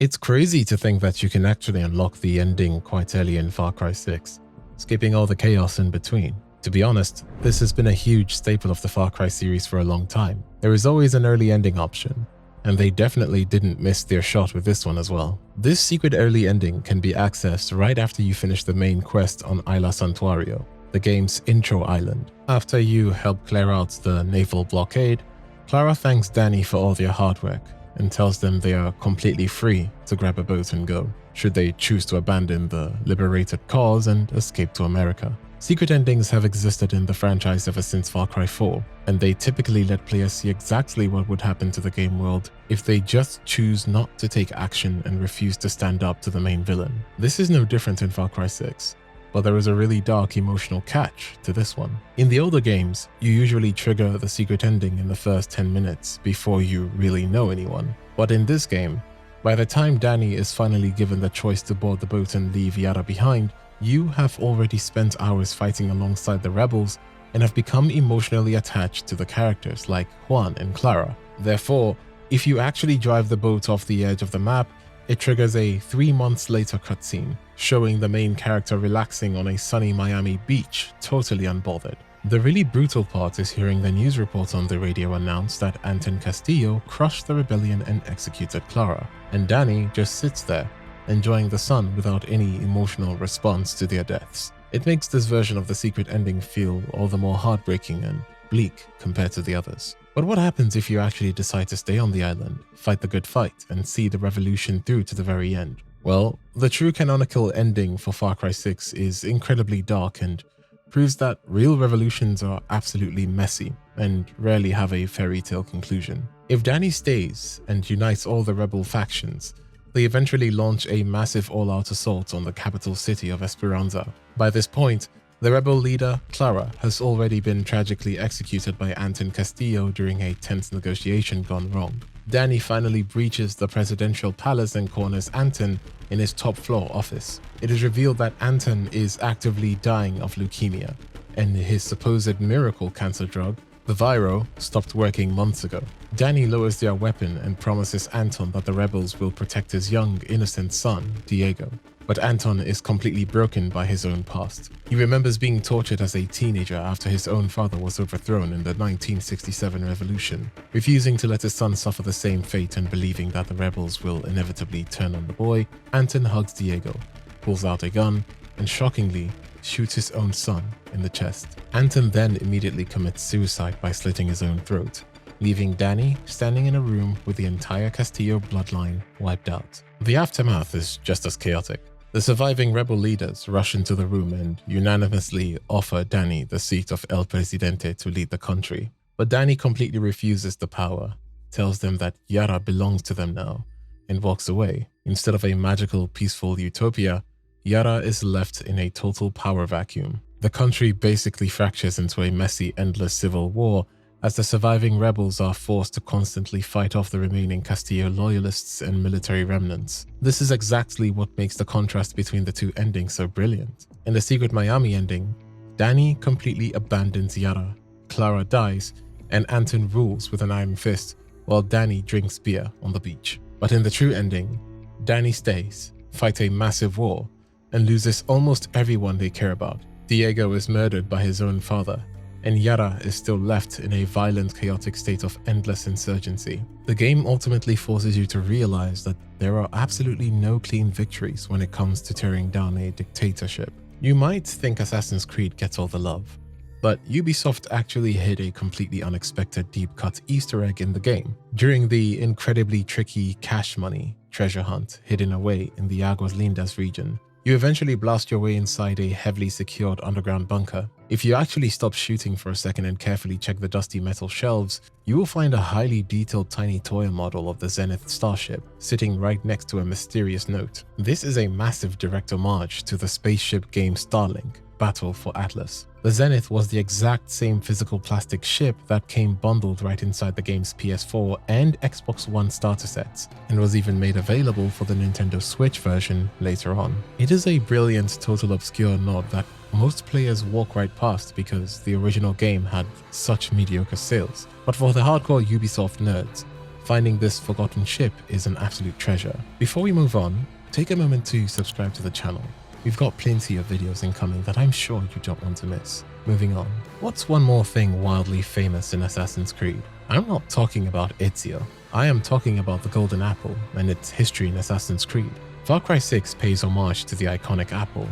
It's crazy to think that you can actually unlock the ending quite early in Far Cry 6, skipping all the chaos in between. To be honest, this has been a huge staple of the Far Cry series for a long time. There is always an early ending option, and they definitely didn't miss their shot with this one as well. This secret early ending can be accessed right after you finish the main quest on Isla Santuario, the game's intro island. After you help clear out the naval blockade, Clara thanks Danny for all their hard work and tells them they are completely free to grab a boat and go, should they choose to abandon the liberated cause and escape to America. Secret endings have existed in the franchise ever since Far Cry 4, and they typically let players see exactly what would happen to the game world if they just choose not to take action and refuse to stand up to the main villain. This is no different in Far Cry 6, but there is a really dark emotional catch to this one. In the older games, you usually trigger the secret ending in the first 10 minutes before you really know anyone. But in this game, by the time Danny is finally given the choice to board the boat and leave Yara behind, you have already spent hours fighting alongside the rebels and have become emotionally attached to the characters like Juan and Clara. Therefore, if you actually drive the boat off the edge of the map, it triggers a 3 months later cutscene, showing the main character relaxing on a sunny Miami beach, totally unbothered. The really brutal part is hearing the news report on the radio announce that Anton Castillo crushed the rebellion and executed Clara, and Danny just sits there, enjoying the sun without any emotional response to their deaths. It makes this version of the secret ending feel all the more heartbreaking and bleak compared to the others. But what happens if you actually decide to stay on the island, fight the good fight, and see the revolution through to the very end? Well, the true canonical ending for Far Cry 6 is incredibly dark and proves that real revolutions are absolutely messy and rarely have a fairy tale conclusion. If Danny stays and unites all the rebel factions, they eventually launch a massive all-out assault on the capital city of Esperanza. By this point, the rebel leader, Clara, has already been tragically executed by Anton Castillo during a tense negotiation gone wrong. Danny finally breaches the presidential palace and corners Anton in his top-floor office. It is revealed that Anton is actively dying of leukemia, and his supposed miracle cancer drug, the Viro, stopped working months ago. Danny lowers their weapon and promises Anton that the rebels will protect his young, innocent son, Diego. But Anton is completely broken by his own past. He remembers being tortured as a teenager after his own father was overthrown in the 1967 revolution. Refusing to let his son suffer the same fate and believing that the rebels will inevitably turn on the boy, Anton hugs Diego, pulls out a gun, and shockingly, shoots his own son in the chest. Anton then immediately commits suicide by slitting his own throat, leaving Danny standing in a room with the entire Castillo bloodline wiped out. The aftermath is just as chaotic. The surviving rebel leaders rush into the room and unanimously offer Danny the seat of El Presidente to lead the country. But Danny completely refuses the power, tells them that Yara belongs to them now, and walks away. Instead of a magical, peaceful utopia, Yara is left in a total power vacuum. The country basically fractures into a messy, endless civil war as the surviving rebels are forced to constantly fight off the remaining Castillo loyalists and military remnants. This is exactly what makes the contrast between the two endings so brilliant. In the Secret Miami ending, Danny completely abandons Yara, Clara dies, and Anton rules with an iron fist while Danny drinks beer on the beach. But in the true ending, Danny stays, fights a massive war, and loses almost everyone they care about. Diego is murdered by his own father, and Yara is still left in a violent, chaotic state of endless insurgency. The game ultimately forces you to realize that there are absolutely no clean victories when it comes to tearing down a dictatorship. You might think Assassin's Creed gets all the love, but Ubisoft actually hid a completely unexpected deep-cut Easter egg in the game. During the incredibly tricky cash money treasure hunt hidden away in the Aguas Lindas region, you eventually blast your way inside a heavily secured underground bunker. If you actually stop shooting for a second and carefully check the dusty metal shelves, you will find a highly detailed tiny toy model of the Zenith starship sitting right next to a mysterious note. This is a massive direct homage to the spaceship game Starlink, Battle for Atlas. The Zenith was the exact same physical plastic ship that came bundled right inside the game's PS4 and Xbox One starter sets, and was even made available for the Nintendo Switch version later on. It is a brilliant total obscure nod that most players walk right past because the original game had such mediocre sales. But for the hardcore Ubisoft nerds, Finding this forgotten ship is an absolute treasure. Before we move on, take a moment to subscribe to the channel. We've got plenty of videos incoming that I'm sure you don't want to miss. Moving on. What's one more thing wildly famous in Assassin's Creed? I'm not talking about Ezio. I am talking about the Golden Apple and its history in Assassin's Creed. Far Cry 6 pays homage to the iconic apple,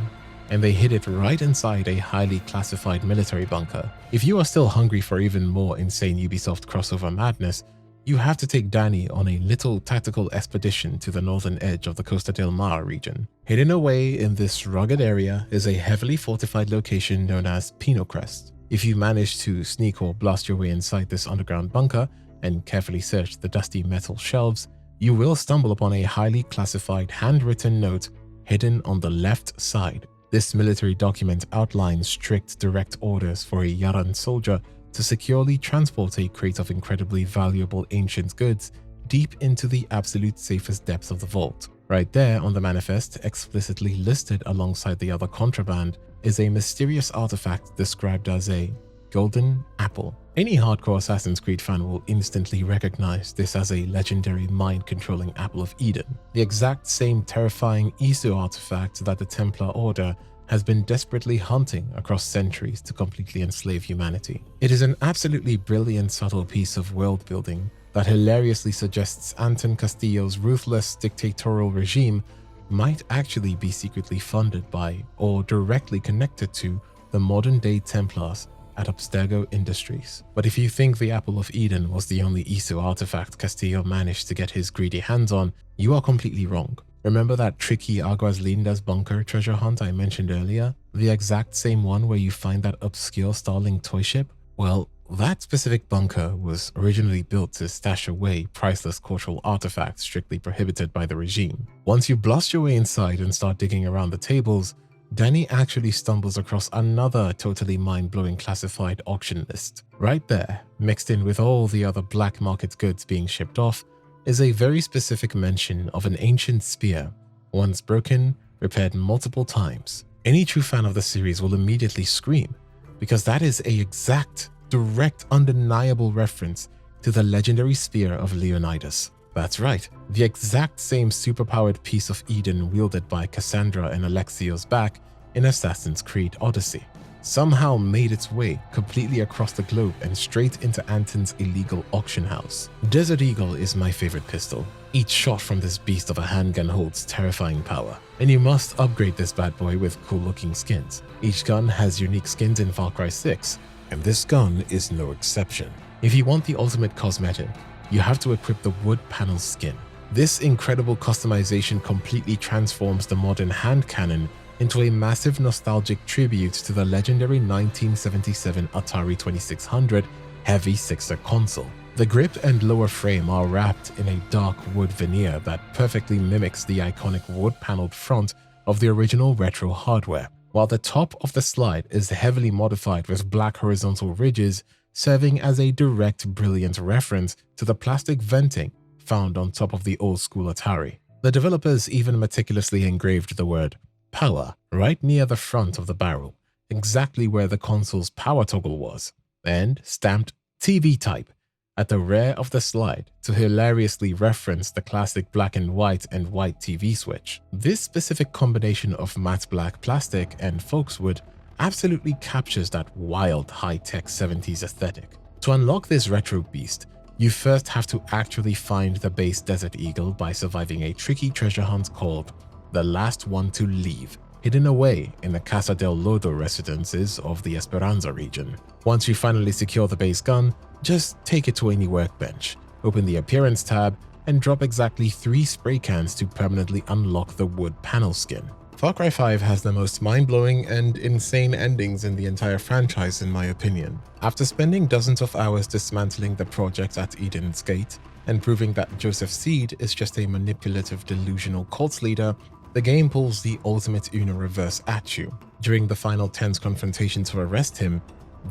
and they hid it right inside a highly classified military bunker. If you are still hungry for even more insane Ubisoft crossover madness, you have to take Danny on a little tactical expedition to the northern edge of the Costa del Mar region. Hidden away in this rugged area is a heavily fortified location known as Pino Crest. If you manage to sneak or blast your way inside this underground bunker and carefully search the dusty metal shelves, you will stumble upon a highly classified handwritten note hidden on the left side. This military document outlines strict direct orders for a Yaran soldier to securely transport a crate of incredibly valuable ancient goods deep into the absolute safest depths of the vault. Right there on the manifest, explicitly listed alongside the other contraband, is a mysterious artifact described as a Golden Apple. Any hardcore Assassin's Creed fan will instantly recognize this as a legendary mind-controlling Apple of Eden, the exact same terrifying Isu artifact that the Templar Order has been desperately hunting across centuries to completely enslave humanity. It is an absolutely brilliant subtle piece of world building that hilariously suggests Anton Castillo's ruthless dictatorial regime might actually be secretly funded by or directly connected to the modern-day Templars at Abstergo Industries. But if you think the Apple of Eden was the only Isu artifact Castillo managed to get his greedy hands on, you are completely wrong. Remember that tricky Aguas Lindas bunker treasure hunt I mentioned earlier? The exact same one where you find that obscure Starling toy ship? Well, that specific bunker was originally built to stash away priceless cultural artifacts strictly prohibited by the regime. Once you blast your way inside and start digging around the tables, Danny actually stumbles across another totally mind-blowing classified auction list. Right there, mixed in with all the other black market goods being shipped off, is a very specific mention of an ancient spear, once broken, repaired multiple times. Any true fan of the series will immediately scream, because that is an exact, direct, undeniable reference to the legendary spear of Leonidas. That's right, the exact same superpowered piece of Eden wielded by Cassandra and Alexio's back in Assassin's Creed Odyssey somehow made its way completely across the globe and straight into Anton's illegal auction house. Desert Eagle is my favorite pistol. Each shot from this beast of a handgun holds terrifying power, and you must upgrade this bad boy with cool looking skins. Each gun has unique skins in Far Cry 6, and this gun is no exception. If you want the ultimate cosmetic, you have to equip the wood panel skin. This incredible customization completely transforms the modern hand cannon into a massive nostalgic tribute to the legendary 1977 Atari 2600 heavy sixer console. The grip and lower frame are wrapped in a dark wood veneer that perfectly mimics the iconic wood-paneled front of the original retro hardware, while the top of the slide is heavily modified with black horizontal ridges serving as a direct, brilliant reference to the plastic venting found on top of the old-school Atari. The developers even meticulously engraved the word power right near the front of the barrel, exactly where the console's power toggle was, and stamped TV type at the rear of the slide to hilariously reference the classic black and white TV switch. This specific combination of matte black plastic and folkswood absolutely captures that wild high-tech 70s aesthetic. To unlock this retro beast, you first have to actually find the base Desert Eagle by surviving a tricky treasure hunt called The Last One to Leave, hidden away in the Casa del Lodo residences of the Esperanza region. Once you finally secure the base gun, just take it to any workbench, open the Appearance tab, and drop exactly 3 spray cans to permanently unlock the wood panel skin. Far Cry 5 has the most mind-blowing and insane endings in the entire franchise in my opinion. After spending dozens of hours dismantling the project at Eden's Gate and proving that Joseph Seed is just a manipulative, delusional cult leader, the game pulls the ultimate Uno reverse at you. During the final tense confrontation to arrest him,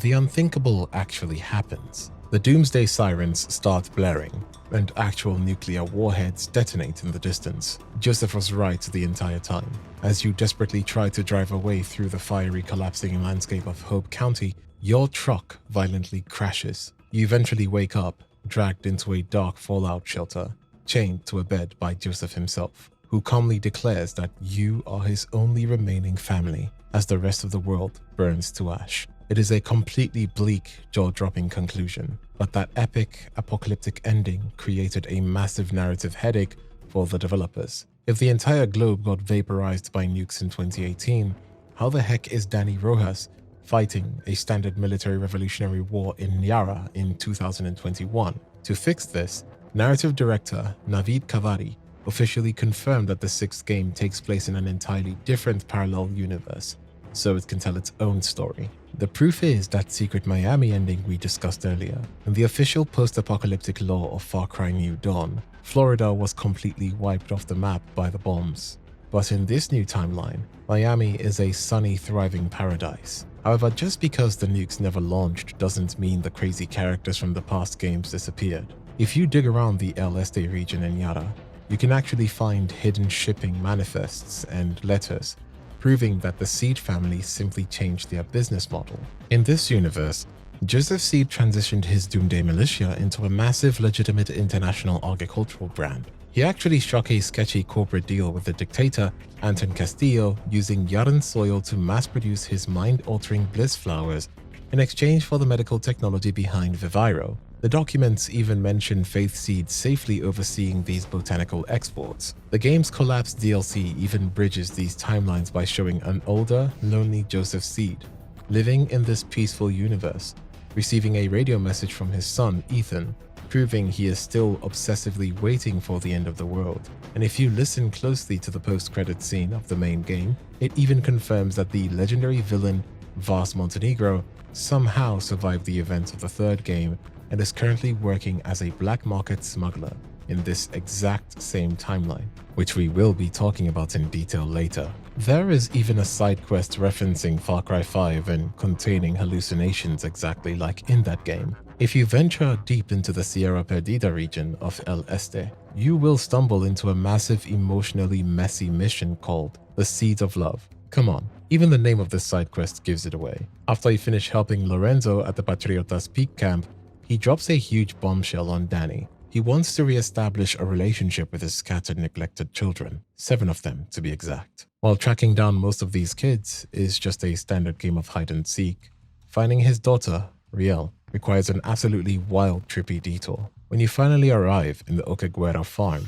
the unthinkable actually happens. The doomsday sirens start blaring, and actual nuclear warheads detonate in the distance. Joseph was right the entire time. As you desperately try to drive away through the fiery, collapsing landscape of Hope County, your truck violently crashes. You eventually wake up dragged into a dark fallout shelter, chained to a bed by Joseph himself, who calmly declares that you are his only remaining family as the rest of the world burns to ash. It is a completely bleak, jaw-dropping conclusion, but that epic, apocalyptic ending created a massive narrative headache for the developers. If the entire globe got vaporized by nukes in 2018, how the heck is Dani Rojas fighting a standard military revolutionary war in Yara in 2021? To fix this, narrative director Navid Kavari officially confirmed that the sixth game takes place in an entirely different parallel universe, so it can tell its own story. The proof is that secret Miami ending we discussed earlier. In the official post-apocalyptic lore of Far Cry New Dawn, Florida was completely wiped off the map by the bombs. But in this new timeline, Miami is a sunny, thriving paradise. However, just because the nukes never launched doesn't mean the crazy characters from the past games disappeared. If you dig around the El Este region in Yara, you can actually find hidden shipping manifests and letters, proving that the Seed family simply changed their business model. In this universe, Joseph Seed transitioned his Doomsday militia into a massive, legitimate international agricultural brand. He actually struck a sketchy corporate deal with the dictator, Anton Castillo, using Yaran soil to mass-produce his mind-altering bliss flowers in exchange for the medical technology behind Viviro. The documents even mention Faith Seed safely overseeing these botanical exports. The game's Collapse DLC even bridges these timelines by showing an older, lonely Joseph Seed living in this peaceful universe, receiving a radio message from his son, Ethan, proving he is still obsessively waiting for the end of the world. And if you listen closely to the post-credit scene of the main game, it even confirms that the legendary villain, Vas Montenegro, somehow survived the events of the third game and is currently working as a black market smuggler in this exact same timeline, which we will be talking about in detail later. There is even a side quest referencing Far Cry 5 and containing hallucinations exactly like in that game. If you venture deep into the Sierra Perdida region of El Este, you will stumble into a massive, emotionally messy mission called the Seeds of Love. Come on, even the name of this side quest gives it away. After you finish helping Lorenzo at the Patriotas Peak camp, he drops a huge bombshell on Dani. He wants to re-establish a relationship with his scattered, neglected children, 7 of them to be exact. While tracking down most of these kids is just a standard game of hide and seek, finding his daughter, Riel, requires an absolutely wild, trippy detour. When you finally arrive in the Ocaguera farm,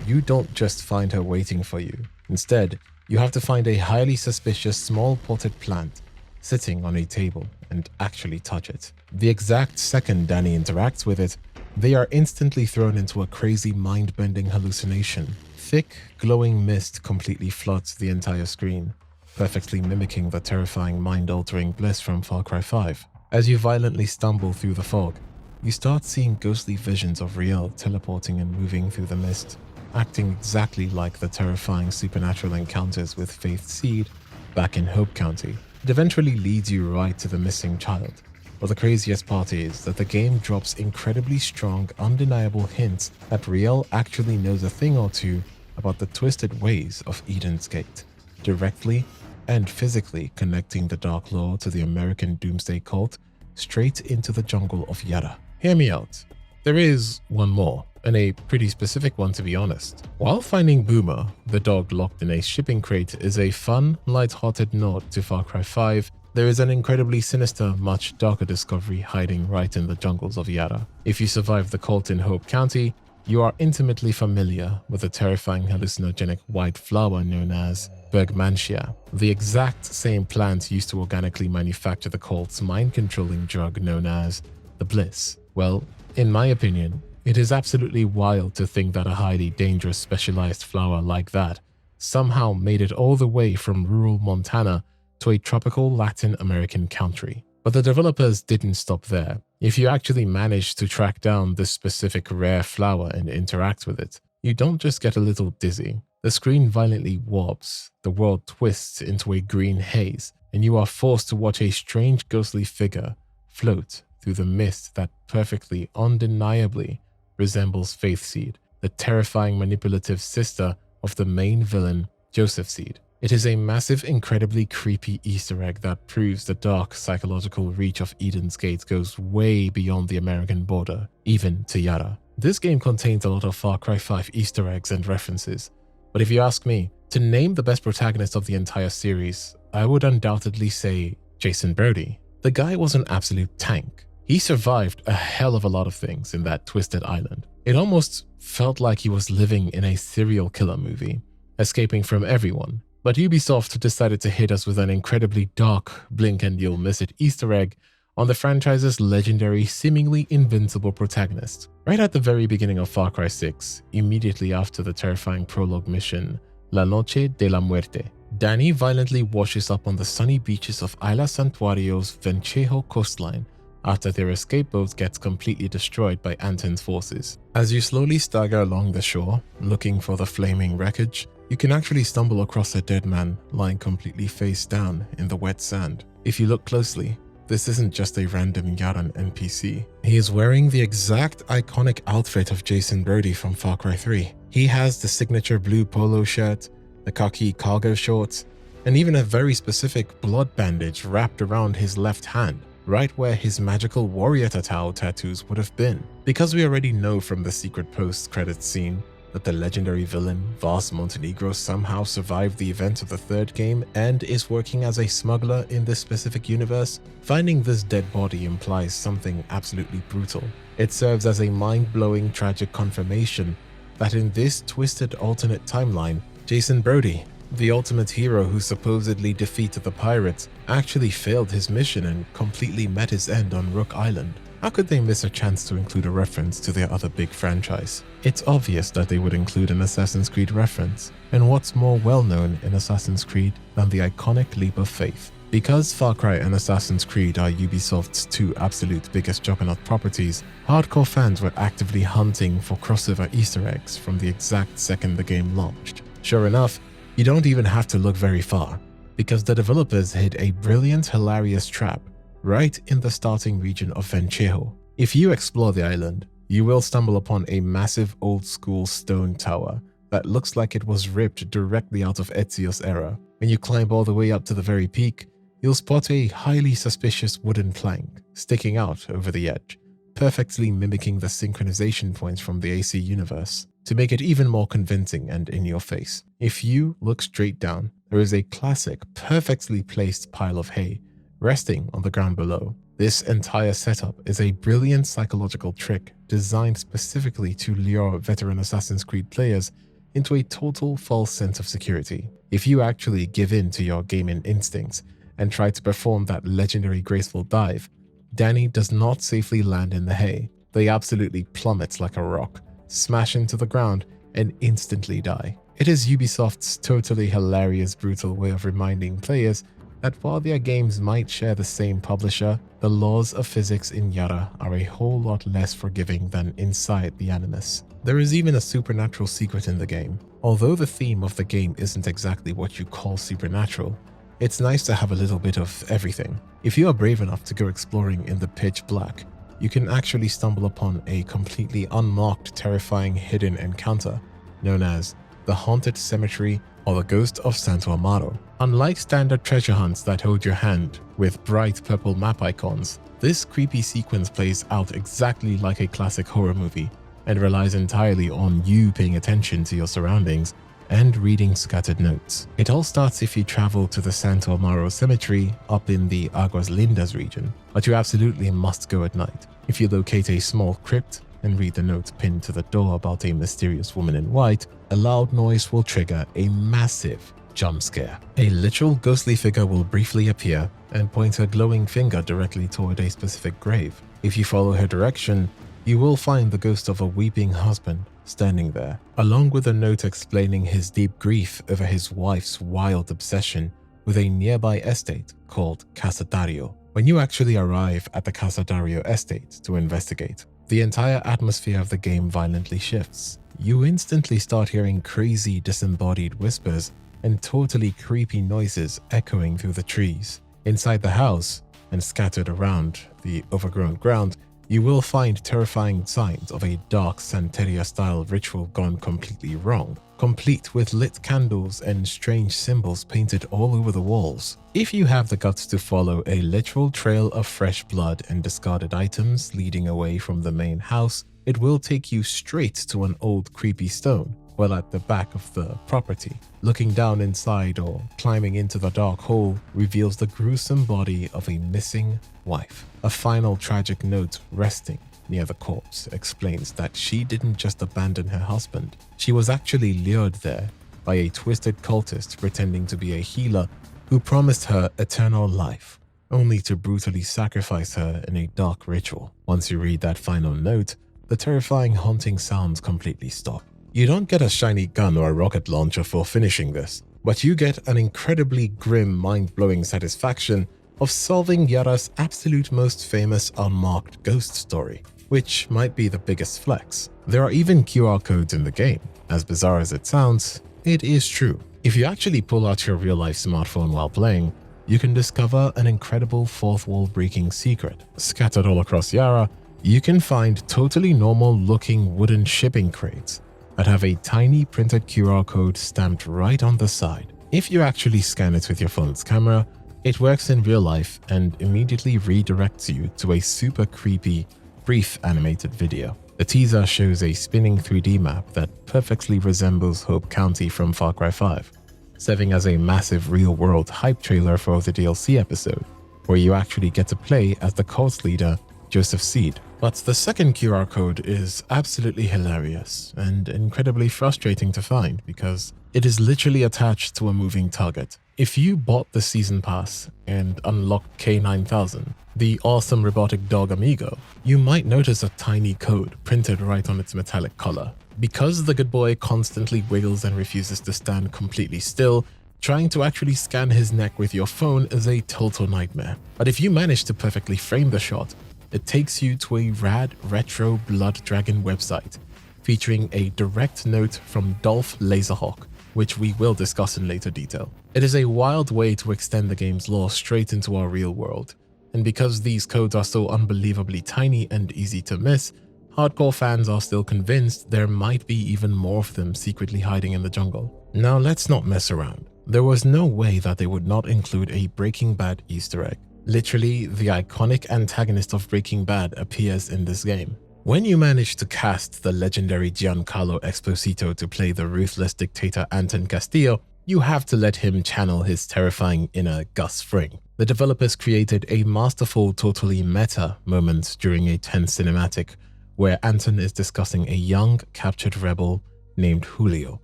you don't just find her waiting for you. Instead, you have to find a highly suspicious small potted plant sitting on a table and actually touch it. The exact second Dani interacts with it, they are instantly thrown into a crazy mind-bending hallucination. Thick, glowing mist completely floods the entire screen, perfectly mimicking the terrifying mind-altering bliss from Far Cry 5. As you violently stumble through the fog, you start seeing ghostly visions of Riel teleporting and moving through the mist, acting exactly like the terrifying supernatural encounters with Faith Seed back in Hope County. It eventually leads you right to the missing child. But the craziest part is that the game drops incredibly strong, undeniable hints that Riel actually knows a thing or two about the twisted ways of Eden's Gate, directly and physically connecting the Dark Lore to the American Doomsday cult straight into the jungle of Yara. Hear me out. There is one more, and a pretty specific one to be honest. While finding Boomer, the dog locked in a shipping crate, is a fun, light-hearted nod to Far Cry 5, there is an incredibly sinister, much darker discovery hiding right in the jungles of Yara. If you survive the cult in Hope County, you are intimately familiar with the terrifying hallucinogenic white flower known as Bergmansia, the exact same plant used to organically manufacture the cult's mind-controlling drug known as the Bliss. Well, in my opinion, it is absolutely wild to think that a highly dangerous specialized flower like that somehow made it all the way from rural Montana to a tropical Latin American country. But the developers didn't stop there. If you actually manage to track down this specific rare flower and interact with it, you don't just get a little dizzy. The screen violently warps, the world twists into a green haze, and you are forced to watch a strange ghostly figure float through the mist that perfectly, undeniably resembles Faith Seed, the terrifying manipulative sister of the main villain, Joseph Seed. It is a massive, incredibly creepy Easter egg that proves the dark psychological reach of Eden's Gate goes way beyond the American border, even to Yara. This game contains a lot of Far Cry 5 Easter eggs and references, but if you ask me, to name the best protagonist of the entire series, I would undoubtedly say Jason Brody. The guy was an absolute tank. He survived a hell of a lot of things in that twisted island. It almost felt like he was living in a serial killer movie, escaping from everyone. But Ubisoft decided to hit us with an incredibly dark, blink and you'll miss it Easter egg on the franchise's legendary, seemingly invincible protagonist. Right at the very beginning of Far Cry 6, immediately after the terrifying prologue mission, La Noche de la Muerte, Danny violently washes up on the sunny beaches of Isla Santuario's Vencejo coastline after their escape boat gets completely destroyed by Anton's forces. As you slowly stagger along the shore, looking for the flaming wreckage, you can actually stumble across a dead man lying completely face down in the wet sand. If you look closely, this isn't just a random Yaran NPC. He is wearing the exact iconic outfit of Jason Brody from Far Cry 3. He has the signature blue polo shirt, the khaki cargo shorts, and even a very specific blood bandage wrapped around his left hand, right where his magical warrior tattoos would have been. Because we already know from the secret post-credits scene that the legendary villain Vas Montenegro somehow survived the events of the third game and is working as a smuggler in this specific universe, finding this dead body implies something absolutely brutal. It serves as a mind-blowing tragic confirmation that in this twisted alternate timeline, Jason Brody, the ultimate hero who supposedly defeated the pirates, actually failed his mission and completely met his end on Rook Island. How could they miss a chance to include a reference to their other big franchise? It's obvious that they would include an Assassin's Creed reference, and what's more well known in Assassin's Creed than the iconic leap of faith? Because Far Cry and Assassin's Creed are Ubisoft's two absolute biggest juggernaut properties, hardcore fans were actively hunting for crossover Easter eggs from the exact second the game launched. Sure enough, you don't even have to look very far, because the developers hid a brilliant, hilarious trap right in the starting region of Vencejo. If you explore the island, you will stumble upon a massive old-school stone tower that looks like it was ripped directly out of Ezio's era. When you climb all the way up to the very peak, you'll spot a highly suspicious wooden plank sticking out over the edge, perfectly mimicking the synchronization points from the AC universe. To make it even more convincing and in your face, if you look straight down, there is a classic, perfectly placed pile of hay resting on the ground below. This entire setup is a brilliant psychological trick designed specifically to lure veteran Assassin's Creed players into a total false sense of security. If you actually give in to your gaming instincts and try to perform that legendary graceful dive, Danny does not safely land in the hay. They absolutely plummet like a rock, smash into the ground, and instantly die. It is Ubisoft's totally hilarious, brutal way of reminding players that while their games might share the same publisher, the laws of physics in Yara are a whole lot less forgiving than inside the Animus. There is even a supernatural secret in the game. Although the theme of the game isn't exactly what you call supernatural, it's nice to have a little bit of everything. If you are brave enough to go exploring in the pitch black, you can actually stumble upon a completely unmarked, terrifying hidden encounter known as the Haunted Cemetery or the Ghost of Santo Amaro. Unlike standard treasure hunts that hold your hand with bright purple map icons, this creepy sequence plays out exactly like a classic horror movie and relies entirely on you paying attention to your surroundings and reading scattered notes. It all starts if you travel to the Santo Amaro Cemetery up in the Aguas Lindas region, but you absolutely must go at night. If you locate a small crypt and read the note pinned to the door about a mysterious woman in white, a loud noise will trigger a massive jump scare. A literal ghostly figure will briefly appear and point her glowing finger directly toward a specific grave. If you follow her direction, you will find the ghost of a weeping husband standing there, along with a note explaining his deep grief over his wife's wild obsession with a nearby estate called Casa Dario. When you actually arrive at the Casa Dario estate to investigate, the entire atmosphere of the game violently shifts. You instantly start hearing crazy disembodied whispers and totally creepy noises echoing through the trees. Inside the house and scattered around the overgrown ground, you will find terrifying signs of a dark Santeria-style ritual gone completely wrong. complete with lit candles and strange symbols painted all over the walls. If you have the guts to follow a literal trail of fresh blood and discarded items leading away from the main house, it will take you straight to an old creepy stone well at the back of the property. Looking down inside or climbing into the dark hole reveals the gruesome body of a missing wife. A final tragic note resting near the corpse explains that she didn't just abandon her husband. She was actually lured there by a twisted cultist pretending to be a healer who promised her eternal life, only to brutally sacrifice her in a dark ritual. Once you read that final note, the terrifying haunting sounds completely stop. You don't get a shiny gun or a rocket launcher for finishing this, but you get an incredibly grim, mind-blowing satisfaction of solving Yara's absolute most famous unmarked ghost story, which might be the biggest flex. There are even QR codes in the game. As bizarre as it sounds, it is true. If you actually pull out your real-life smartphone while playing, you can discover an incredible fourth-wall breaking secret. Scattered all across Yara, you can find totally normal-looking wooden shipping crates that have a tiny printed QR code stamped right on the side. If you actually scan it with your phone's camera, it works in real life and immediately redirects you to a super creepy, brief animated video. The teaser shows a spinning 3D map that perfectly resembles Hope County from Far Cry 5, serving as a massive real-world hype trailer for the DLC episode, where you actually get to play as the cult leader, Joseph Seed. But the second QR code is absolutely hilarious and incredibly frustrating to find because it is literally attached to a moving target. If you bought the season pass and unlocked K9000, the awesome robotic dog amigo, you might notice a tiny code printed right on its metallic collar. Because the good boy constantly wiggles and refuses to stand completely still, trying to actually scan his neck with your phone is a total nightmare. But if you manage to perfectly frame the shot, it takes you to a rad retro Blood Dragon website featuring a direct note from Dolph Laserhawk, which we will discuss in later detail. It is a wild way to extend the game's lore straight into our real world, and because these codes are so unbelievably tiny and easy to miss, hardcore fans are still convinced there might be even more of them secretly hiding in the jungle. Now let's not mess around. There was no way that they would not include a Breaking Bad Easter egg. Literally, the iconic antagonist of Breaking Bad appears in this game. When you manage to cast the legendary Giancarlo Esposito to play the ruthless dictator Anton Castillo, you have to let him channel his terrifying inner Gus Fring. The developers created a masterful, totally meta moment during a tense cinematic where Anton is discussing a young, captured rebel named Julio.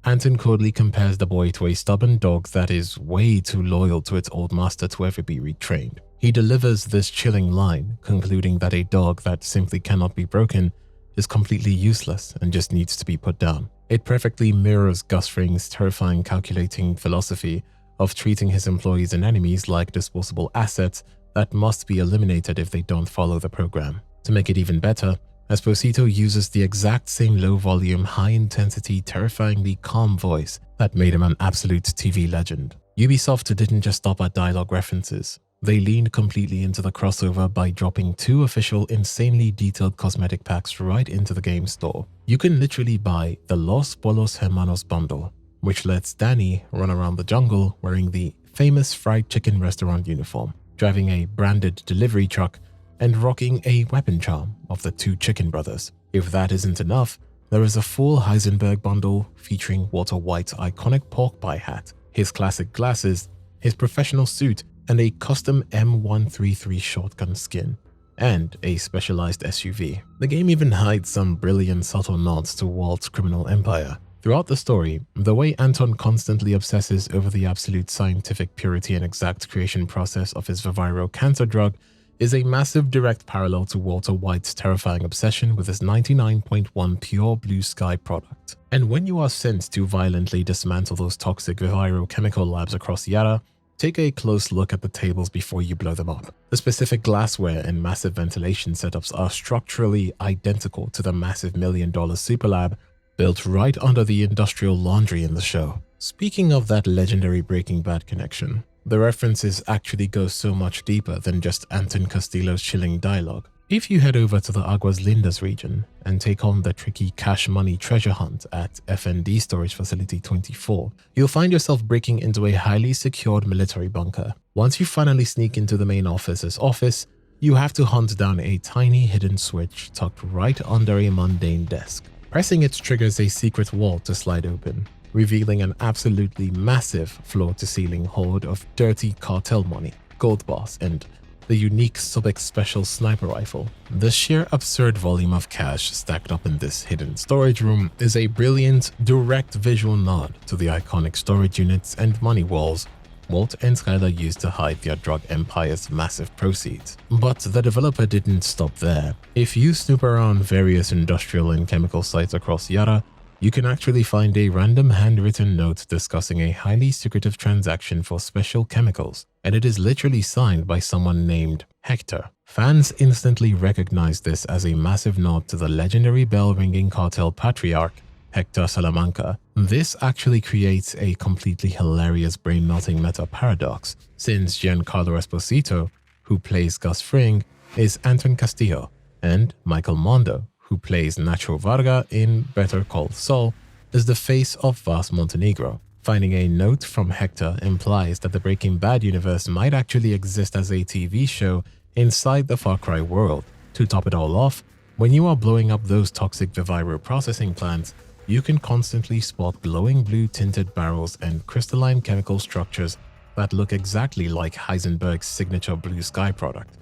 Anton coldly compares the boy to a stubborn dog that is way too loyal to its old master to ever be retrained. He delivers this chilling line, concluding that a dog that simply cannot be broken is completely useless and just needs to be put down. It perfectly mirrors Gus Fring's terrifying calculating philosophy of treating his employees and enemies like disposable assets that must be eliminated if they don't follow the program. To make it even better, Esposito uses the exact same low-volume, high-intensity, terrifyingly calm voice that made him an absolute TV legend. Ubisoft didn't just stop at dialogue references. They leaned completely into the crossover by dropping 2 official, insanely detailed cosmetic packs right into the game store. You can literally buy the Los Bolos Hermanos bundle, which lets Danny run around the jungle wearing the famous fried chicken restaurant uniform, driving a branded delivery truck, and rocking a weapon charm of the 2 chicken brothers. If that isn't enough, there is a full Heisenberg bundle featuring Walter White's iconic pork pie hat, his classic glasses, his professional suit, and a custom M133 shotgun skin, and a specialized SUV. The game even hides some brilliant subtle nods to Walt's criminal empire. Throughout the story, the way Anton constantly obsesses over the absolute scientific purity and exact creation process of his Viviro cancer drug is a massive direct parallel to Walter White's terrifying obsession with his 99.1 pure blue sky product. And when you are sent to violently dismantle those toxic Viviro-chemical labs across Yara, take a close look at the tables before you blow them up. The specific glassware and massive ventilation setups are structurally identical to the massive $1 million superlab built right under the industrial laundry in the show. Speaking of that legendary Breaking Bad connection, the references actually go so much deeper than just Anton Castillo's chilling dialogue. If you head over to the Aguas Lindas region and take on the tricky cash money treasure hunt at FND Storage Facility 24, you'll find yourself breaking into a highly secured military bunker. Once you finally sneak into the main officer's office, you have to hunt down a tiny hidden switch tucked right under a mundane desk. Pressing it triggers a secret wall to slide open, revealing an absolutely massive floor-to-ceiling hoard of dirty cartel money, gold bars, and the unique Syrric special sniper rifle. The sheer absurd volume of cash stacked up in this hidden storage room is a brilliant, direct visual nod to the iconic storage units and money walls Walt and Skylar used to hide their drug empire's massive proceeds. But the developer didn't stop there. If you snoop around various industrial and chemical sites across Yara, you can actually find a random handwritten note discussing a highly secretive transaction for special chemicals, and it is literally signed by someone named Hector. Fans instantly recognize this as a massive nod to the legendary bell-ringing cartel patriarch, Hector Salamanca. This actually creates a completely hilarious brain-melting meta-paradox, since Giancarlo Esposito, who plays Gus Fring, is Anton Castillo, and Michael Mondo, who plays Nacho Varga in Better Call Saul, is the face of Vas Montenegro. Finding a note from Hector implies that the Breaking Bad universe might actually exist as a TV show inside the Far Cry world. To top it all off, when you are blowing up those toxic Viviro processing plants, you can constantly spot glowing blue tinted barrels and crystalline chemical structures that look exactly like Heisenberg's signature Blue Sky product,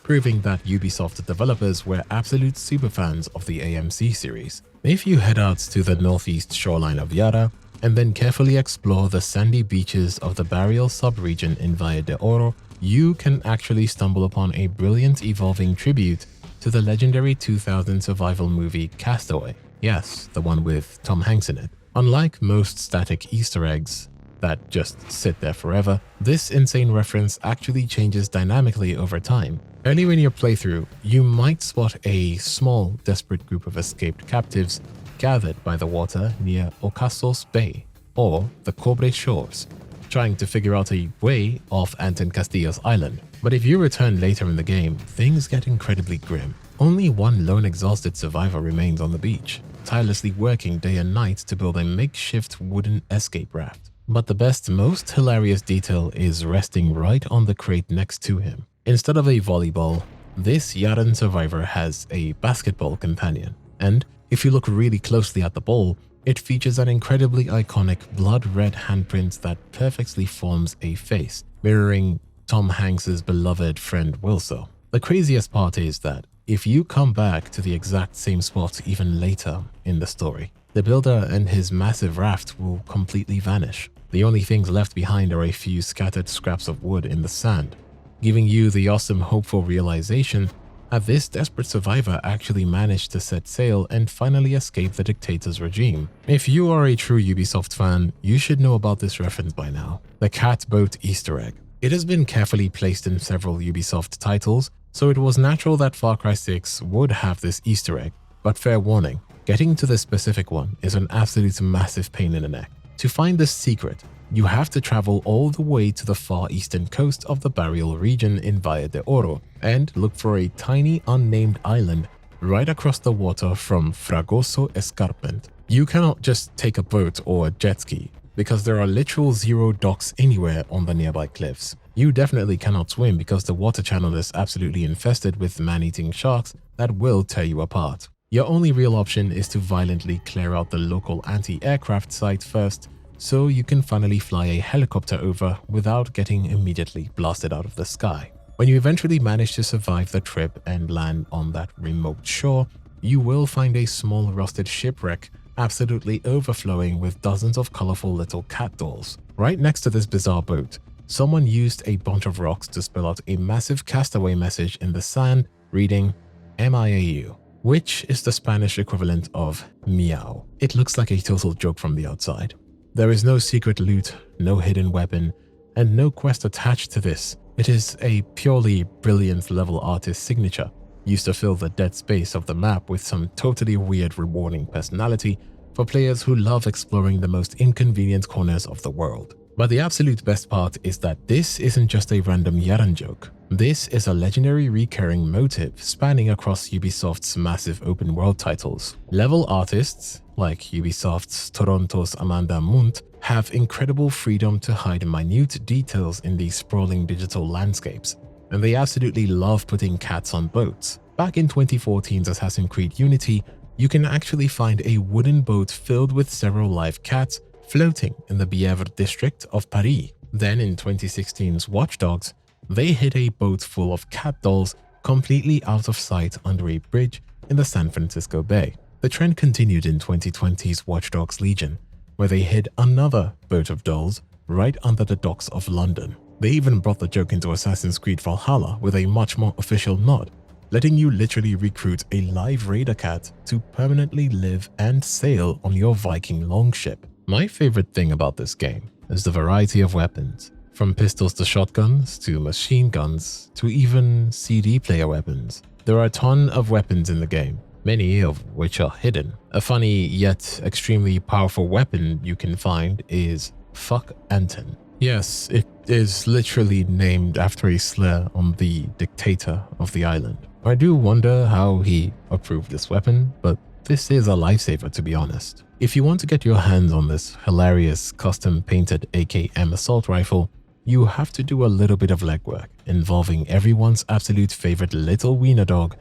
proving that Ubisoft developers were absolute superfans of the AMC series. If you head out to the northeast shoreline of Yara, and then carefully explore the sandy beaches of the Barrial subregion in Valle de Oro, you can actually stumble upon a brilliant evolving tribute to the legendary 2000 survival movie Castaway. Yes, the one with Tom Hanks in it. Unlike most static Easter eggs that just sit there forever, this insane reference actually changes dynamically over time. Earlier in your playthrough, you might spot a small, desperate group of escaped captives gathered by the water near Ocasos Bay, or the Cobre Shores, trying to figure out a way off Anton Castillo's island. But if you return later in the game, things get incredibly grim. Only one lone exhausted survivor remains on the beach, tirelessly working day and night to build a makeshift wooden escape raft. But the best, most hilarious detail is resting right on the crate next to him. Instead of a volleyball, this Yaran survivor has a basketball companion, and if you look really closely at the ball, it features an incredibly iconic blood-red handprint that perfectly forms a face, mirroring Tom Hanks's beloved friend Wilso. The craziest part is that if you come back to the exact same spot even later in the story, the builder and his massive raft will completely vanish. The only things left behind are a few scattered scraps of wood in the sand, giving you the awesome hopeful realization that this desperate survivor actually managed to set sail and finally escape the dictator's regime. If you are a true Ubisoft fan, you should know about this reference by now. The cat boat Easter egg. It has been carefully placed in several Ubisoft titles, so it was natural that Far Cry 6 would have this Easter egg. But fair warning, getting to this specific one is an absolute massive pain in the neck. To find this secret, you have to travel all the way to the far eastern coast of the Barrial region in Valle de Oro and look for a tiny unnamed island right across the water from Fragoso Escarpment. You cannot just take a boat or a jet ski because there are literal zero docks anywhere on the nearby cliffs. You definitely cannot swim because the water channel is absolutely infested with man-eating sharks that will tear you apart. Your only real option is to violently clear out the local anti-aircraft site first, so you can finally fly a helicopter over without getting immediately blasted out of the sky. When you eventually manage to survive the trip and land on that remote shore, you will find a small rusted shipwreck absolutely overflowing with dozens of colorful little cat dolls. Right next to this bizarre boat, someone used a bunch of rocks to spell out a massive castaway message in the sand reading MIAU, which is the Spanish equivalent of meow. It looks like a total joke from the outside. There is no secret loot, no hidden weapon, and no quest attached to this. It is a purely brilliant level artist signature, used to fill the dead space of the map with some totally weird rewarding personality for players who love exploring the most inconvenient corners of the world. But the absolute best part is that this isn't just a random Yaran joke. This is a legendary recurring motif spanning across Ubisoft's massive open world titles. Level artists, like Ubisoft's Toronto's Amanda Munt, have incredible freedom to hide minute details in these sprawling digital landscapes, and they absolutely love putting cats on boats. Back in 2014's Assassin's Creed Unity, you can actually find a wooden boat filled with several live cats floating in the Bièvre district of Paris. Then in 2016's Watch Dogs, they hid a boat full of cat dolls completely out of sight under a bridge in the San Francisco Bay. The trend continued in 2020's Watch Dogs Legion, where they hid another boat of dolls right under the docks of London. They even brought the joke into Assassin's Creed Valhalla with a much more official nod, letting you literally recruit a live raider cat to permanently live and sail on your Viking longship. My favorite thing about this game is the variety of weapons, from pistols to shotguns to machine guns to even CD player weapons. There are a ton of weapons in the game, many of which are hidden. A funny yet extremely powerful weapon you can find is Fuck Anton. Yes, it is literally named after a slur on the dictator of the island. I do wonder how he approved this weapon, but this is a lifesaver, to be honest. If you want to get your hands on this hilarious custom-painted AKM assault rifle, you have to do a little bit of legwork involving everyone's absolute favorite little wiener dog,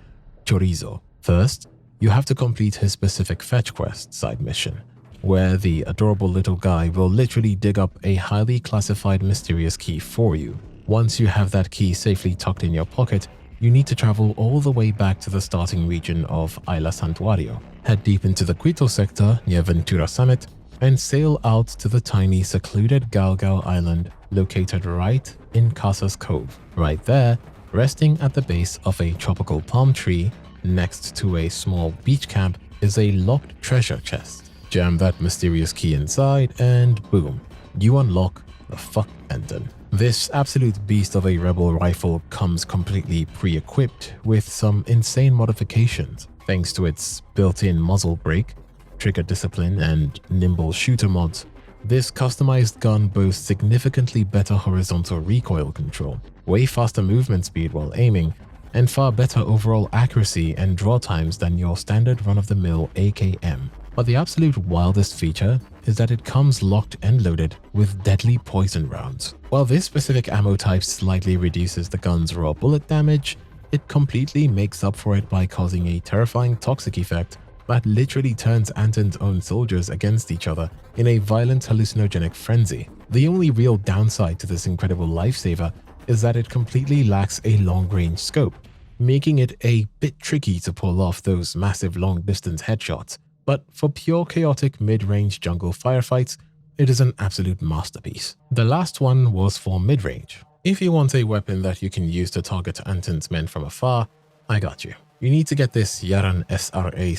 Chorizo. First, you have to complete his specific fetch quest side mission, where the adorable little guy will literally dig up a highly classified mysterious key for you. Once you have that key safely tucked in your pocket, you need to travel all the way back to the starting region of Isla Santuario, head deep into the Quito sector near Ventura Summit, and sail out to the tiny secluded Galgao Island located right in Casas Cove. Right there, resting at the base of a tropical palm tree next to a small beach camp, is a locked treasure chest. Jam that mysterious key inside and boom, you unlock the Fuck Anton. This absolute beast of a rebel rifle comes completely pre-equipped with some insane modifications thanks to its built-in muzzle brake, trigger discipline, and nimble shooter mods. This customized gun boasts significantly better horizontal recoil control, way faster movement speed while aiming, and far better overall accuracy and draw times than your standard run-of-the-mill AKM. But the absolute wildest feature is that it comes locked and loaded with deadly poison rounds. While this specific ammo type slightly reduces the gun's raw bullet damage, it completely makes up for it by causing a terrifying toxic effect that literally turns Anton's own soldiers against each other in a violent hallucinogenic frenzy. The only real downside to this incredible lifesaver is that it completely lacks a long-range scope, making it a bit tricky to pull off those massive long-distance headshots. But for pure chaotic mid-range jungle firefights, it is an absolute masterpiece. The last one was for mid-range. If you want a weapon that you can use to target Anton's men from afar, I got you. You need to get this Yaran SRA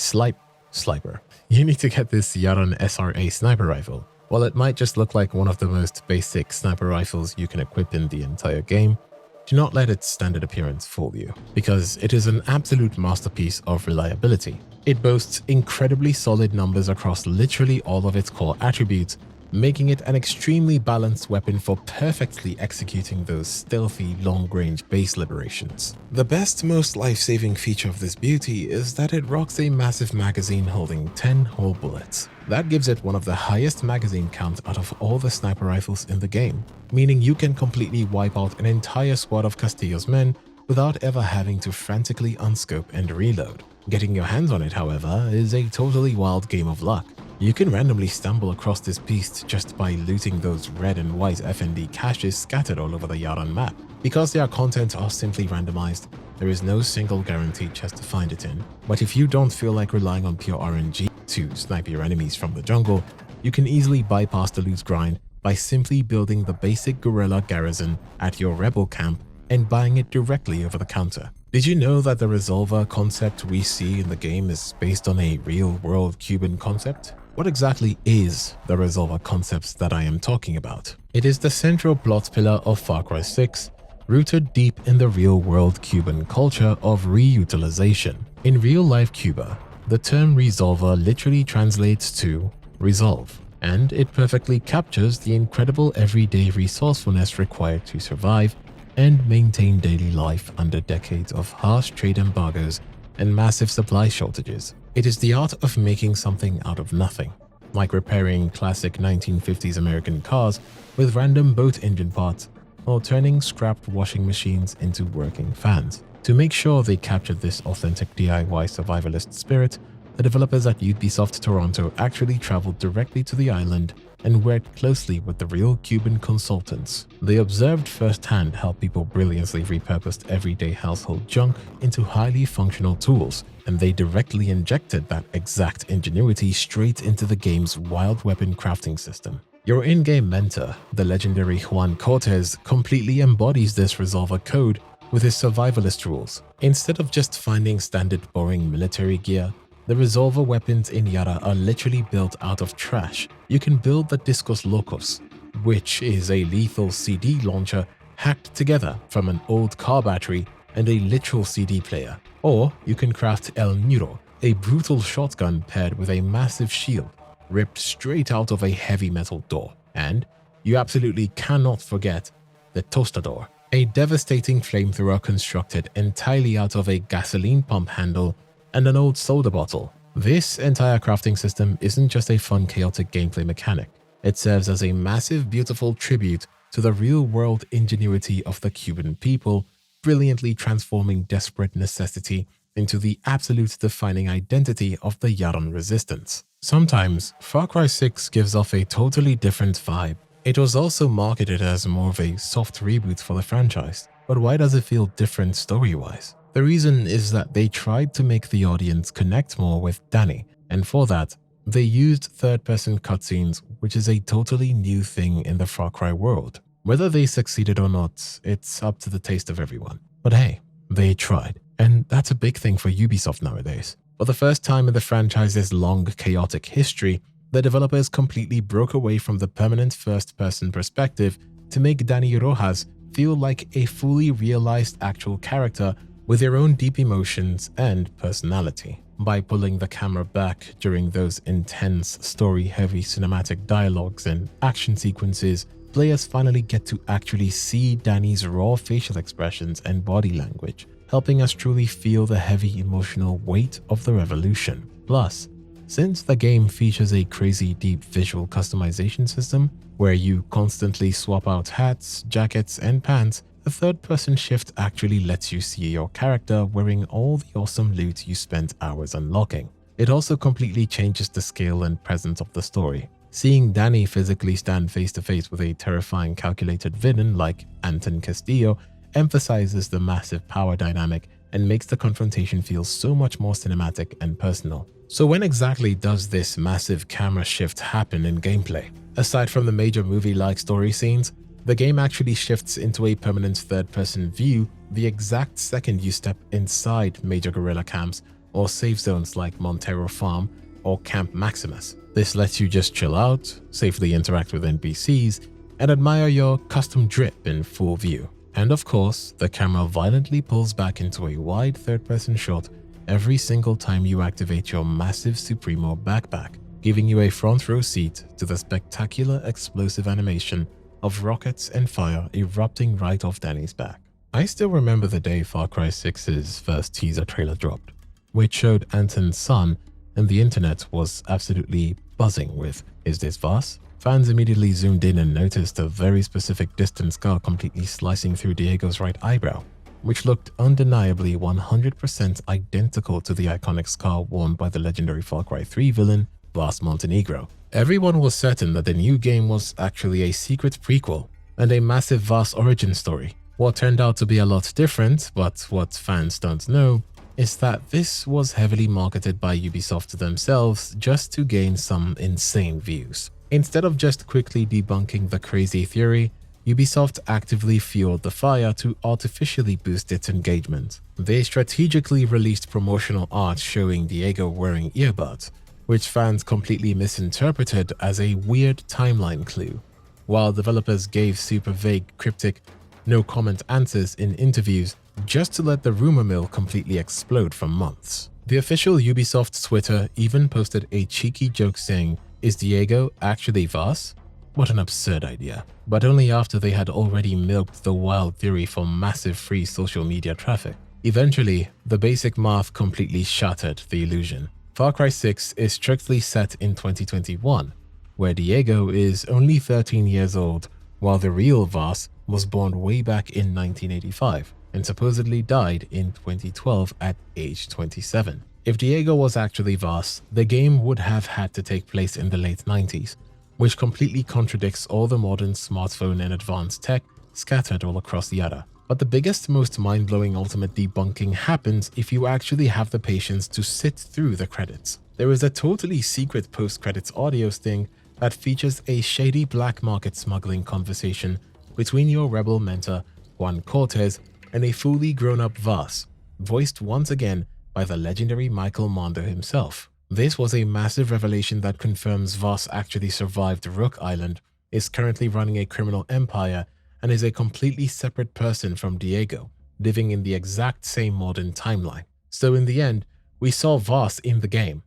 sniper. You need to get this Yaran SRA sniper rifle. While it might just look like one of the most basic sniper rifles you can equip in the entire game, do not let its standard appearance fool you, because it is an absolute masterpiece of reliability. It boasts incredibly solid numbers across literally all of its core attributes, making it an extremely balanced weapon for perfectly executing those stealthy long-range base liberations. The best, most life-saving feature of this beauty is that it rocks a massive magazine holding 10 whole bullets. That gives it one of the highest magazine count out of all the sniper rifles in the game, meaning you can completely wipe out an entire squad of Castillo's men without ever having to frantically unscope and reload. Getting your hands on it, however, is a totally wild game of luck. You can randomly stumble across this beast just by looting those red and white FND caches scattered all over the Yaran map. Because their content are simply randomized, there is no single guaranteed chest to find it in. But if you don't feel like relying on pure RNG to snipe your enemies from the jungle, you can easily bypass the loot grind by simply building the basic guerrilla garrison at your rebel camp and buying it directly over the counter. Did you know that the resolver concept we see in the game is based on a real-world Cuban concept? What exactly is the resolver concept that I am talking about? It is the central plot pillar of Far Cry 6, rooted deep in the real-world Cuban culture of reutilization. In real-life Cuba, the term resolver literally translates to resolve, and it perfectly captures the incredible everyday resourcefulness required to survive and maintain daily life under decades of harsh trade embargoes and massive supply shortages. It is the art of making something out of nothing, like repairing classic 1950s American cars with random boat engine parts or turning scrapped washing machines into working fans. To make sure they captured this authentic DIY survivalist spirit, the developers at Ubisoft Toronto actually traveled directly to the island and worked closely with the real Cuban consultants. They observed firsthand how people brilliantly repurposed everyday household junk into highly functional tools, and they directly injected that exact ingenuity straight into the game's wild weapon crafting system. Your in-game mentor, the legendary Juan Cortez, completely embodies this resolver code with his survivalist rules. Instead of just finding standard boring military gear, the resolver weapons in Yara are literally built out of trash. You can build the Discos Locos, which is a lethal CD launcher hacked together from an old car battery and a literal CD player. Or you can craft El Niro, a brutal shotgun paired with a massive shield, ripped straight out of a heavy metal door. And you absolutely cannot forget the Tostador, a devastating flamethrower constructed entirely out of a gasoline pump handle and an old soda bottle. This entire crafting system isn't just a fun, chaotic gameplay mechanic. It serves as a massive, beautiful tribute to the real-world ingenuity of the Cuban people, brilliantly transforming desperate necessity into the absolute defining identity of the Yaran resistance. Sometimes, Far Cry 6 gives off a totally different vibe. It was also marketed as more of a soft reboot for the franchise, but why does it feel different story-wise? The reason is that they tried to make the audience connect more with Danny, and for that, they used third-person cutscenes, which is a totally new thing in the Far Cry world. Whether they succeeded or not, it's up to the taste of everyone. But hey, they tried, and that's a big thing for Ubisoft nowadays. For the first time in the franchise's long, chaotic history, the developers completely broke away from the permanent first-person perspective to make Danny Rojas feel like a fully realized actual character with their own deep emotions and personality. By pulling the camera back during those intense, story-heavy cinematic dialogues and action sequences, players finally get to actually see Danny's raw facial expressions and body language, helping us truly feel the heavy emotional weight of the revolution. Plus, since the game features a crazy deep visual customization system, where you constantly swap out hats, jackets, and pants, the third-person shift actually lets you see your character wearing all the awesome loot you spent hours unlocking. It also completely changes the scale and presence of the story. Seeing Danny physically stand face-to-face with a terrifying calculated villain like Anton Castillo emphasizes the massive power dynamic and makes the confrontation feel so much more cinematic and personal. So when exactly does this massive camera shift happen in gameplay? Aside from the major movie-like story scenes, the game actually shifts into a permanent third-person view the exact second you step inside major guerrilla camps or safe zones like Montero Farm or Camp Maximus. This lets you just chill out, safely interact with NPCs, and admire your custom drip in full view. And of course, the camera violently pulls back into a wide third-person shot every single time you activate your massive Supremo backpack, giving you a front-row seat to the spectacular explosive animation of rockets and fire erupting right off Danny's back. I still remember the day Far Cry 6's first teaser trailer dropped, which showed Anton's son, and the internet was absolutely buzzing with, "Is this Voss?" Fans immediately zoomed in and noticed a very specific distant scar completely slicing through Diego's right eyebrow, which looked undeniably 100% identical to the iconic scar worn by the legendary Far Cry 3 villain, Voss Montenegro. Everyone was certain that the new game was actually a secret prequel and a massive Voss origin story. What turned out to be a lot different, but what fans don't know, is that this was heavily marketed by Ubisoft themselves just to gain some insane views. Instead of just quickly debunking the crazy theory, Ubisoft actively fueled the fire to artificially boost its engagement. They strategically released promotional art showing Diego wearing earbuds, which fans completely misinterpreted as a weird timeline clue, while developers gave super vague, cryptic, no-comment answers in interviews just to let the rumor mill completely explode for months. The official Ubisoft Twitter even posted a cheeky joke saying, "Is Diego actually Voss?" What an absurd idea. But only after they had already milked the wild theory for massive free social media traffic. Eventually, the basic math completely shattered the illusion. Far Cry 6 is strictly set in 2021, where Diego is only 13 years old, while the real Vaas was born way back in 1985 and supposedly died in 2012 at age 27. If Diego was actually Vaas, the game would have had to take place in the late 90s, which completely contradicts all the modern smartphone and advanced tech scattered all across Yara. But the biggest, most mind-blowing ultimate debunking happens if you actually have the patience to sit through the credits. There is a totally secret post-credits audio sting that features a shady black market smuggling conversation between your rebel mentor, Juan Cortez, and a fully grown-up Vaas, voiced once again by the legendary Michael Mondo himself. This was a massive revelation that confirms Vaas actually survived Rook Island, is currently running a criminal empire, and is a completely separate person from Diego, living in the exact same modern timeline. So in the end, we saw Vaas in the game,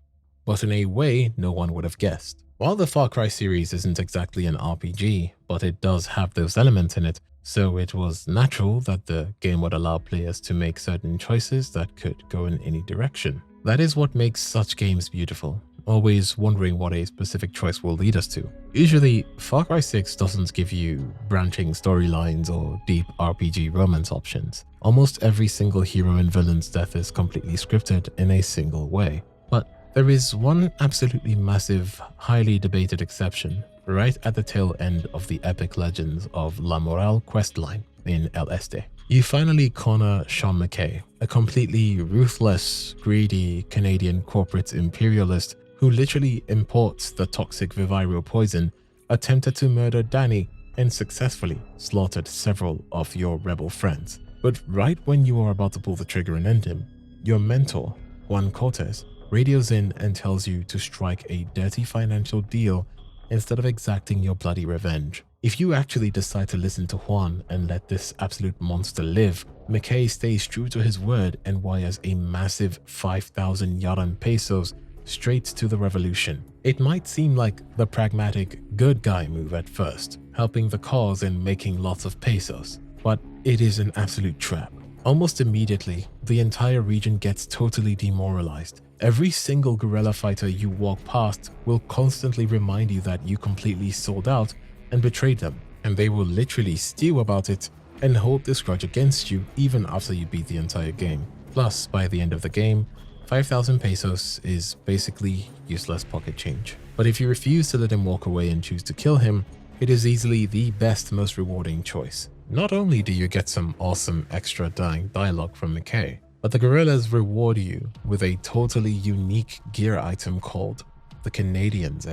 but in a way no one would have guessed. While the Far Cry series isn't exactly an RPG, but it does have those elements in it, so it was natural that the game would allow players to make certain choices that could go in any direction. That is what makes such games beautiful, always wondering what a specific choice will lead us to. Usually, Far Cry 6 doesn't give you branching storylines or deep RPG romance options. Almost every single hero and villain's death is completely scripted in a single way. But there is one absolutely massive, highly debated exception, right at the tail end of the epic legends of La Morale questline in El Este. You finally corner Sean McKay, a completely ruthless, greedy Canadian corporate imperialist who literally imports the toxic Viviro poison, attempted to murder Danny, and successfully slaughtered several of your rebel friends. But right when you are about to pull the trigger and end him, your mentor, Juan Cortez, radios in and tells you to strike a dirty financial deal instead of exacting your bloody revenge. If you actually decide to listen to Juan and let this absolute monster live, McKay stays true to his word and wires a massive 5,000 Yaran pesos straight to the revolution. It might seem like the pragmatic good guy move at first, helping the cause and making lots of pesos, but it is an absolute trap. Almost immediately, the entire region gets totally demoralized. Every single guerrilla fighter you walk past will constantly remind you that you completely sold out and betrayed them, and they will literally stew about it and hold this grudge against you even after you beat the entire game. Plus, by the end of the game, 5,000 pesos is basically useless pocket change. But if you refuse to let him walk away and choose to kill him, it is easily the best, most rewarding choice. Not only do you get some awesome extra dying dialogue from McKay, but the guerrillas reward you with a totally unique gear item called the Canadians,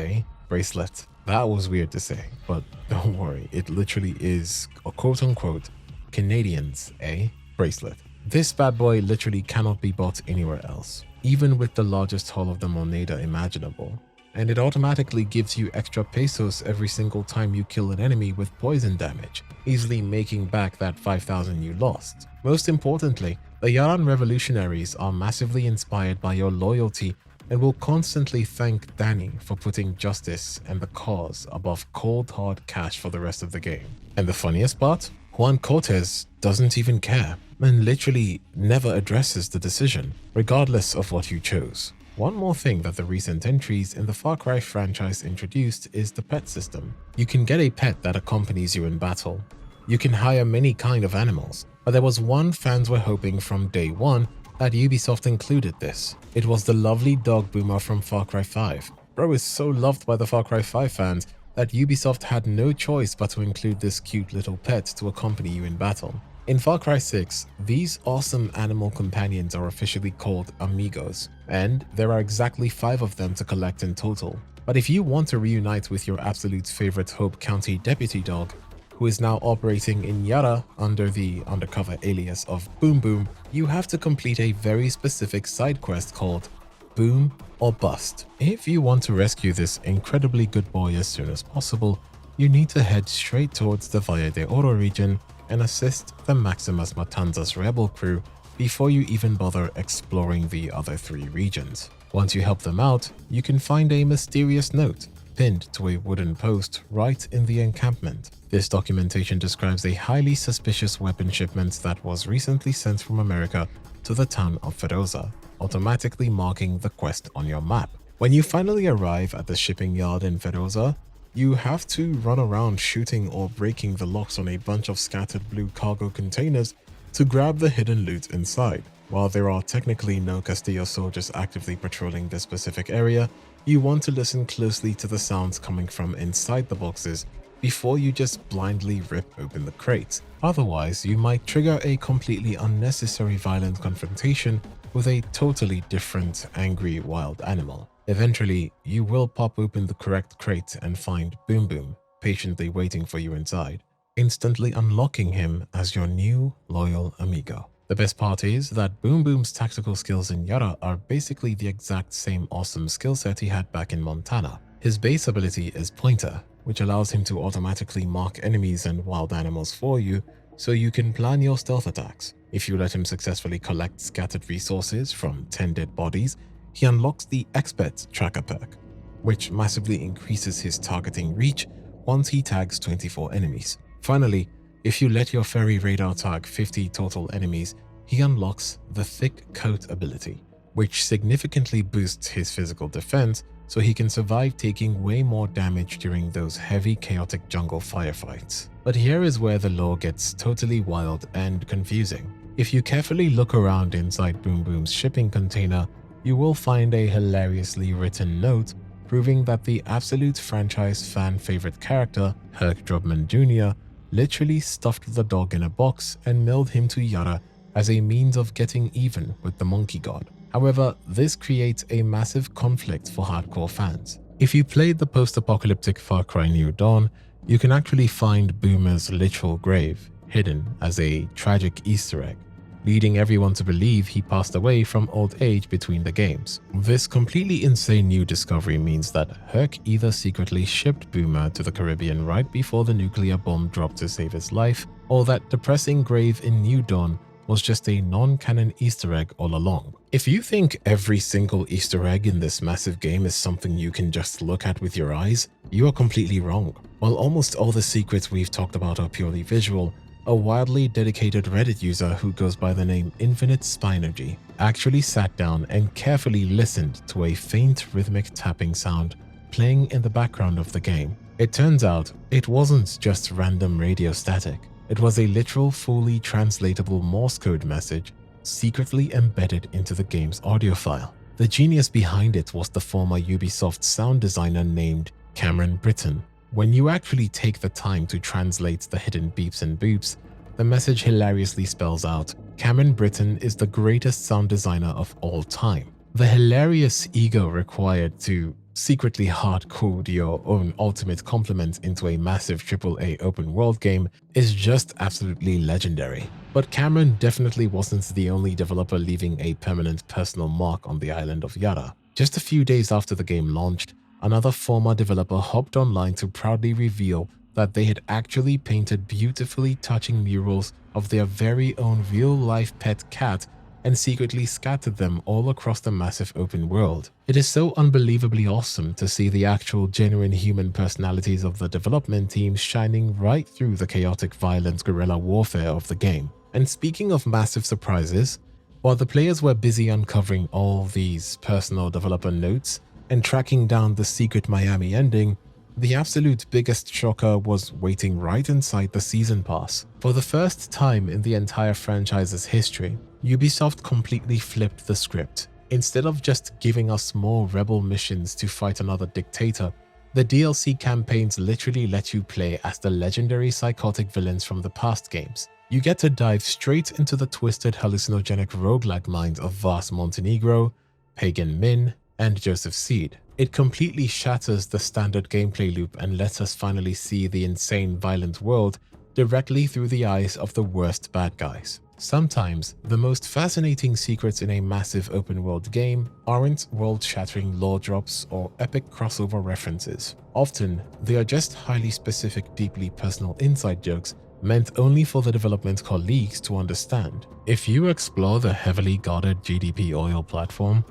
bracelet. That was weird to say, but don't worry, it literally is a quote-unquote Canadians, bracelet. This bad boy literally cannot be bought anywhere else, even with the largest haul of the moneda imaginable. And it automatically gives you extra pesos every single time you kill an enemy with poison damage, easily making back that 5,000 you lost. Most importantly, the Yaran revolutionaries are massively inspired by your loyalty and will constantly thank Danny for putting justice and the cause above cold hard cash for the rest of the game. And the funniest part? Juan Cortez doesn't even care and literally never addresses the decision, regardless of what you chose. One more thing that the recent entries in the Far Cry franchise introduced is the pet system. You can get a pet that accompanies you in battle. You can hire many kind of animals, but there was one fans were hoping from day one that Ubisoft included this. It was the lovely dog Boomer from Far Cry 5. Bro is so loved by the Far Cry 5 fans that Ubisoft had no choice but to include this cute little pet to accompany you in battle. In Far Cry 6, these awesome animal companions are officially called amigos, and there are exactly 5 of them to collect in total. But if you want to reunite with your absolute favorite Hope County deputy dog, who is now operating in Yara under the undercover alias of Boom Boom, you have to complete a very specific side quest called Boom or Bust. If you want to rescue this incredibly good boy as soon as possible, you need to head straight towards the Valle de Oro region and assist the Maximus Matanzas rebel crew before you even bother exploring the other 3 regions. Once you help them out, you can find a mysterious note pinned to a wooden post right in the encampment. This documentation describes a highly suspicious weapon shipment that was recently sent from America to the town of Feroza, automatically marking the quest on your map. When you finally arrive at the shipping yard in Feroza, you have to run around shooting or breaking the locks on a bunch of scattered blue cargo containers to grab the hidden loot inside. While there are technically no Castillo soldiers actively patrolling this specific area, you want to listen closely to the sounds coming from inside the boxes before you just blindly rip open the crates. Otherwise, you might trigger a completely unnecessary violent confrontation with a totally different, angry, wild animal. Eventually, you will pop open the correct crate and find Boom Boom patiently waiting for you inside, instantly unlocking him as your new loyal amigo. The best part is that Boom Boom's tactical skills in Yara are basically the exact same awesome skill set he had back in Montana. His base ability is Pointer, which allows him to automatically mark enemies and wild animals for you so you can plan your stealth attacks. If you let him successfully collect scattered resources from 10 dead bodies, he unlocks the Expert Tracker perk, which massively increases his targeting reach once he tags 24 enemies. Finally, if you let your fairy radar tag 50 total enemies, he unlocks the Thick Coat ability, which significantly boosts his physical defense so he can survive taking way more damage during those heavy chaotic jungle firefights. But here is where the lore gets totally wild and confusing. If you carefully look around inside Boom Boom's shipping container, you will find a hilariously written note proving that the absolute franchise fan favorite character, Herc Drubman Jr., literally stuffed the dog in a box and mailed him to Yara as a means of getting even with the monkey god. However, this creates a massive conflict for hardcore fans. If you played the post-apocalyptic Far Cry New Dawn, you can actually find Boomer's literal grave hidden as a tragic Easter egg, leading everyone to believe he passed away from old age between the games. This completely insane new discovery means that Herc either secretly shipped Boomer to the Caribbean right before the nuclear bomb dropped to save his life, or that depressing grave in New Dawn was just a non-canon Easter egg all along. If you think every single Easter egg in this massive game is something you can just look at with your eyes, you are completely wrong. While almost all the secrets we've talked about are purely visual, a wildly dedicated Reddit user who goes by the name Infinite Spinergy actually sat down and carefully listened to a faint rhythmic tapping sound playing in the background of the game. It turns out it wasn't just random radio static. It was a literal, fully translatable Morse code message secretly embedded into the game's audio file. The genius behind it was the former Ubisoft sound designer named Cameron Britton. When you actually take the time to translate the hidden beeps and boops, the message hilariously spells out, Cameron Britton is the greatest sound designer of all time. The hilarious ego required to secretly hard-code your own ultimate compliment into a massive AAA open-world game is just absolutely legendary. But Cameron definitely wasn't the only developer leaving a permanent personal mark on the island of Yara. Just a few days after the game launched, another former developer hopped online to proudly reveal that they had actually painted beautifully touching murals of their very own real-life pet cat and secretly scattered them all across the massive open world. It is so unbelievably awesome to see the actual genuine human personalities of the development team shining right through the chaotic, violent guerrilla warfare of the game. And speaking of massive surprises, while the players were busy uncovering all these personal developer notes and tracking down the secret Miami ending, the absolute biggest shocker was waiting right inside the season pass. For the first time in the entire franchise's history, Ubisoft completely flipped the script. Instead of just giving us more rebel missions to fight another dictator, the DLC campaigns literally let you play as the legendary psychotic villains from the past games. You get to dive straight into the twisted hallucinogenic roguelike minds of Vars Montenegro, Pagan Min, and Joseph Seed. It completely shatters the standard gameplay loop and lets us finally see the insane violent world directly through the eyes of the worst bad guys. Sometimes, the most fascinating secrets in a massive open-world game aren't world-shattering lore drops or epic crossover references. Often, they are just highly specific, deeply personal inside jokes meant only for the development colleagues to understand. If you explore the heavily guarded GDP oil platform,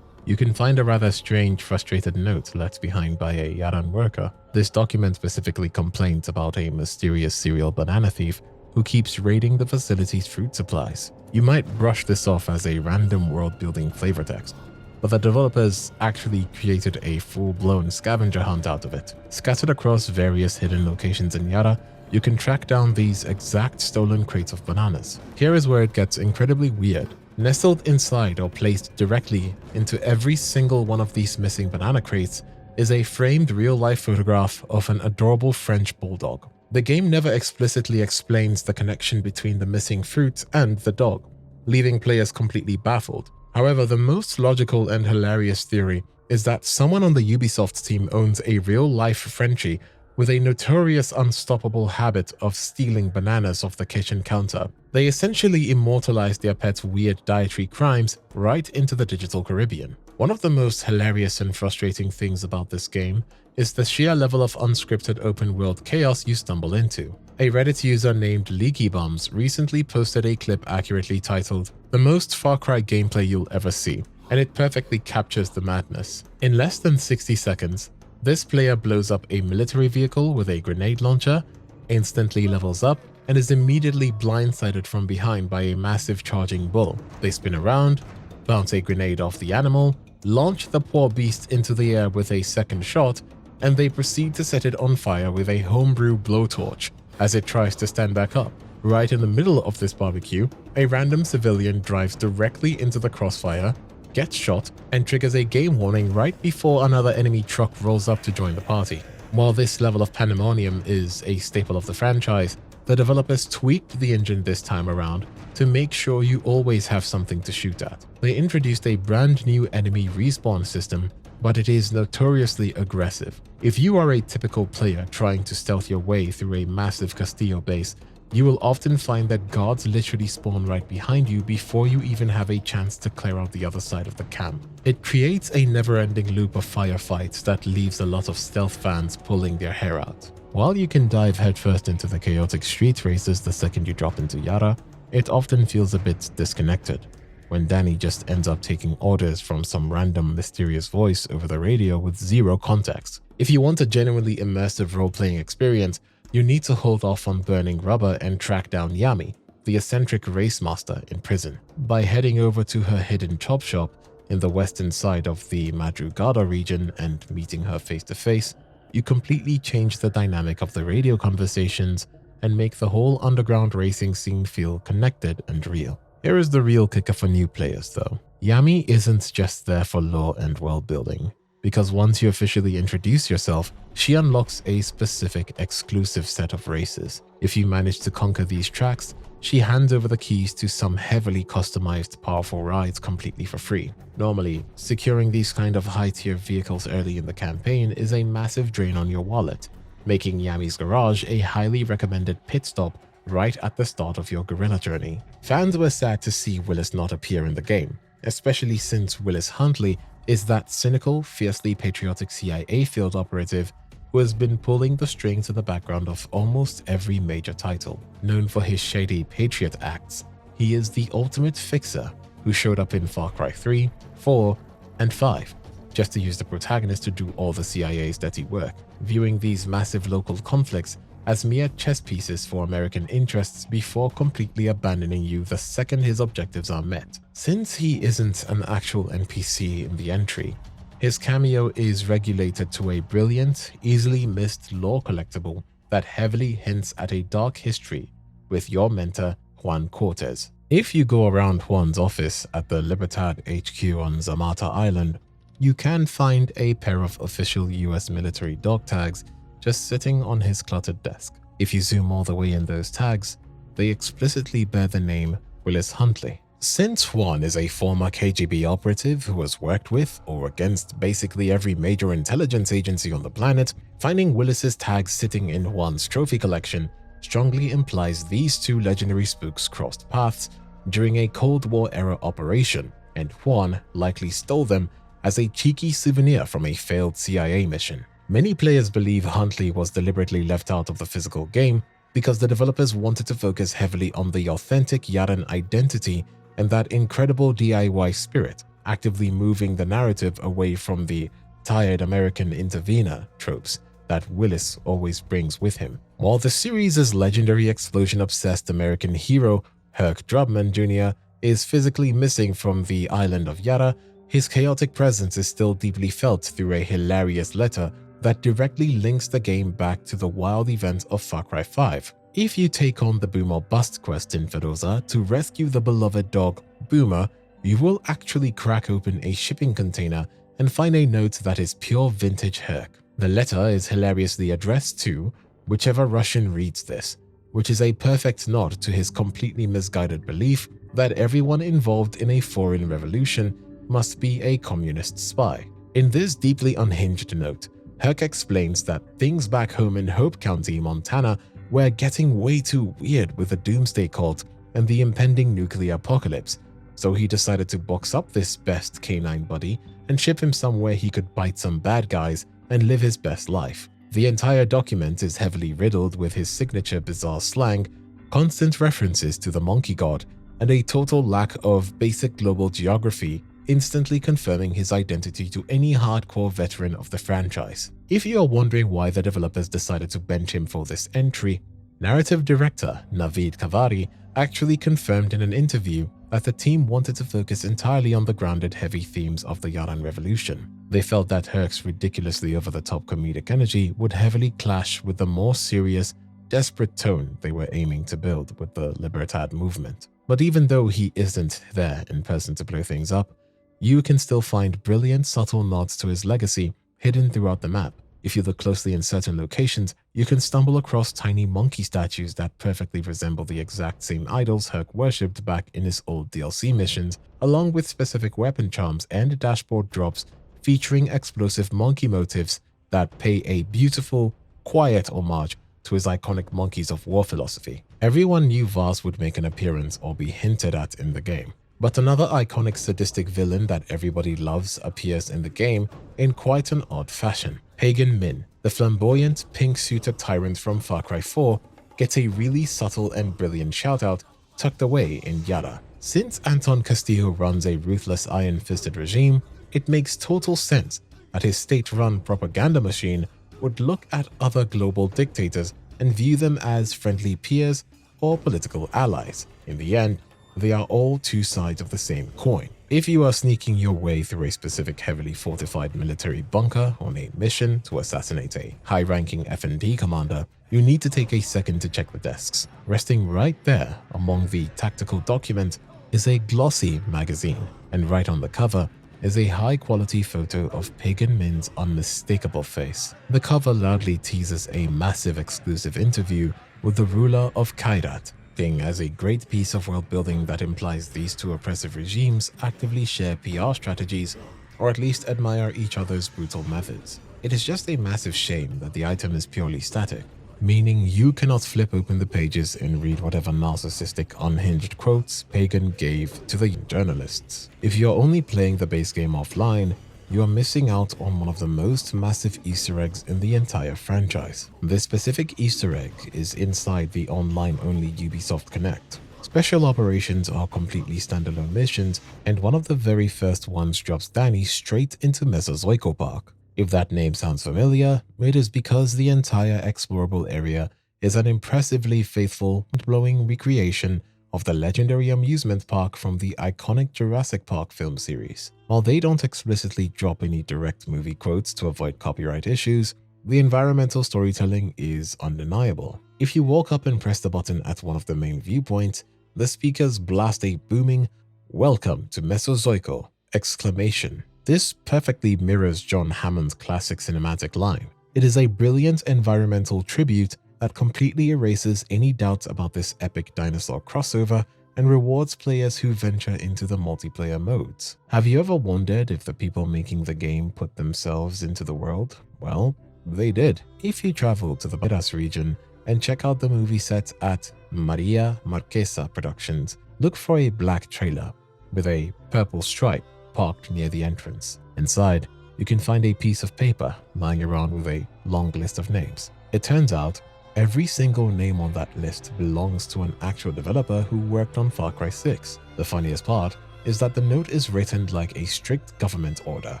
you can find a rather strange, frustrated note left behind by a Yaran worker. This document specifically complains about a mysterious serial banana thief who keeps raiding the facility's fruit supplies. You might brush this off as a random world-building flavor text, but the developers actually created a full-blown scavenger hunt out of it. Scattered across various hidden locations in Yara, you can track down these exact stolen crates of bananas. Here is where it gets incredibly weird. Nestled inside or placed directly into every single one of these missing banana crates is a framed real-life photograph of an adorable French bulldog. The game never explicitly explains the connection between the missing fruit and the dog, leaving players completely baffled. However, the most logical and hilarious theory is that someone on the Ubisoft team owns a real-life Frenchie with a notorious unstoppable habit of stealing bananas off the kitchen counter. They essentially immortalized their pet's weird dietary crimes right into the digital Caribbean. One of the most hilarious and frustrating things about this game is the sheer level of unscripted open-world chaos you stumble into. A Reddit user named Leaky Bums recently posted a clip accurately titled, "The most Far Cry gameplay you'll ever see," and it perfectly captures the madness. In less than 60 seconds, this player blows up a military vehicle with a grenade launcher, instantly levels up, and is immediately blindsided from behind by a massive charging bull. They spin around, bounce a grenade off the animal, launch the poor beast into the air with a second shot, and they proceed to set it on fire with a homebrew blowtorch as it tries to stand back up. Right in the middle of this barbecue, a random civilian drives directly into the crossfire, gets shot, and triggers a game warning right before another enemy truck rolls up to join the party. While this level of pandemonium is a staple of the franchise, the developers tweaked the engine this time around to make sure you always have something to shoot at. They introduced a brand new enemy respawn system, but it is notoriously aggressive. If you are a typical player trying to stealth your way through a massive Castillo base, you will often find that guards literally spawn right behind you before you even have a chance to clear out the other side of the camp. It creates a never-ending loop of firefights that leaves a lot of stealth fans pulling their hair out. While you can dive headfirst into the chaotic street races the second you drop into Yara, it often feels a bit disconnected, when Danny just ends up taking orders from some random mysterious voice over the radio with zero context. If you want a genuinely immersive role-playing experience, you need to hold off on burning rubber and track down Yami, the eccentric race master in prison. By heading over to her hidden chop shop in the western side of the Madrugada region and meeting her face to face, you completely change the dynamic of the radio conversations and make the whole underground racing scene feel connected and real. Here is the real kicker for new players though. Yami isn't just there for lore and world building, because once you officially introduce yourself, she unlocks a specific exclusive set of races. If you manage to conquer these tracks, she hands over the keys to some heavily customized powerful rides completely for free. Normally, securing these kind of high-tier vehicles early in the campaign is a massive drain on your wallet, making Yami's Garage a highly recommended pit stop right at the start of your guerrilla journey. Fans were sad to see Willis not appear in the game, especially since Willis Huntley is that cynical, fiercely patriotic CIA field operative who has been pulling the strings in the background of almost every major title. Known for his shady patriot acts, he is the ultimate fixer who showed up in Far Cry 3, 4, and 5, just to use the protagonist to do all the CIA's dirty work, viewing these massive local conflicts as mere chess pieces for American interests before completely abandoning you the second his objectives are met. Since he isn't an actual NPC in the entry, his cameo is regulated to a brilliant, easily missed lore collectible that heavily hints at a dark history with your mentor, Juan Cortez. If you go around Juan's office at the Libertad HQ on Zamata Island, you can find a pair of official US military dog tags just sitting on his cluttered desk. If you zoom all the way in those tags, they explicitly bear the name Willis Huntley. Since Juan is a former KGB operative who has worked with or against basically every major intelligence agency on the planet, finding Willis's tags sitting in Juan's trophy collection strongly implies these two legendary spooks crossed paths during a Cold War-era operation, and Juan likely stole them as a cheeky souvenir from a failed CIA mission. Many players believe Huntley was deliberately left out of the physical game because the developers wanted to focus heavily on the authentic Yaran identity and that incredible DIY spirit. actively moving the narrative away from the tired American intervener tropes that Willis always brings with him. While the series' legendary explosion-obsessed American hero, Herc Drubman Jr., is physically missing from the island of Yara, his chaotic presence is still deeply felt through a hilarious letter that directly links the game back to the wild events of Far Cry 5. If you take on the Boom or Bust quest in Fedoza to rescue the beloved dog Boomer, you will actually crack open a shipping container and find a note that is pure vintage Herc. The letter is hilariously addressed to whichever Russian reads this, which is a perfect nod to his completely misguided belief that everyone involved in a foreign revolution must be a communist spy. In this deeply unhinged note, Herc explains that things back home in Hope County, Montana were getting way too weird with the Doomsday Cult and the impending nuclear apocalypse, so he decided to box up this best canine buddy and ship him somewhere he could bite some bad guys and live his best life. The entire document is heavily riddled with his signature bizarre slang, constant references to the monkey god, and a total lack of basic global geography, instantly confirming his identity to any hardcore veteran of the franchise. If you are wondering why the developers decided to bench him for this entry, narrative director Navid Kavari actually confirmed in an interview that the team wanted to focus entirely on the grounded heavy themes of the Yaran Revolution. They felt that Herc's ridiculously over-the-top comedic energy would heavily clash with the more serious, desperate tone they were aiming to build with the Libertad movement. But even though he isn't there in person to blow things up, you can still find brilliant subtle nods to his legacy hidden throughout the map. If you look closely in certain locations, you can stumble across tiny monkey statues that perfectly resemble the exact same idols Herc worshipped back in his old DLC missions, along with specific weapon charms and dashboard drops featuring explosive monkey motifs that pay a beautiful, quiet homage to his iconic Monkeys of War philosophy. Everyone knew Vars would make an appearance or be hinted at in the game, but another iconic sadistic villain that everybody loves appears in the game in quite an odd fashion. Pagan Min, the flamboyant, pink-suited tyrant from Far Cry 4, gets a really subtle and brilliant shoutout tucked away in Yara. Since Anton Castillo runs a ruthless iron-fisted regime, it makes total sense that his state-run propaganda machine would look at other global dictators and view them as friendly peers or political allies. In the end, they are all two sides of the same coin. If you are sneaking your way through a specific heavily fortified military bunker on a mission to assassinate a high-ranking F&D commander, you need to take a second to check the desks. Resting right there among the tactical document is a glossy magazine, and right on the cover is a high-quality photo of Pagan Min's unmistakable face. The cover loudly teases a massive exclusive interview with the ruler of Kairat, as a great piece of world building that implies these two oppressive regimes actively share PR strategies or at least admire each other's brutal methods. It is just a massive shame that the item is purely static, meaning you cannot flip open the pages and read whatever narcissistic unhinged quotes Pagan gave to the journalists. If you're only playing the base game offline, you are missing out on one of the most massive Easter eggs in the entire franchise. This specific Easter egg is inside the online-only Ubisoft Connect. Special operations are completely standalone missions, and one of the very first ones drops Danny straight into Mesozoico Park. If that name sounds familiar, it is because the entire explorable area is an impressively faithful, mind-blowing recreation of the legendary amusement park from the iconic Jurassic Park film series. While they don't explicitly drop any direct movie quotes to avoid copyright issues, the environmental storytelling is undeniable. If you walk up and press the button at one of the main viewpoints, the speakers blast a booming "Welcome to Mesozoico!" exclamation. This perfectly mirrors John Hammond's classic cinematic line. It is a brilliant environmental tribute that completely erases any doubts about this epic dinosaur crossover and rewards players who venture into the multiplayer modes. Have you ever wondered if the people making the game put themselves into the world? Well, they did. If you travel to the Badass region and check out the movie set at Maria Marquesa Productions, look for a black trailer with a purple stripe parked near the entrance. Inside, you can find a piece of paper lying around with a long list of names. It turns out every single name on that list belongs to an actual developer who worked on Far Cry 6. The funniest part is that the note is written like a strict government order,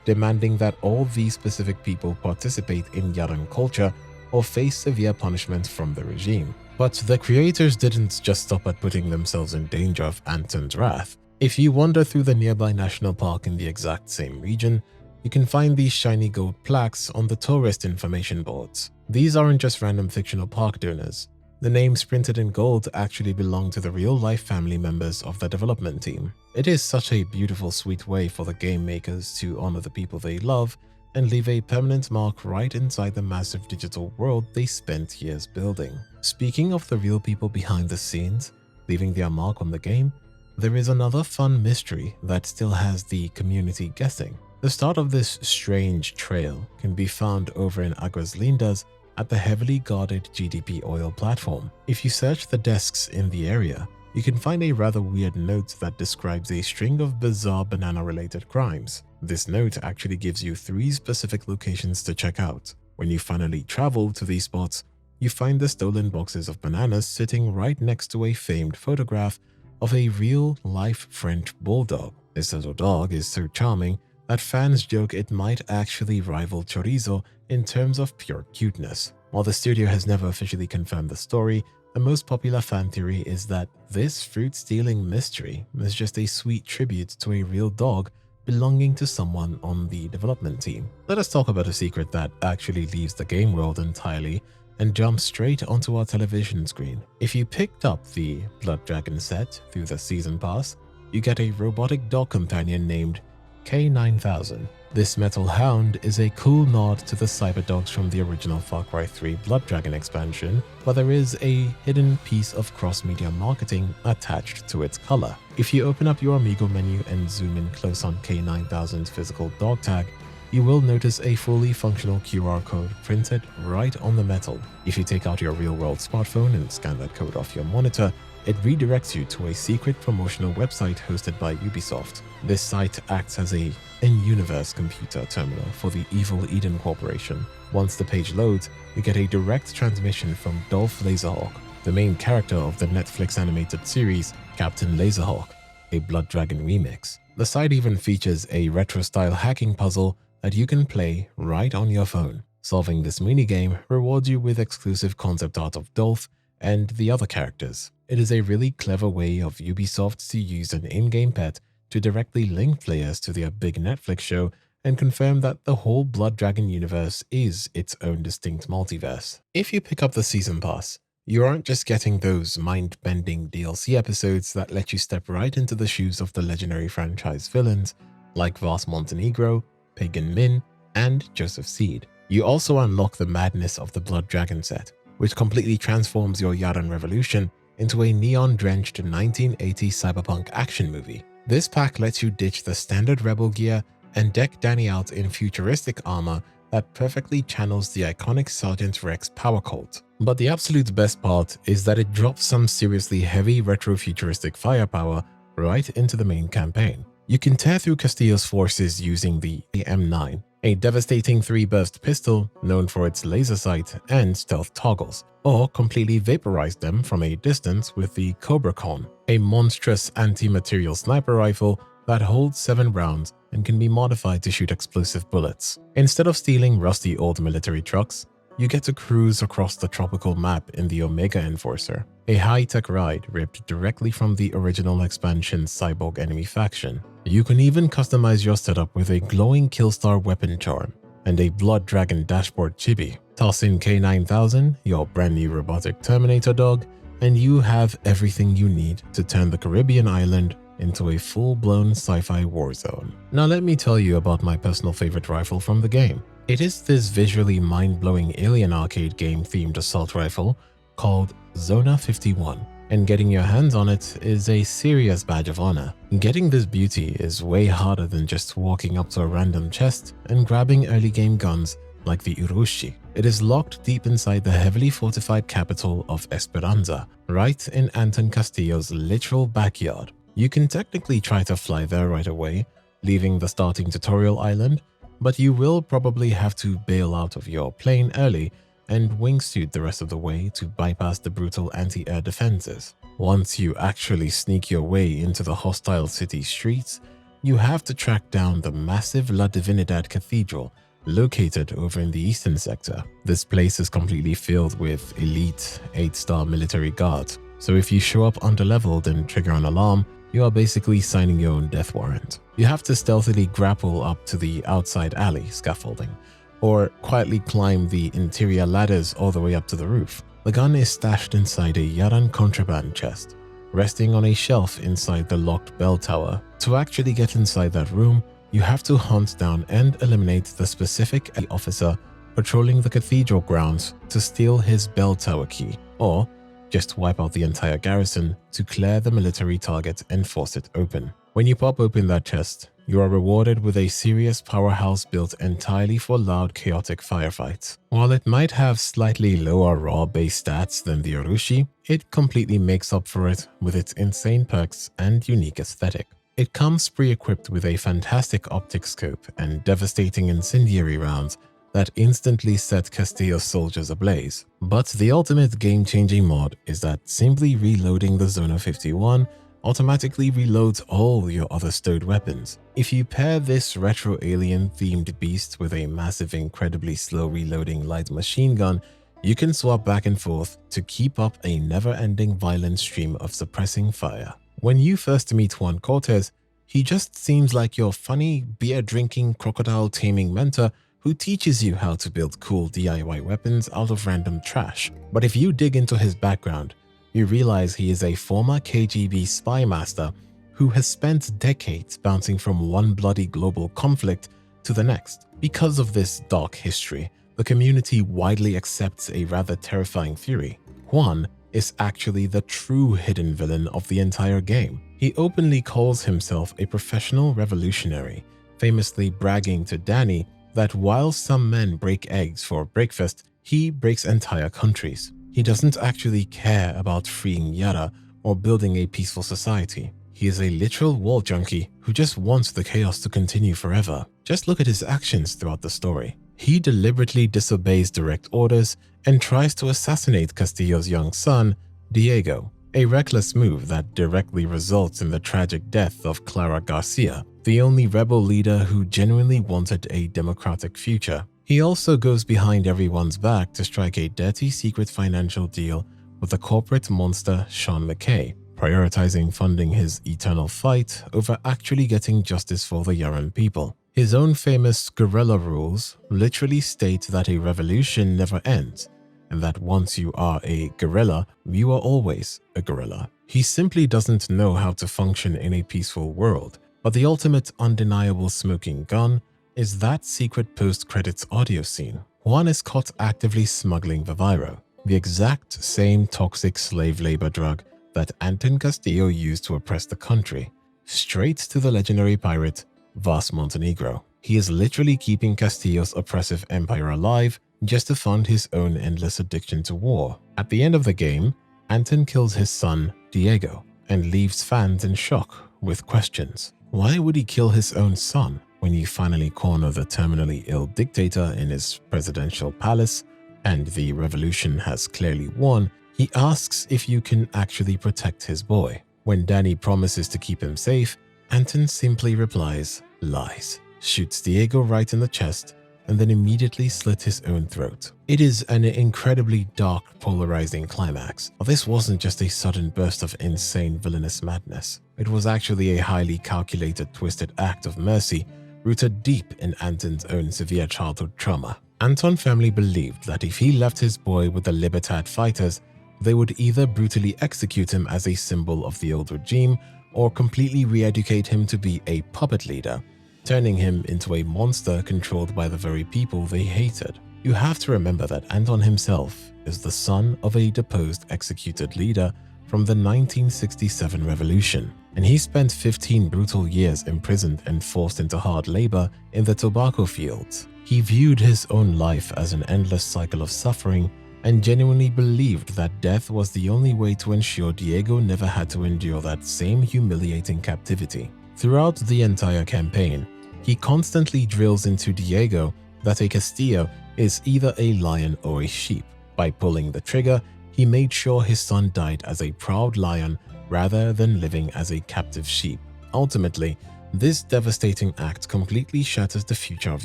demanding that all these specific people participate in Yaran culture or face severe punishment from the regime. But the creators didn't just stop at putting themselves in danger of Anton's wrath. If you wander through the nearby national park in the exact same region, you can find these shiny gold plaques on the tourist information boards. These aren't just random fictional park donors. The names printed in gold actually belong to the real-life family members of the development team. It is such a beautiful, sweet way for the game makers to honor the people they love and leave a permanent mark right inside the massive digital world they spent years building. Speaking of the real people behind the scenes, leaving their mark on the game, there is another fun mystery that still has the community guessing. The start of this strange trail can be found over in Aguas Lindas at the heavily guarded GDP oil platform. If you search the desks in the area, you can find a rather weird note that describes a string of bizarre banana-related crimes. This note actually gives you 3 specific locations to check out. When you finally travel to these spots, you find the stolen boxes of bananas sitting right next to a famed photograph of a real-life French bulldog. This little dog is so charming that fans joke it might actually rival chorizo in terms of pure cuteness. While the studio has never officially confirmed the story, the most popular fan theory is that this fruit-stealing mystery is just a sweet tribute to a real dog belonging to someone on the development team. Let us talk about a secret that actually leaves the game world entirely and jumps straight onto our television screen. If you picked up the Blood Dragon set through the Season Pass, you get a robotic dog companion named K9000. This metal hound is a cool nod to the cyber dogs from the original Far Cry 3 Blood Dragon expansion, but there is a hidden piece of cross-media marketing attached to its color. If you open up your Amigo menu and zoom in close on K9000's physical dog tag, you will notice a fully functional QR code printed right on the metal. If you take out your real-world smartphone and scan that code off your monitor, it redirects you to a secret promotional website hosted by Ubisoft. This site acts as a in-universe computer terminal for the evil Eden Corporation. Once the page loads, you get a direct transmission from Dolph Laserhawk, the main character of the Netflix animated series Captain Laserhawk, a Blood Dragon remix. The site even features a retro-style hacking puzzle that you can play right on your phone. Solving this minigame rewards you with exclusive concept art of Dolph and the other characters. It is a really clever way of Ubisoft to use an in-game pet to directly link players to their big Netflix show and confirm that the whole Blood Dragon universe is its own distinct multiverse. If you pick up the Season Pass, you aren't just getting those mind-bending DLC episodes that let you step right into the shoes of the legendary franchise villains like Vas Montenegro, Pagan Min, and Joseph Seed. You also unlock the madness of the Blood Dragon set, which completely transforms your Yaran Revolution into a neon-drenched 1980s cyberpunk action movie. This pack lets you ditch the standard rebel gear and deck Danny out in futuristic armor that perfectly channels the iconic Sergeant Rex power cult. But the absolute best part is that it drops some seriously heavy retro-futuristic firepower right into the main campaign. You can tear through Castillo's forces using the M9, a devastating 3-burst pistol known for its laser sight and stealth toggles, or completely vaporize them from a distance with the Cobra Con, a monstrous anti-material sniper rifle that holds 7 rounds and can be modified to shoot explosive bullets. Instead of stealing rusty old military trucks, you get to cruise across the tropical map in the Omega Enforcer, a high-tech ride ripped directly from the original expansion's cyborg enemy faction. You can even customize your setup with a glowing Killstar weapon charm and a Blood Dragon dashboard chibi. Toss in K9000, your brand new robotic Terminator dog, and you have everything you need to turn the Caribbean island into a full-blown sci-fi war zone. Now let me tell you about my personal favorite rifle from the game. It is this visually mind-blowing alien arcade game themed assault rifle called Zona 51, and getting your hands on it is a serious badge of honor. Getting this beauty is way harder than just walking up to a random chest and grabbing early game guns like the Urushi. It is locked deep inside the heavily fortified capital of Esperanza, right in Anton Castillo's literal backyard. You can technically try to fly there right away, leaving the starting tutorial island, but you will probably have to bail out of your plane early and wingsuit the rest of the way to bypass the brutal anti-air defenses. Once you actually sneak your way into the hostile city streets, you have to track down the massive La Divinidad Cathedral located over in the eastern sector. This place is completely filled with elite 8-star military guards, so if you show up underleveled and trigger an alarm, you are basically signing your own death warrant. You have to stealthily grapple up to the outside alley scaffolding, or quietly climb the interior ladders all the way up to the roof. The gun is stashed inside a Yaran contraband chest, resting on a shelf inside the locked bell tower. To actually get inside that room, you have to hunt down and eliminate the specific officer patrolling the cathedral grounds to steal his bell tower key, or just wipe out the entire garrison to clear the military target and force it open. When you pop open that chest, you are rewarded with a serious powerhouse built entirely for loud, chaotic firefights. While it might have slightly lower raw base stats than the Urushi, it completely makes up for it with its insane perks and unique aesthetic. It comes pre-equipped with a fantastic optic scope and devastating incendiary rounds that instantly set Castillo's soldiers ablaze. But the ultimate game-changing mod is that simply reloading the Zona 51 automatically reloads all your other stowed weapons. If you pair this retro alien-themed beast with a massive, incredibly slow reloading light machine gun, you can swap back and forth to keep up a never-ending violent stream of suppressing fire. When you first meet Juan Cortez, he just seems like your funny, beer-drinking, crocodile-taming mentor who teaches you how to build cool DIY weapons out of random trash. But if you dig into his background, you realize he is a former KGB spy master who has spent decades bouncing from one bloody global conflict to the next. Because of this dark history, the community widely accepts a rather terrifying theory. Juan is actually the true hidden villain of the entire game. He openly calls himself a professional revolutionary, famously bragging to Danny that while some men break eggs for breakfast, he breaks entire countries. He doesn't actually care about freeing Yara or building a peaceful society. He is a literal war junkie who just wants the chaos to continue forever. Just look at his actions throughout the story. He deliberately disobeys direct orders and tries to assassinate Castillo's young son, Diego, a reckless move that directly results in the tragic death of Clara Garcia, the only rebel leader who genuinely wanted a democratic future. He also goes behind everyone's back to strike a dirty secret financial deal with the corporate monster Sean McKay, prioritizing funding his eternal fight over actually getting justice for the Yaran people. His own famous guerrilla rules literally state that a revolution never ends, and that once you are a guerrilla, you are always a guerrilla. He simply doesn't know how to function in a peaceful world, but the ultimate undeniable smoking gun is that secret post-credits audio scene. Juan is caught actively smuggling Viviro, the exact same toxic slave labor drug that Anton Castillo used to oppress the country, straight to the legendary pirate Vas Montenegro. He is literally keeping Castillo's oppressive empire alive just to fund his own endless addiction to war. At the end of the game, Anton kills his son, Diego, and leaves fans in shock with questions. Why would he kill his own son? When you finally corner the terminally ill dictator in his presidential palace and the revolution has clearly won, he asks if you can actually protect his boy. When Danny promises to keep him safe, Anton simply replies, lies, shoots Diego right in the chest, and then immediately slits his own throat. It is an incredibly dark, polarizing climax. This wasn't just a sudden burst of insane villainous madness. It was actually a highly calculated, twisted act of mercy rooted deep in Anton's own severe childhood trauma. Anton firmly believed that if he left his boy with the Libertad fighters, they would either brutally execute him as a symbol of the old regime or completely re-educate him to be a puppet leader, turning him into a monster controlled by the very people they hated. You have to remember that Anton himself is the son of a deposed executed leader from the 1967 revolution, and he spent 15 brutal years imprisoned and forced into hard labor in the tobacco fields. He viewed his own life as an endless cycle of suffering and genuinely believed that death was the only way to ensure Diego never had to endure that same humiliating captivity. Throughout the entire campaign, he constantly drills into Diego that a Castillo is either a lion or a sheep. By pulling the trigger, he made sure his son died as a proud lion rather than living as a captive sheep. Ultimately, this devastating act completely shatters the future of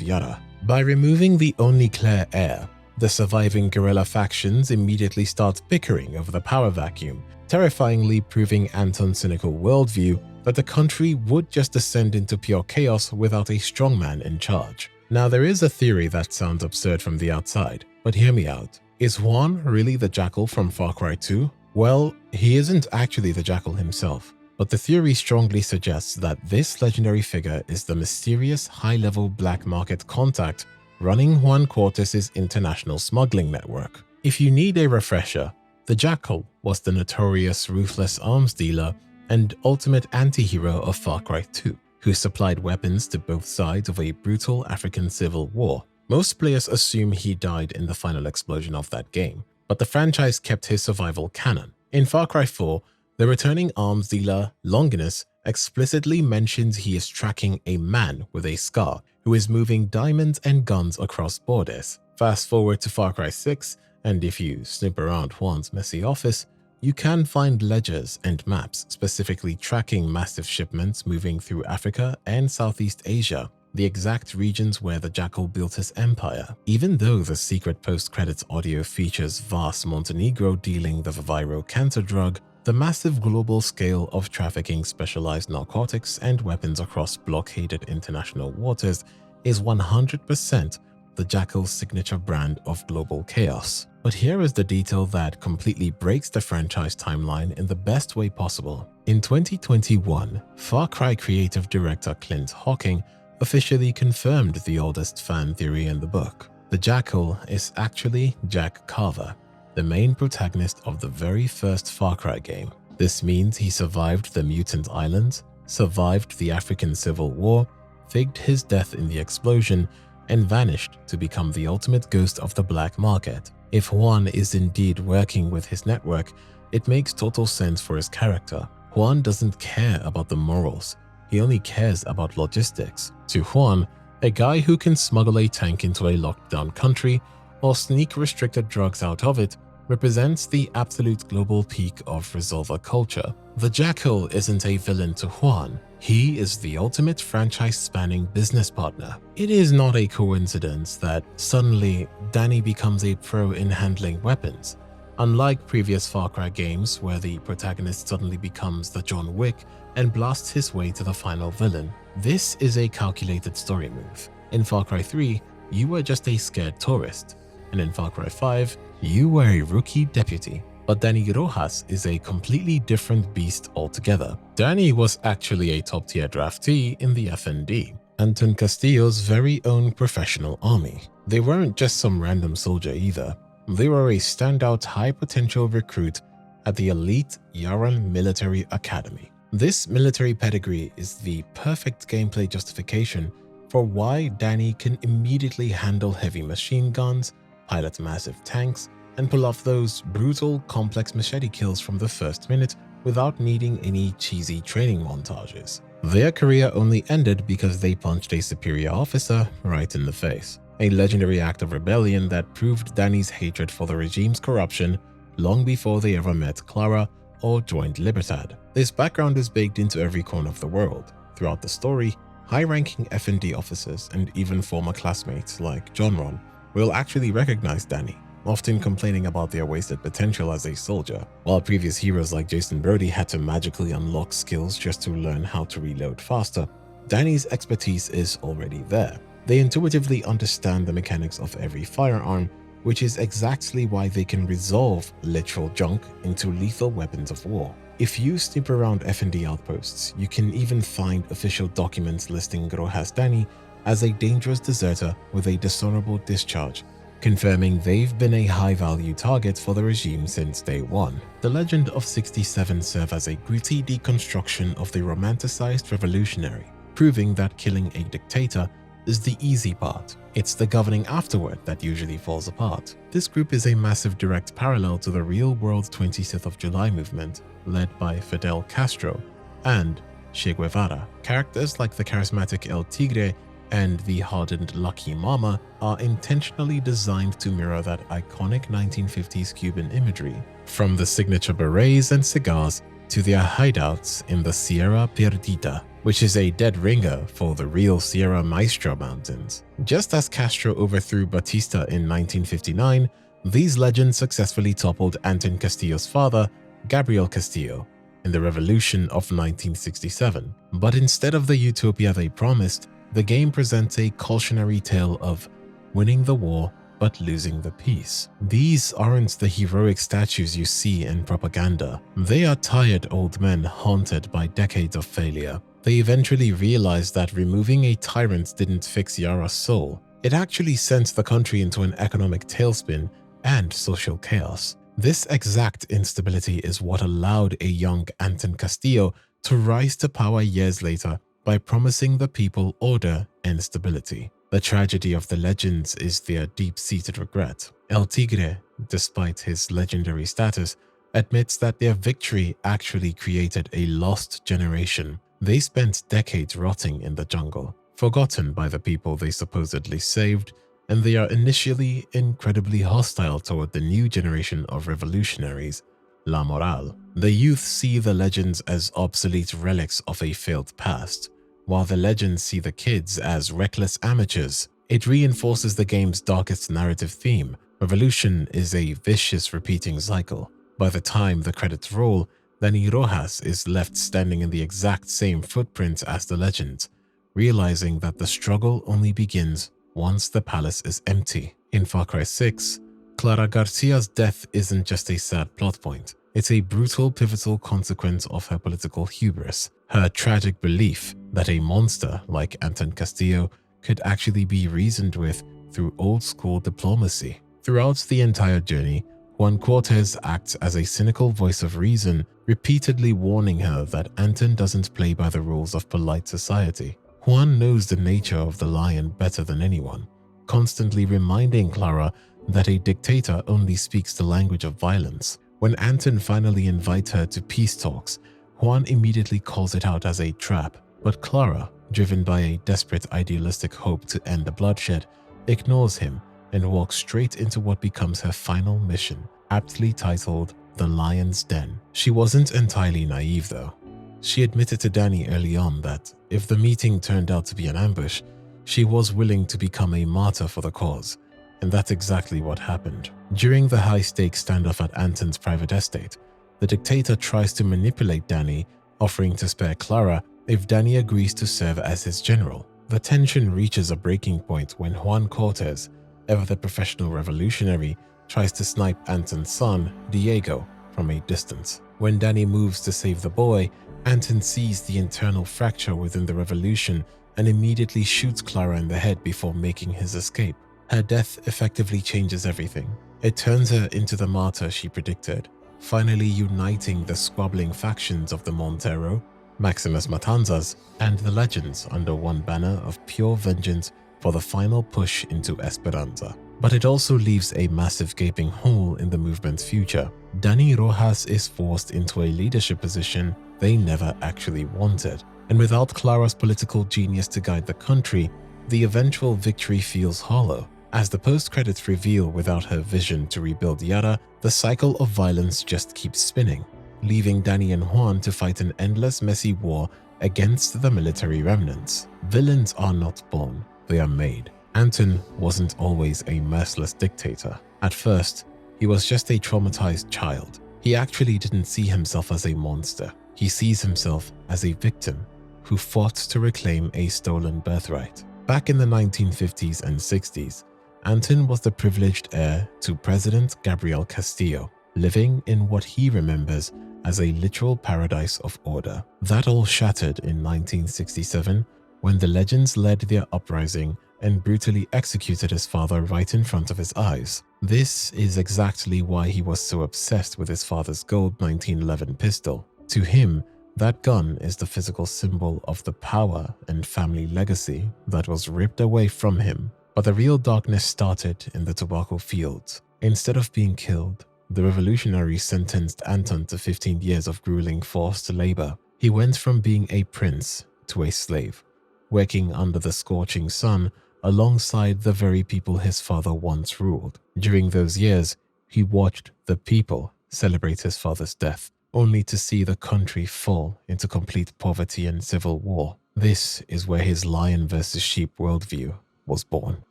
Yara. By removing the only clear heir, the surviving guerrilla factions immediately start bickering over the power vacuum, terrifyingly proving Anton's cynical worldview that the country would just descend into pure chaos without a strongman in charge. Now, there is a theory that sounds absurd from the outside, but hear me out. Is Juan really the Jackal from Far Cry 2? Well, he isn't actually the Jackal himself, but the theory strongly suggests that this legendary figure is the mysterious high-level black market contact running Juan Cortez's international smuggling network. If you need a refresher, the Jackal was the notorious ruthless arms dealer and ultimate anti-hero of Far Cry 2, who supplied weapons to both sides of a brutal African civil war. Most players assume he died in the final explosion of that game, but the franchise kept his survival canon. In Far Cry 4, the returning arms dealer, Longinus, explicitly mentions he is tracking a man with a scar who is moving diamonds and guns across borders. Fast forward to Far Cry 6, and if you snoop around Juan's messy office, you can find ledgers and maps specifically tracking massive shipments moving through Africa and Southeast Asia, the exact regions where the Jackal built his empire. Even though the secret post-credits audio features vast Montenegro dealing the viral cancer drug, the massive global scale of trafficking specialized narcotics and weapons across blockaded international waters is 100% the Jackal's signature brand of global chaos. But here is the detail that completely breaks the franchise timeline in the best way possible. In 2021, Far Cry creative director Clint Hocking officially confirmed the oldest fan theory in the book. The Jackal is actually Jack Carver, the main protagonist of the very first Far Cry game. This means he survived the Mutant Islands, survived the African Civil War, faked his death in the explosion, and vanished to become the ultimate ghost of the black market. If Juan is indeed working with his network, it makes total sense for his character. Juan doesn't care about the morals, he only cares about logistics. To Juan, a guy who can smuggle a tank into a locked-down country or sneak restricted drugs out of it represents the absolute global peak of resolver culture. The Jackal isn't a villain to Juan, he is the ultimate franchise-spanning business partner. It is not a coincidence that suddenly Danny becomes a pro in handling weapons. Unlike previous Far Cry games where the protagonist suddenly becomes the John Wick and blasts his way to the final villain, this is a calculated story move. In Far Cry 3, you were just a scared tourist, and in Far Cry 5, you were a rookie deputy. But Danny Rojas is a completely different beast altogether. Danny was actually a top-tier draftee in the FND, Anton Castillo's very own professional army. They weren't just some random soldier either. They were a standout high-potential recruit at the elite Yaran Military Academy. This military pedigree is the perfect gameplay justification for why Danny can immediately handle heavy machine guns, pilot massive tanks, and pull off those brutal, complex machete kills from the first minute without needing any cheesy training montages. Their career only ended because they punched a superior officer right in the face, a legendary act of rebellion that proved Danny's hatred for the regime's corruption long before they ever met Clara or joined Libertad. This background is baked into every corner of the world. Throughout the story, high-ranking FND officers and even former classmates like John Ron will actually recognize Danny, often complaining about their wasted potential as a soldier. While previous heroes like Jason Brody had to magically unlock skills just to learn how to reload faster, Danny's expertise is already there. They intuitively understand the mechanics of every firearm, which is exactly why they can resolve literal junk into lethal weapons of war. If you snoop around FND outposts, you can even find official documents listing Rojas Danny as a dangerous deserter with a dishonorable discharge, confirming they've been a high-value target for the regime since day one. The Legend of 67 serves as a gritty deconstruction of the romanticized revolutionary, proving that killing a dictator is the easy part. It's the governing afterward that usually falls apart. This group is a massive direct parallel to the real-world 26th of July movement, led by Fidel Castro and Che Guevara. Characters like the charismatic El Tigre and the hardened Lucky Mama are intentionally designed to mirror that iconic 1950s Cuban imagery. from the signature berets and cigars to their hideouts in the Sierra Perdida, which is a dead ringer for the real Sierra Maestra Mountains. Just as Castro overthrew Batista in 1959, these legends successfully toppled Anton Castillo's father, Gabriel Castillo, in the Revolution of 1967. But instead of the utopia they promised, the game presents a cautionary tale of winning the war but losing the peace. These aren't the heroic statues you see in propaganda. They are tired old men haunted by decades of failure. They eventually realized that removing a tyrant didn't fix Yara's soul. It actually sent the country into an economic tailspin and social chaos. This exact instability is what allowed a young Anton Castillo to rise to power years later by promising the people order and stability. The tragedy of the legends is their deep-seated regret. El Tigre, despite his legendary status, admits that their victory actually created a lost generation. They spent decades rotting in the jungle, forgotten by the people they supposedly saved, and they are initially incredibly hostile toward the new generation of revolutionaries, La Moral. The youth see the legends as obsolete relics of a failed past, while the legends see the kids as reckless amateurs. It reinforces the game's darkest narrative theme. Revolution is a vicious repeating cycle. By the time the credits roll, Dani Rojas is left standing in the exact same footprint as the legend, realizing that the struggle only begins once the palace is empty. In Far Cry 6, Clara Garcia's death isn't just a sad plot point. It's a brutal, pivotal consequence of her political hubris, her tragic belief that a monster like Anton Castillo could actually be reasoned with through old-school diplomacy. Throughout the entire journey, Juan Cortez acts as a cynical voice of reason, repeatedly warning her that Anton doesn't play by the rules of polite society. Juan knows the nature of the lion better than anyone, constantly reminding Clara that a dictator only speaks the language of violence. When Anton finally invites her to peace talks, Juan immediately calls it out as a trap, but Clara, driven by a desperate idealistic hope to end the bloodshed, ignores him and walks straight into what becomes her final mission, aptly titled The Lion's Den. She wasn't entirely naive though. She admitted to Dani early on that if the meeting turned out to be an ambush, she was willing to become a martyr for the cause, and that's exactly what happened. During the high-stakes standoff at Anton's private estate, the dictator tries to manipulate Dani, offering to spare Clara if Dani agrees to serve as his general. The tension reaches a breaking point when Juan Cortez, ever the professional revolutionary, tries to snipe Anton's son, Diego, from a distance. When Dani moves to save the boy, Anton sees the internal fracture within the revolution and immediately shoots Clara in the head before making his escape. Her death effectively changes everything. It turns her into the martyr she predicted, finally uniting the squabbling factions of the Montero, Maximus Matanzas, and the Legends under one banner of pure vengeance for the final push into Esperanza. But it also leaves a massive gaping hole in the movement's future. Dani Rojas is forced into a leadership position they never actually wanted, and without Clara's political genius to guide the country, the eventual victory feels hollow. As the post-credits reveal, without her vision to rebuild Yara, the cycle of violence just keeps spinning, leaving Dani and Juan to fight an endless messy war against the military remnants. Villains are not born, they are made. Anton wasn't always a merciless dictator. At first, he was just a traumatized child. He actually didn't see himself as a monster. He sees himself as a victim who fought to reclaim a stolen birthright. Back in the 1950s and 60s, Anton was the privileged heir to President Gabriel Castillo, living in what he remembers as a literal paradise of order. That all shattered in 1967 when the Legends led their uprising and brutally executed his father right in front of his eyes. This is exactly why he was so obsessed with his father's gold 1911 pistol. To him, that gun is the physical symbol of the power and family legacy that was ripped away from him. But the real darkness started in the tobacco fields. Instead of being killed, the revolutionaries sentenced Anton to 15 years of grueling forced labor. He went from being a prince to a slave, working under the scorching sun alongside the very people his father once ruled. During those years, he watched the people celebrate his father's death, only to see the country fall into complete poverty and civil war. This is where his lion versus sheep worldview was born.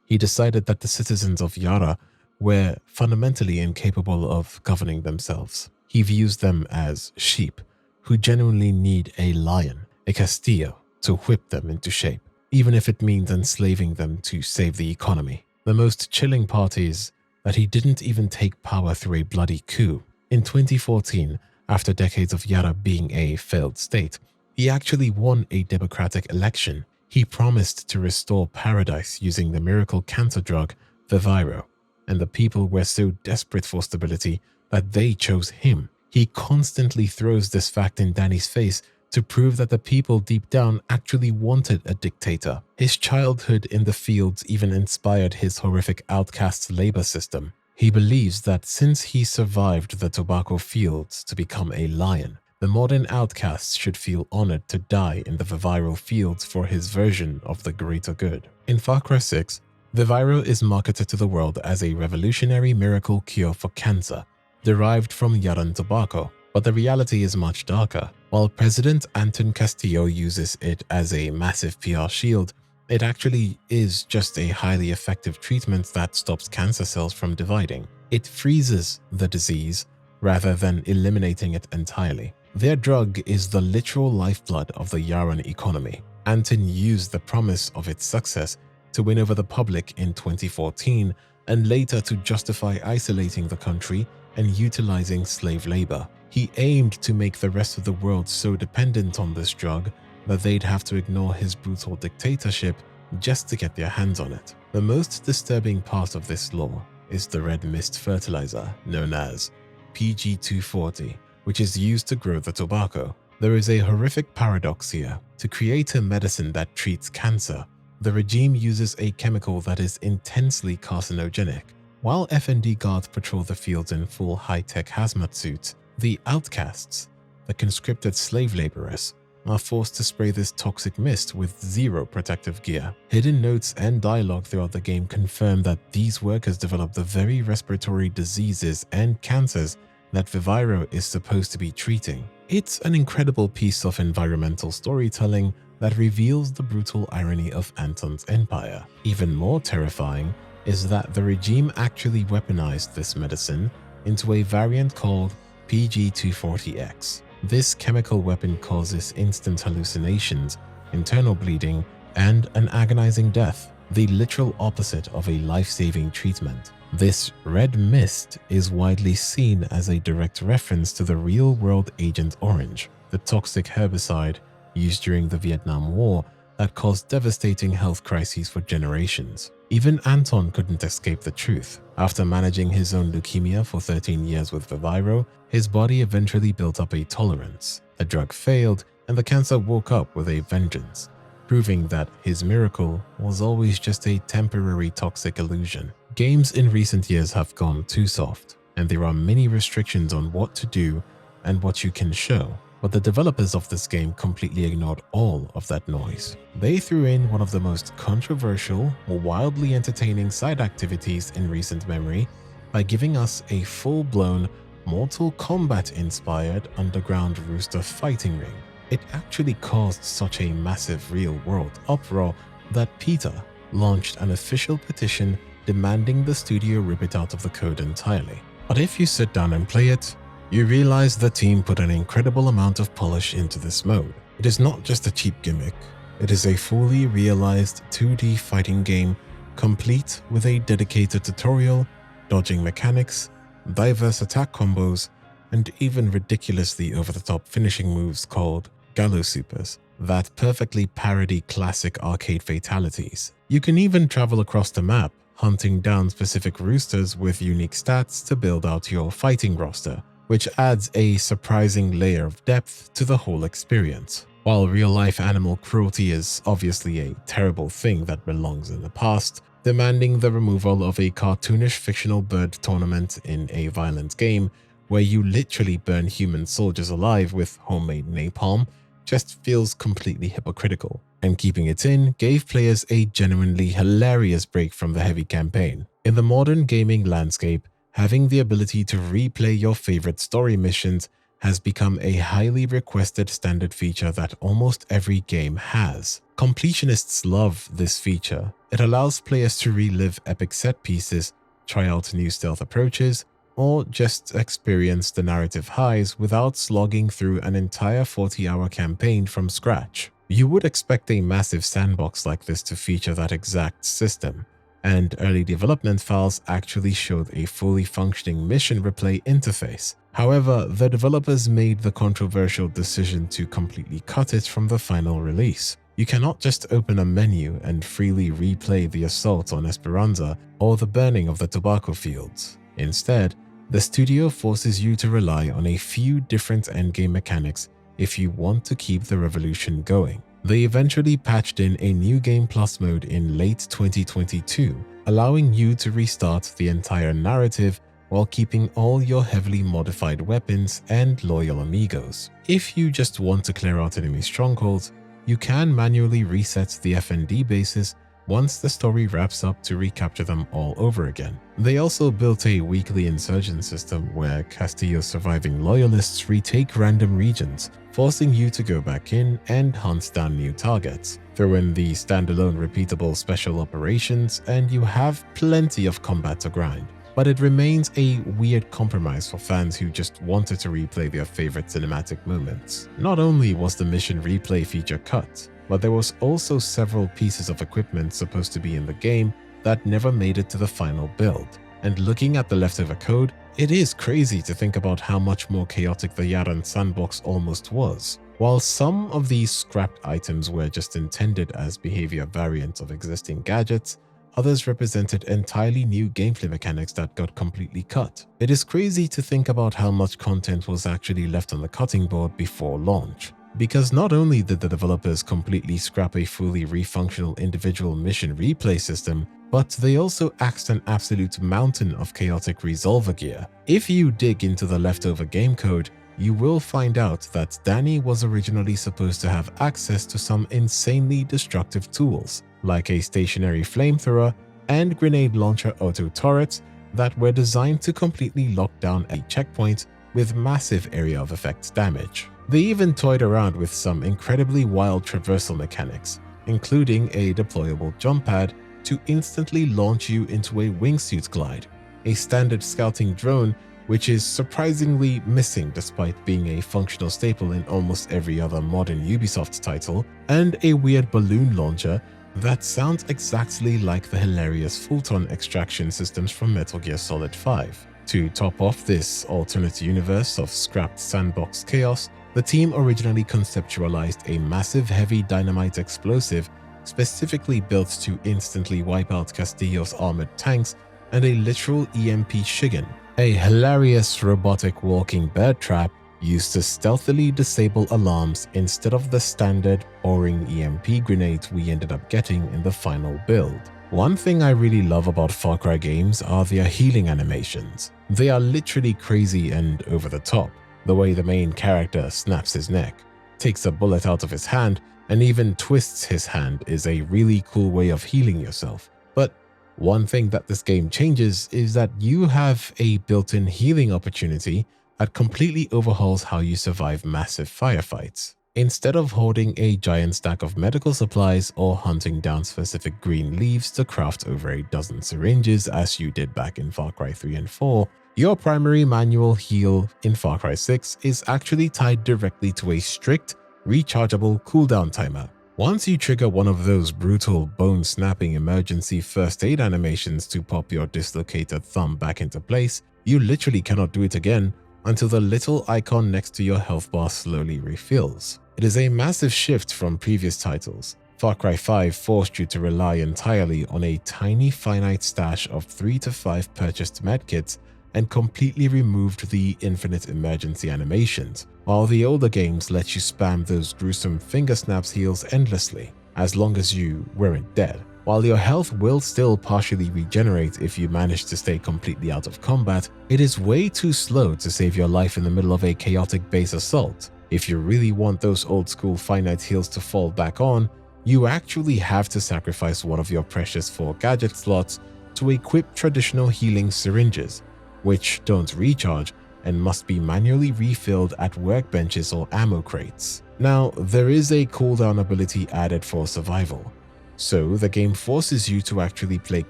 He decided that the citizens of Yara were fundamentally incapable of governing themselves. He views them as sheep who genuinely need a lion, a Castillo, to whip them into shape, even if it means enslaving them to save the economy. The most chilling part is that he didn't even take power through a bloody coup. In 2014, after decades of Yara being a failed state, he actually won a democratic election. He promised to restore paradise using the miracle cancer drug Viviro, and the people were so desperate for stability that they chose him. He constantly throws this fact in Danny's face to prove that the people deep down actually wanted a dictator. His childhood in the fields even inspired his horrific outcast labor system. He believes that since he survived the tobacco fields to become a lion, the modern outcasts should feel honored to die in the Viviro fields for his version of the greater good. In Far Cry 6, Viviro is marketed to the world as a revolutionary miracle cure for cancer, derived from Yaran tobacco, but the reality is much darker. While President Anton Castillo uses it as a massive PR shield, it actually is just a highly effective treatment that stops cancer cells from dividing. It freezes the disease rather than eliminating it entirely. Their drug is the literal lifeblood of the Yaran economy. Anton used the promise of its success to win over the public in 2014 and later to justify isolating the country and utilizing slave labor. He aimed to make the rest of the world so dependent on this drug that they'd have to ignore his brutal dictatorship just to get their hands on it. The most disturbing part of this law is the red mist fertilizer known as PG240, which is used to grow the tobacco. There is a horrific paradox here. To create a medicine that treats cancer, the regime uses a chemical that is intensely carcinogenic. While FND guards patrol the fields in full high-tech hazmat suits, the outcasts, the conscripted slave laborers, are forced to spray this toxic mist with zero protective gear. Hidden notes and dialogue throughout the game confirm that these workers develop the very respiratory diseases and cancers that Viviro is supposed to be treating. It's an incredible piece of environmental storytelling that reveals the brutal irony of Anton's empire. Even more terrifying is that the regime actually weaponized this medicine into a variant called PG240X. This chemical weapon causes instant hallucinations, internal bleeding, and an agonizing death, the literal opposite of a life-saving treatment. This red mist is widely seen as a direct reference to the real-world Agent Orange, the toxic herbicide used during the Vietnam War that caused devastating health crises for generations. Even Anton couldn't escape the truth. After managing his own leukemia for 13 years with Viviro, his body eventually built up a tolerance. The drug failed, and the cancer woke up with a vengeance, proving that his miracle was always just a temporary toxic illusion. Games in recent years have gone too soft, and there are many restrictions on what to do and what you can show. But the developers of this game completely ignored all of that noise. They threw in one of the most controversial or wildly entertaining side activities in recent memory by giving us a full-blown Mortal Kombat-inspired underground rooster fighting ring. It actually caused such a massive real-world uproar that PETA launched an official petition demanding the studio rip it out of the code entirely. But if you sit down and play it, you realize the team put an incredible amount of polish into this mode. It is not just a cheap gimmick, it is a fully realized 2D fighting game complete with a dedicated tutorial, dodging mechanics, diverse attack combos, and even ridiculously over-the-top finishing moves called Gallo Supers that perfectly parody classic arcade fatalities. You can even travel across the map, hunting down specific roosters with unique stats to build out your fighting roster, which adds a surprising layer of depth to the whole experience. While real-life animal cruelty is obviously a terrible thing that belongs in the past, demanding the removal of a cartoonish fictional bird tournament in a violent game where you literally burn human soldiers alive with homemade napalm just feels completely hypocritical, and keeping it in gave players a genuinely hilarious break from the heavy campaign. In the modern gaming landscape, having the ability to replay your favorite story missions has become a highly requested standard feature that almost every game has. Completionists love this feature. It allows players to relive epic set pieces, try out new stealth approaches, or just experience the narrative highs without slogging through an entire 40-hour campaign from scratch. You would expect a massive sandbox like this to feature that exact system, and early development files actually showed a fully functioning mission replay interface. However, the developers made the controversial decision to completely cut it from the final release. You cannot just open a menu and freely replay the assault on Esperanza or the burning of the tobacco fields. Instead, the studio forces you to rely on a few different endgame mechanics if you want to keep the revolution going. They eventually patched in a new Game Plus mode in late 2022, allowing you to restart the entire narrative while keeping all your heavily modified weapons and loyal amigos. If you just want to clear out enemy strongholds, you can manually reset the FND bases once the story wraps up to recapture them all over again. They also built a weekly insurgent system where Castillo's surviving loyalists retake random regions, forcing you to go back in and hunt down new targets. Throw in the standalone repeatable special operations and you have plenty of combat to grind. But it remains a weird compromise for fans who just wanted to replay their favorite cinematic moments. Not only was the mission replay feature cut, but there was also several pieces of equipment supposed to be in the game that never made it to the final build. And looking at the leftover code, it is crazy to think about how much more chaotic the Yaran sandbox almost was. While some of these scrapped items were just intended as behavior variants of existing gadgets, others represented entirely new gameplay mechanics that got completely cut. It is crazy to think about how much content was actually left on the cutting board before launch. Because not only did the developers completely scrap a fully refunctional individual mission replay system, but they also axed an absolute mountain of chaotic resolver gear. If you dig into the leftover game code, you will find out that Danny was originally supposed to have access to some insanely destructive tools, like a stationary flamethrower and grenade launcher auto turrets that were designed to completely lock down a checkpoint with massive area of effect damage. They even toyed around with some incredibly wild traversal mechanics, including a deployable jump pad to instantly launch you into a wingsuit glide, a standard scouting drone which is surprisingly missing despite being a functional staple in almost every other modern Ubisoft title, and a weird balloon launcher that sounds exactly like the hilarious Fulton extraction systems from Metal Gear Solid 5. To top off this alternate universe of scrapped sandbox chaos, the team originally conceptualized a massive heavy dynamite explosive specifically built to instantly wipe out Castillo's armored tanks and a literal EMP Shigen, a hilarious robotic walking bird trap used to stealthily disable alarms instead of the standard boring EMP grenades we ended up getting in the final build. One thing I really love about Far Cry games are their healing animations. They are literally crazy and over the top. The way the main character snaps his neck, takes a bullet out of his hand, and even twists his hand is a really cool way of healing yourself. But one thing that this game changes is that you have a built-in healing opportunity that completely overhauls how you survive massive firefights. Instead of hoarding a giant stack of medical supplies or hunting down specific green leaves to craft over a dozen syringes as you did back in Far Cry 3 and 4, your primary manual heal in Far Cry 6 is actually tied directly to a strict, rechargeable cooldown timer. Once you trigger one of those brutal bone-snapping emergency first aid animations to pop your dislocated thumb back into place, you literally cannot do it again until the little icon next to your health bar slowly refills. It is a massive shift from previous titles. Far Cry 5 forced you to rely entirely on a tiny finite stash of 3 to 5 purchased medkits and completely removed the infinite emergency animations, while the older games let you spam those gruesome finger snaps heals endlessly, as long as you weren't dead. While your health will still partially regenerate if you manage to stay completely out of combat, it is way too slow to save your life in the middle of a chaotic base assault. If you really want those old school finite heals to fall back on, you actually have to sacrifice one of your precious 4 gadget slots to equip traditional healing syringes, which don't recharge and must be manually refilled at workbenches or ammo crates. Now, there is a cooldown ability added for survival, so the game forces you to actually play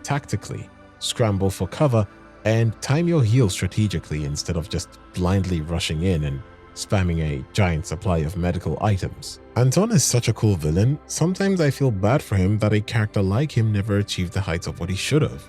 tactically, scramble for cover, and time your heal strategically instead of just blindly rushing in and spamming a giant supply of medical items. Anton is such a cool villain, sometimes I feel bad for him that a character like him never achieved the heights of what he should have,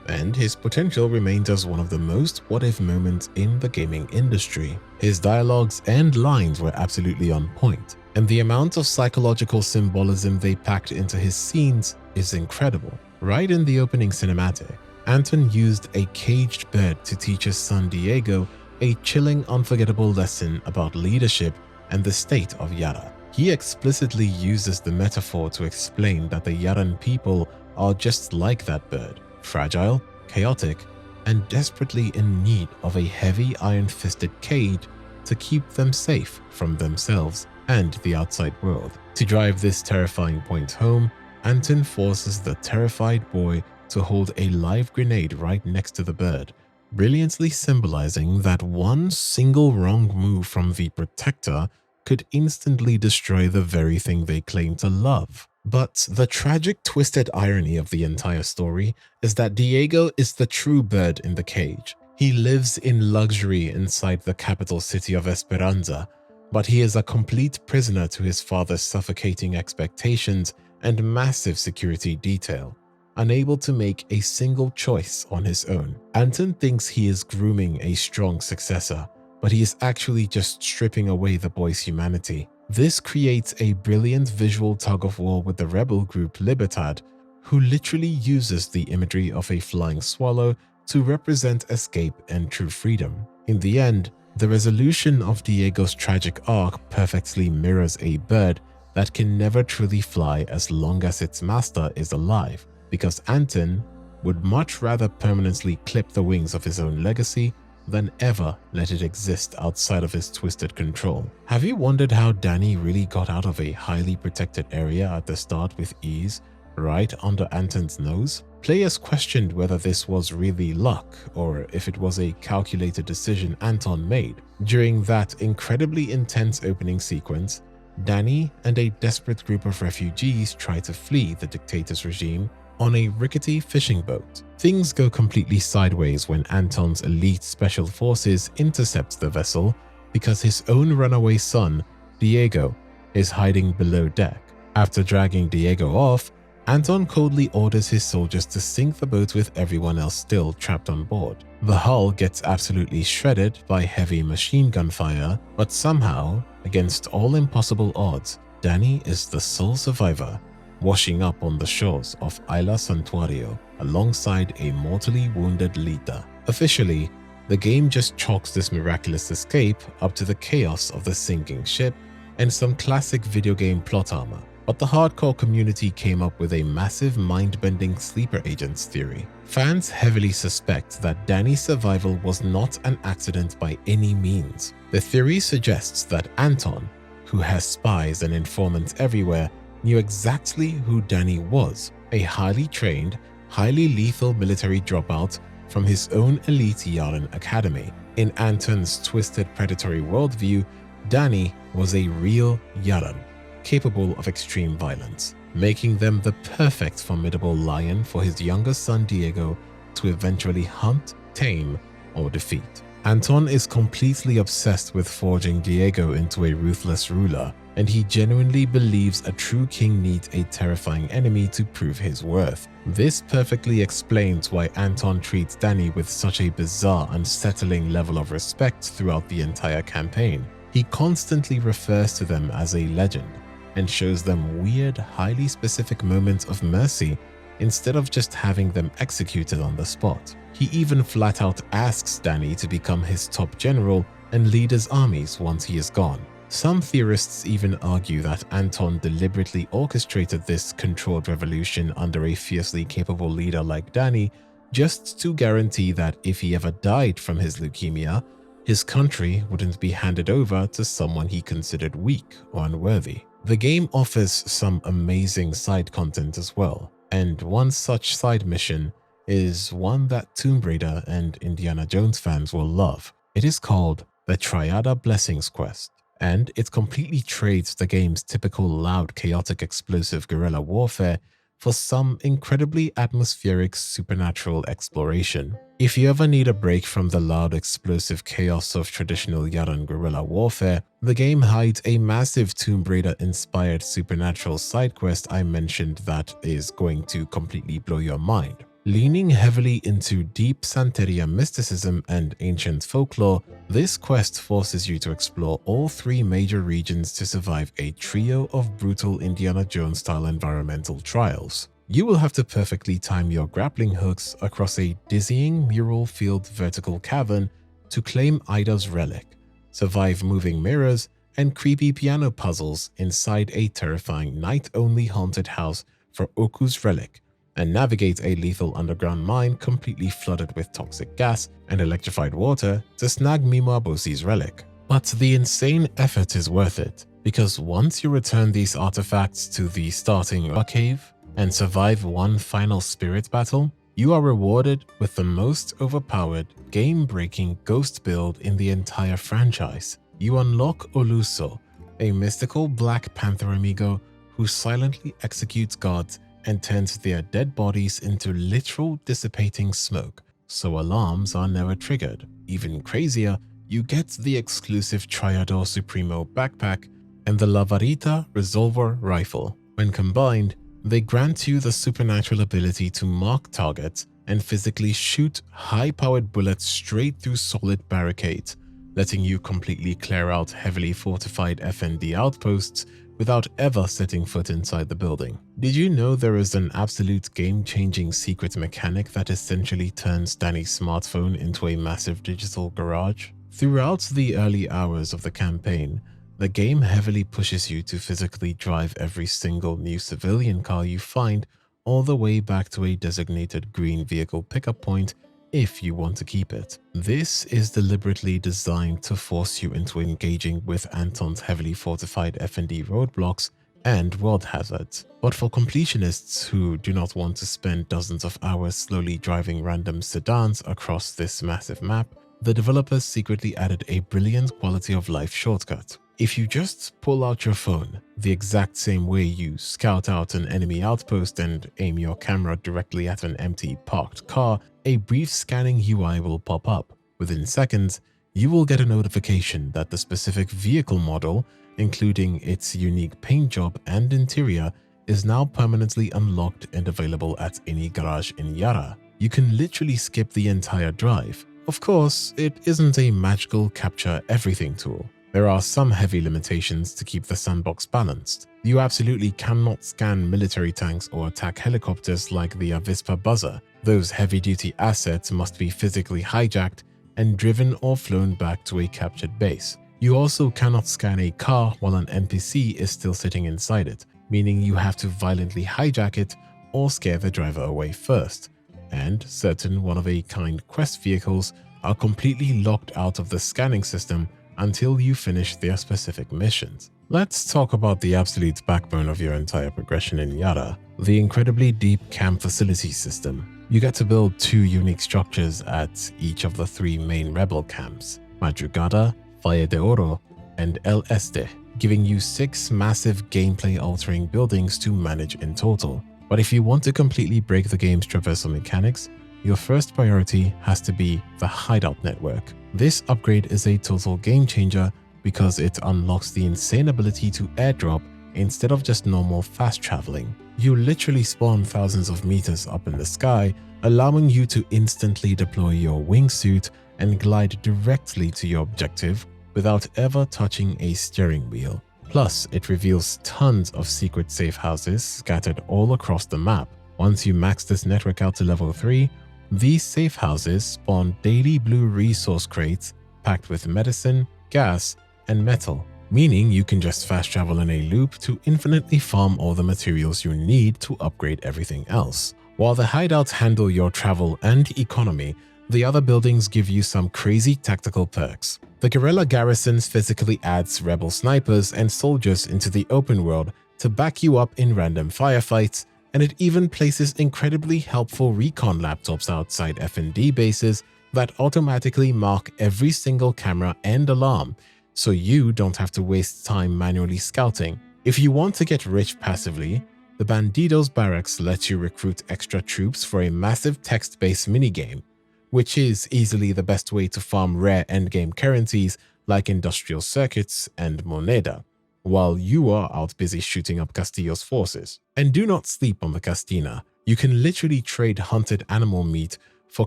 and his potential remains as one of the most what-if moments in the gaming industry. His dialogues and lines were absolutely on point, and the amount of psychological symbolism they packed into his scenes is incredible. Right in the opening cinematic, Anton used a caged bird to teach his son Diego a chilling, unforgettable lesson about leadership and the state of Yara. He explicitly uses the metaphor to explain that the Yaran people are just like that bird, fragile, chaotic, and desperately in need of a heavy iron-fisted cage to keep them safe from themselves and the outside world. To drive this terrifying point home, Anton forces the terrified boy to hold a live grenade right next to the bird, brilliantly symbolizing that one single wrong move from the Protector could instantly destroy the very thing they claim to love. But the tragic, twisted irony of the entire story is that Diego is the true bird in the cage. He lives in luxury inside the capital city of Esperanza, but he is a complete prisoner to his father's suffocating expectations and massive security detail, unable to make a single choice on his own. Anton thinks he is grooming a strong successor, but he is actually just stripping away the boy's humanity. This creates a brilliant visual tug-of-war with the rebel group Libertad, who literally uses the imagery of a flying swallow to represent escape and true freedom. In the end, the resolution of Diego's tragic arc perfectly mirrors a bird that can never truly fly as long as its master is alive, because Anton would much rather permanently clip the wings of his own legacy than ever let it exist outside of his twisted control. Have you wondered how Danny really got out of a highly protected area at the start with ease, right under Anton's nose? Players questioned whether this was really luck or if it was a calculated decision Anton made. During that incredibly intense opening sequence, Danny and a desperate group of refugees try to flee the dictator's regime on a rickety fishing boat. Things go completely sideways when Anton's elite special forces intercept the vessel because his own runaway son, Diego, is hiding below deck. After dragging Diego off, Anton coldly orders his soldiers to sink the boat with everyone else still trapped on board. The hull gets absolutely shredded by heavy machine gun fire, but somehow, against all impossible odds, Danny is the sole survivor, washing up on the shores of Isla Santuario alongside a mortally wounded Lita. Officially, the game just chalks this miraculous escape up to the chaos of the sinking ship and some classic video game plot armor. But the hardcore community came up with a massive mind-bending sleeper agents theory. Fans heavily suspect that Danny's survival was not an accident by any means. The theory suggests that Anton, who has spies and informants everywhere, knew exactly who Danny was, a highly trained, highly lethal military dropout from his own elite Yaran academy. In Anton's twisted predatory worldview, Danny was a real Yaran, capable of extreme violence, making them the perfect formidable lion for his younger son Diego to eventually hunt, tame, or defeat. Anton is completely obsessed with forging Diego into a ruthless ruler, and he genuinely believes a true king needs a terrifying enemy to prove his worth. This perfectly explains why Anton treats Danny with such a bizarre, unsettling level of respect throughout the entire campaign. He constantly refers to them as a legend and shows them weird, highly specific moments of mercy instead of just having them executed on the spot. He even flat out asks Danny to become his top general and lead his armies once he is gone. Some theorists even argue that Anton deliberately orchestrated this controlled revolution under a fiercely capable leader like Danny just to guarantee that if he ever died from his leukemia, his country wouldn't be handed over to someone he considered weak or unworthy. The game offers some amazing side content as well, and one such side mission is one that Tomb Raider and Indiana Jones fans will love. It is called the Triada Blessings Quest, and it completely trades the game's typical loud, chaotic, explosive guerrilla warfare for some incredibly atmospheric supernatural exploration. If you ever need a break from the loud, explosive chaos of traditional Yaran guerrilla warfare, the game hides a massive Tomb Raider-inspired supernatural side quest I mentioned that is going to completely blow your mind. Leaning heavily into deep Santeria mysticism and ancient folklore, this quest forces you to explore all three major regions to survive a trio of brutal Indiana Jones-style environmental trials. You will have to perfectly time your grappling hooks across a dizzying mural-filled vertical cavern to claim Ida's relic, survive moving mirrors and creepy piano puzzles inside a terrifying night-only haunted house for Oku's relic, and navigate a lethal underground mine completely flooded with toxic gas and electrified water to snag Mimabosi's relic. But the insane effort is worth it, because once you return these artifacts to the starting cave and survive one final spirit battle, you are rewarded with the most overpowered, game-breaking ghost build in the entire franchise. You unlock Oluso, a mystical Black Panther amigo who silently executes gods and turns their dead bodies into literal dissipating smoke, so alarms are never triggered. Even crazier, you get the exclusive Triador Supremo backpack and the La Varita Resolver rifle. When combined, they grant you the supernatural ability to mark targets and physically shoot high-powered bullets straight through solid barricades, letting you completely clear out heavily fortified FND outposts without ever setting foot inside the building. Did you know there is an absolute game-changing secret mechanic that essentially turns Danny's smartphone into a massive digital garage? Throughout the early hours of the campaign, the game heavily pushes you to physically drive every single new civilian car you find all the way back to a designated green vehicle pickup point if you want to keep it. This is deliberately designed to force you into engaging with Anton's heavily fortified FND roadblocks and world hazards. But for completionists who do not want to spend dozens of hours slowly driving random sedans across this massive map, the developers secretly added a brilliant quality of life shortcut. If you just pull out your phone, the exact same way you scout out an enemy outpost and aim your camera directly at an empty parked car, a brief scanning UI will pop up. Within seconds, you will get a notification that the specific vehicle model, including its unique paint job and interior, is now permanently unlocked and available at any garage in Yara. You can literally skip the entire drive. Of course, it isn't a magical capture everything tool. There are some heavy limitations to keep the sandbox balanced. You absolutely cannot scan military tanks or attack helicopters like the Avispa Buzzer. Those heavy-duty assets must be physically hijacked and driven or flown back to a captured base. You also cannot scan a car while an NPC is still sitting inside it, meaning you have to violently hijack it or scare the driver away first. And certain one-of-a-kind quest vehicles are completely locked out of the scanning system until you finish their specific missions. Let's talk about the absolute backbone of your entire progression in Yara, the incredibly deep camp facility system. You get to build 2 unique structures at each of the 3 main rebel camps, Madrugada, Valle de Oro, and El Este, giving you 6 massive gameplay-altering buildings to manage in total. But if you want to completely break the game's traversal mechanics, your first priority has to be the hideout network. This upgrade is a total game changer because it unlocks the insane ability to airdrop instead of just normal fast traveling. You literally spawn thousands of meters up in the sky, allowing you to instantly deploy your wingsuit and glide directly to your objective without ever touching a steering wheel. Plus, it reveals tons of secret safe houses scattered all across the map. Once you max this network out to level 3, these safe houses spawn daily blue resource crates packed with medicine, gas, and metal, meaning you can just fast travel in a loop to infinitely farm all the materials you need to upgrade everything else. While the hideouts handle your travel and economy, the other buildings give you some crazy tactical perks. The guerrilla garrisons physically adds rebel snipers and soldiers into the open world to back you up in random firefights, and it even places incredibly helpful recon laptops outside F&D bases that automatically mark every single camera and alarm, so you don't have to waste time manually scouting. If you want to get rich passively, the Bandidos Barracks lets you recruit extra troops for a massive text-based minigame, which is easily the best way to farm rare endgame currencies like industrial circuits and moneda, while you are out busy shooting up Castillo's forces. And do not sleep on the Castina. You can literally trade hunted animal meat for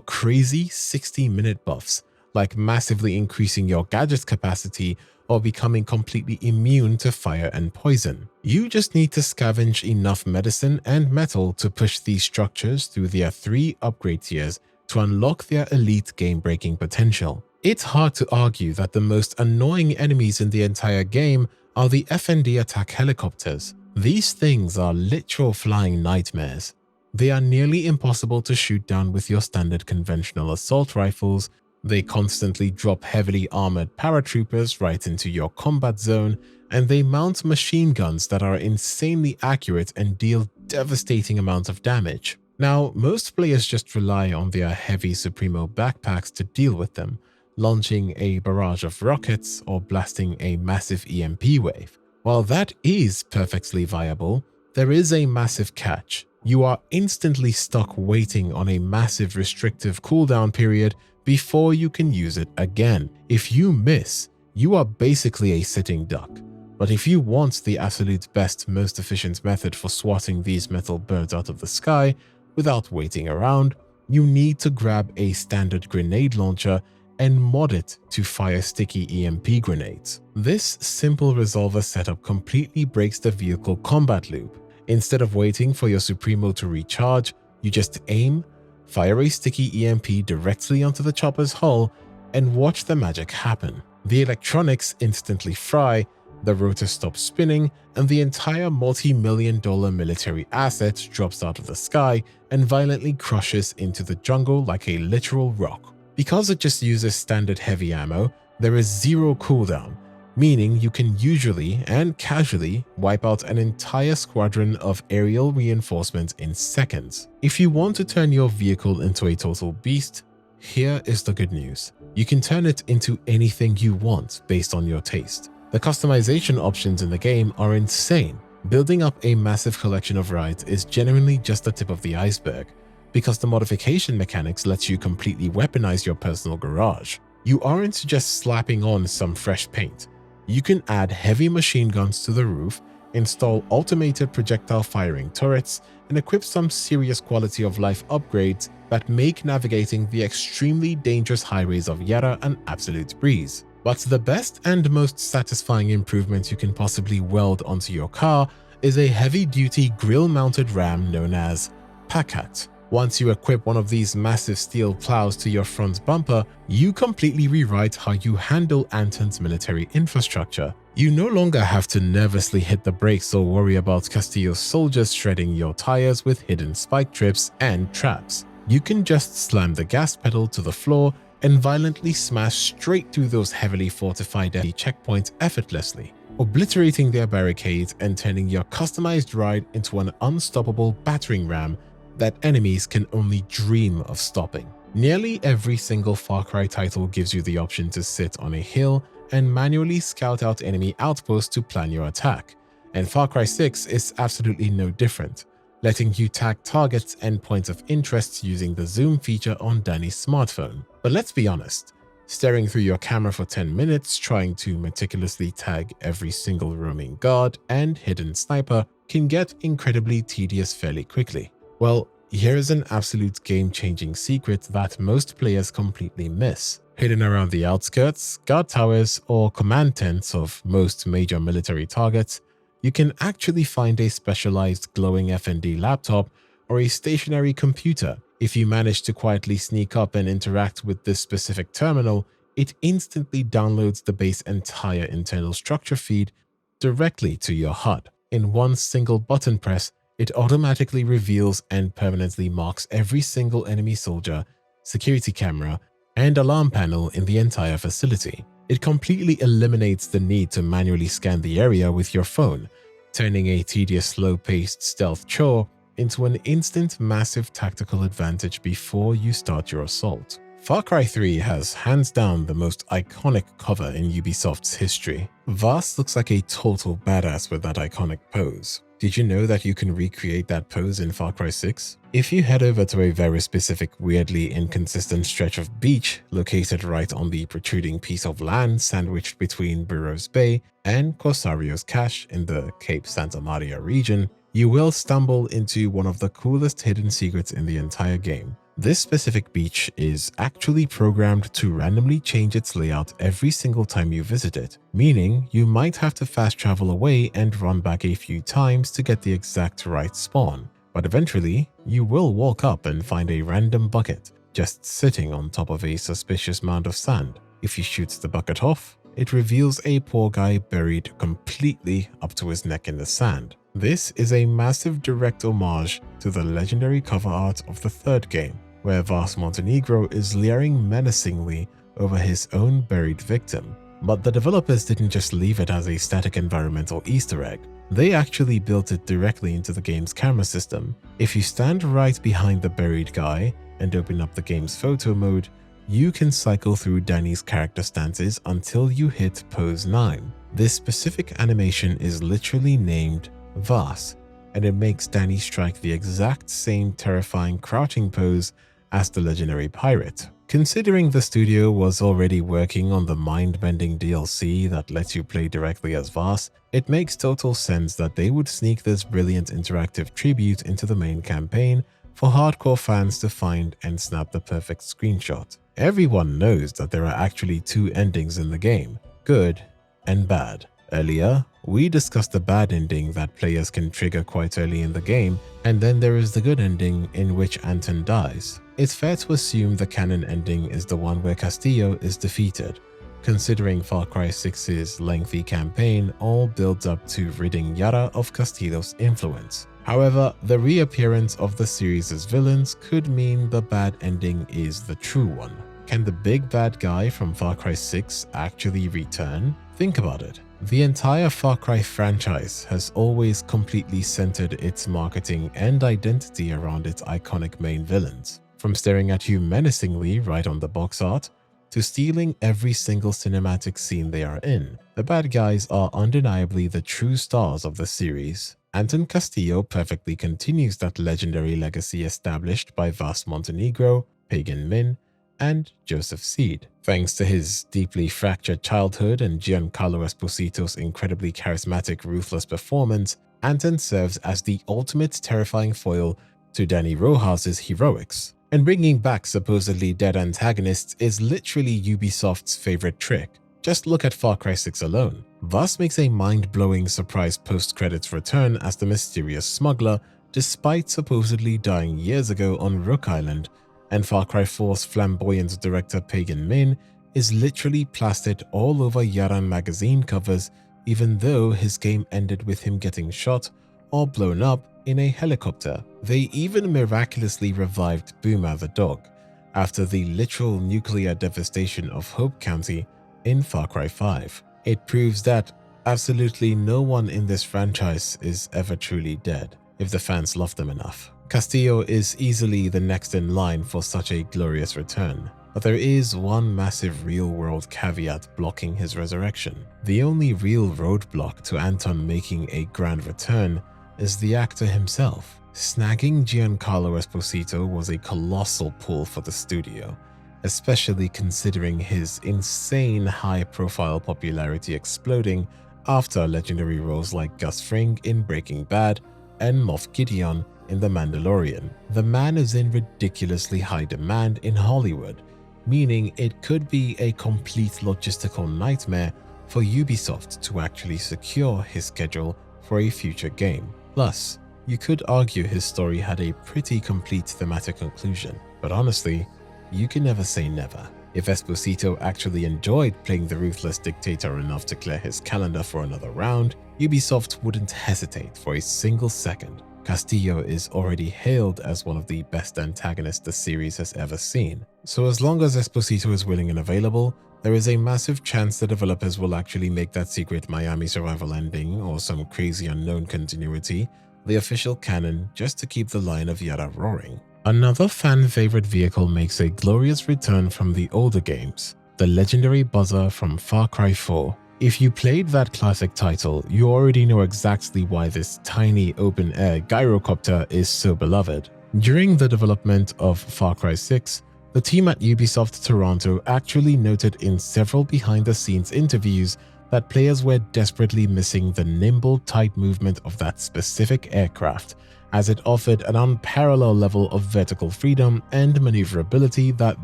crazy 60-minute buffs, like massively increasing your gadget's capacity or becoming completely immune to fire and poison. You just need to scavenge enough medicine and metal to push these structures through their 3 upgrade tiers to unlock their elite game-breaking potential. It's hard to argue that the most annoying enemies in the entire game are the FND attack helicopters. These things are literal flying nightmares. They are nearly impossible to shoot down with your standard conventional assault rifles. They constantly drop heavily armored paratroopers right into your combat zone, and they mount machine guns that are insanely accurate and deal devastating amounts of damage. Now, most players just rely on their heavy Supremo backpacks to deal with them, launching a barrage of rockets or blasting a massive EMP wave. While that is perfectly viable, there is a massive catch. You are instantly stuck waiting on a massive restrictive cooldown period before you can use it again. If you miss, you are basically a sitting duck. But if you want the absolute best, most efficient method for swatting these metal birds out of the sky without waiting around, you need to grab a standard grenade launcher and mod it to fire sticky EMP grenades. This simple resolver setup completely breaks the vehicle combat loop. Instead of waiting for your Supremo to recharge, you just aim, fire a sticky EMP directly onto the chopper's hull, and watch the magic happen. The electronics instantly fry, the rotor stops spinning, and the entire multi-million-dollar military asset drops out of the sky and violently crushes into the jungle like a literal rock. Because it just uses standard heavy ammo, there is zero cooldown, meaning you can usually and casually wipe out an entire squadron of aerial reinforcements in seconds. If you want to turn your vehicle into a total beast, here is the good news. You can turn it into anything you want based on your taste. The customization options in the game are insane. Building up a massive collection of rides is genuinely just the tip of the iceberg, because the modification mechanics lets you completely weaponize your personal garage. You aren't just slapping on some fresh paint. You can add heavy machine guns to the roof, install automated projectile firing turrets, and equip some serious quality of life upgrades that make navigating the extremely dangerous highways of Yara an absolute breeze. But the best and most satisfying improvement you can possibly weld onto your car is a heavy-duty grill-mounted ram known as Pacat. Once you equip one of these massive steel plows to your front bumper, you completely rewrite how you handle Anton's military infrastructure. You no longer have to nervously hit the brakes or worry about Castillo's soldiers shredding your tires with hidden spike trips and traps. You can just slam the gas pedal to the floor and violently smash straight through those heavily fortified checkpoints effortlessly, obliterating their barricades and turning your customized ride into an unstoppable battering ram that enemies can only dream of stopping. Nearly every single Far Cry title gives you the option to sit on a hill and manually scout out enemy outposts to plan your attack, and Far Cry 6 is absolutely no different, letting you tag targets and points of interest using the zoom feature on Danny's smartphone. But let's be honest, staring through your camera for 10 minutes trying to meticulously tag every single roaming guard and hidden sniper can get incredibly tedious fairly quickly. Well, here is an absolute game-changing secret that most players completely miss. Hidden around the outskirts, guard towers, or command tents of most major military targets, you can actually find a specialized glowing FND laptop or a stationary computer. If you manage to quietly sneak up and interact with this specific terminal, it instantly downloads the base entire internal structure feed directly to your HUD. In one single button press, it automatically reveals and permanently marks every single enemy soldier, security camera, and alarm panel in the entire facility. It completely eliminates the need to manually scan the area with your phone, turning a tedious, slow-paced stealth chore into an instant massive tactical advantage before you start your assault. Far Cry 3 has hands down the most iconic cover in Ubisoft's history. Vaas looks like a total badass with that iconic pose. Did you know that you can recreate that pose in Far Cry 6? If you head over to a very specific, weirdly inconsistent stretch of beach located right on the protruding piece of land sandwiched between Burroughs Bay and Corsario's Cache in the Cape Santa Maria region, you will stumble into one of the coolest hidden secrets in the entire game. This specific beach is actually programmed to randomly change its layout every single time you visit it, meaning you might have to fast travel away and run back a few times to get the exact right spawn. But eventually, you will walk up and find a random bucket just sitting on top of a suspicious mound of sand. If you shoot the bucket off, it reveals a poor guy buried completely up to his neck in the sand. This is a massive direct homage to the legendary cover art of the third game, where Vaas Montenegro is leering menacingly over his own buried victim. But the developers didn't just leave it as a static environmental Easter egg. They actually built it directly into the game's camera system. If you stand right behind the buried guy and open up the game's photo mode, you can cycle through Danny's character stances until you hit pose 9. This specific animation is literally named Vaas, and it makes Danny strike the exact same terrifying crouching pose as the legendary pirate. Considering the studio was already working on the mind-bending DLC that lets you play directly as Vaas, it makes total sense that they would sneak this brilliant interactive tribute into the main campaign for hardcore fans to find and snap the perfect screenshot. Everyone knows that there are actually two endings in the game, good and bad. Earlier, we discussed the bad ending that players can trigger quite early in the game, and then there is the good ending in which Anton dies. It's fair to assume the canon ending is the one where Castillo is defeated, considering Far Cry 6's lengthy campaign all builds up to ridding Yara of Castillo's influence. However, the reappearance of the series' villains could mean the bad ending is the true one. Can the big bad guy from Far Cry 6 actually return? Think about it. The entire Far Cry franchise has always completely centered its marketing and identity around its iconic main villains. From staring at you menacingly right on the box art, to stealing every single cinematic scene they are in, the bad guys are undeniably the true stars of the series. Anton Castillo perfectly continues that legendary legacy established by Vaas Montenegro, Pagan Min, and Joseph Seed. Thanks to his deeply fractured childhood and Giancarlo Esposito's incredibly charismatic, ruthless performance, Anton serves as the ultimate terrifying foil to Danny Rojas's heroics. And bringing back supposedly dead antagonists is literally Ubisoft's favorite trick. Just look at Far Cry 6 alone. Vaas makes a mind-blowing surprise post-credits return as the mysterious smuggler, despite supposedly dying years ago on Rook Island, and Far Cry 4's flamboyant director Pagan Min is literally plastered all over Yaran magazine covers, even though his game ended with him getting shot or blown up in a helicopter. They even miraculously revived Boomer the dog after the literal nuclear devastation of Hope County in Far Cry 5. It proves that absolutely no one in this franchise is ever truly dead, if the fans love them enough. Castillo is easily the next in line for such a glorious return, but there is one massive real-world caveat blocking his resurrection. The only real roadblock to Anton making a grand return is the actor himself. Snagging Giancarlo Esposito was a colossal pull for the studio, especially considering his insane high-profile popularity exploding after legendary roles like Gus Fring in Breaking Bad and Moff Gideon in The Mandalorian. The man is in ridiculously high demand in Hollywood, meaning it could be a complete logistical nightmare for Ubisoft to actually secure his schedule for a future game. Plus, you could argue his story had a pretty complete thematic conclusion, but honestly, you can never say never. If Esposito actually enjoyed playing the ruthless dictator enough to clear his calendar for another round, Ubisoft wouldn't hesitate for a single second. Castillo is already hailed as one of the best antagonists the series has ever seen, so as long as Esposito is willing and available, there is a massive chance the developers will actually make that secret Miami survival ending or some crazy unknown continuity the official canon just to keep the line of Yara roaring. Another fan-favorite vehicle makes a glorious return from the older games, the legendary buzzer from Far Cry 4. If you played that classic title, you already know exactly why this tiny open-air gyrocopter is so beloved. During the development of Far Cry 6, the team at Ubisoft Toronto actually noted in several behind-the-scenes interviews that players were desperately missing the nimble, tight movement of that specific aircraft, as it offered an unparalleled level of vertical freedom and maneuverability that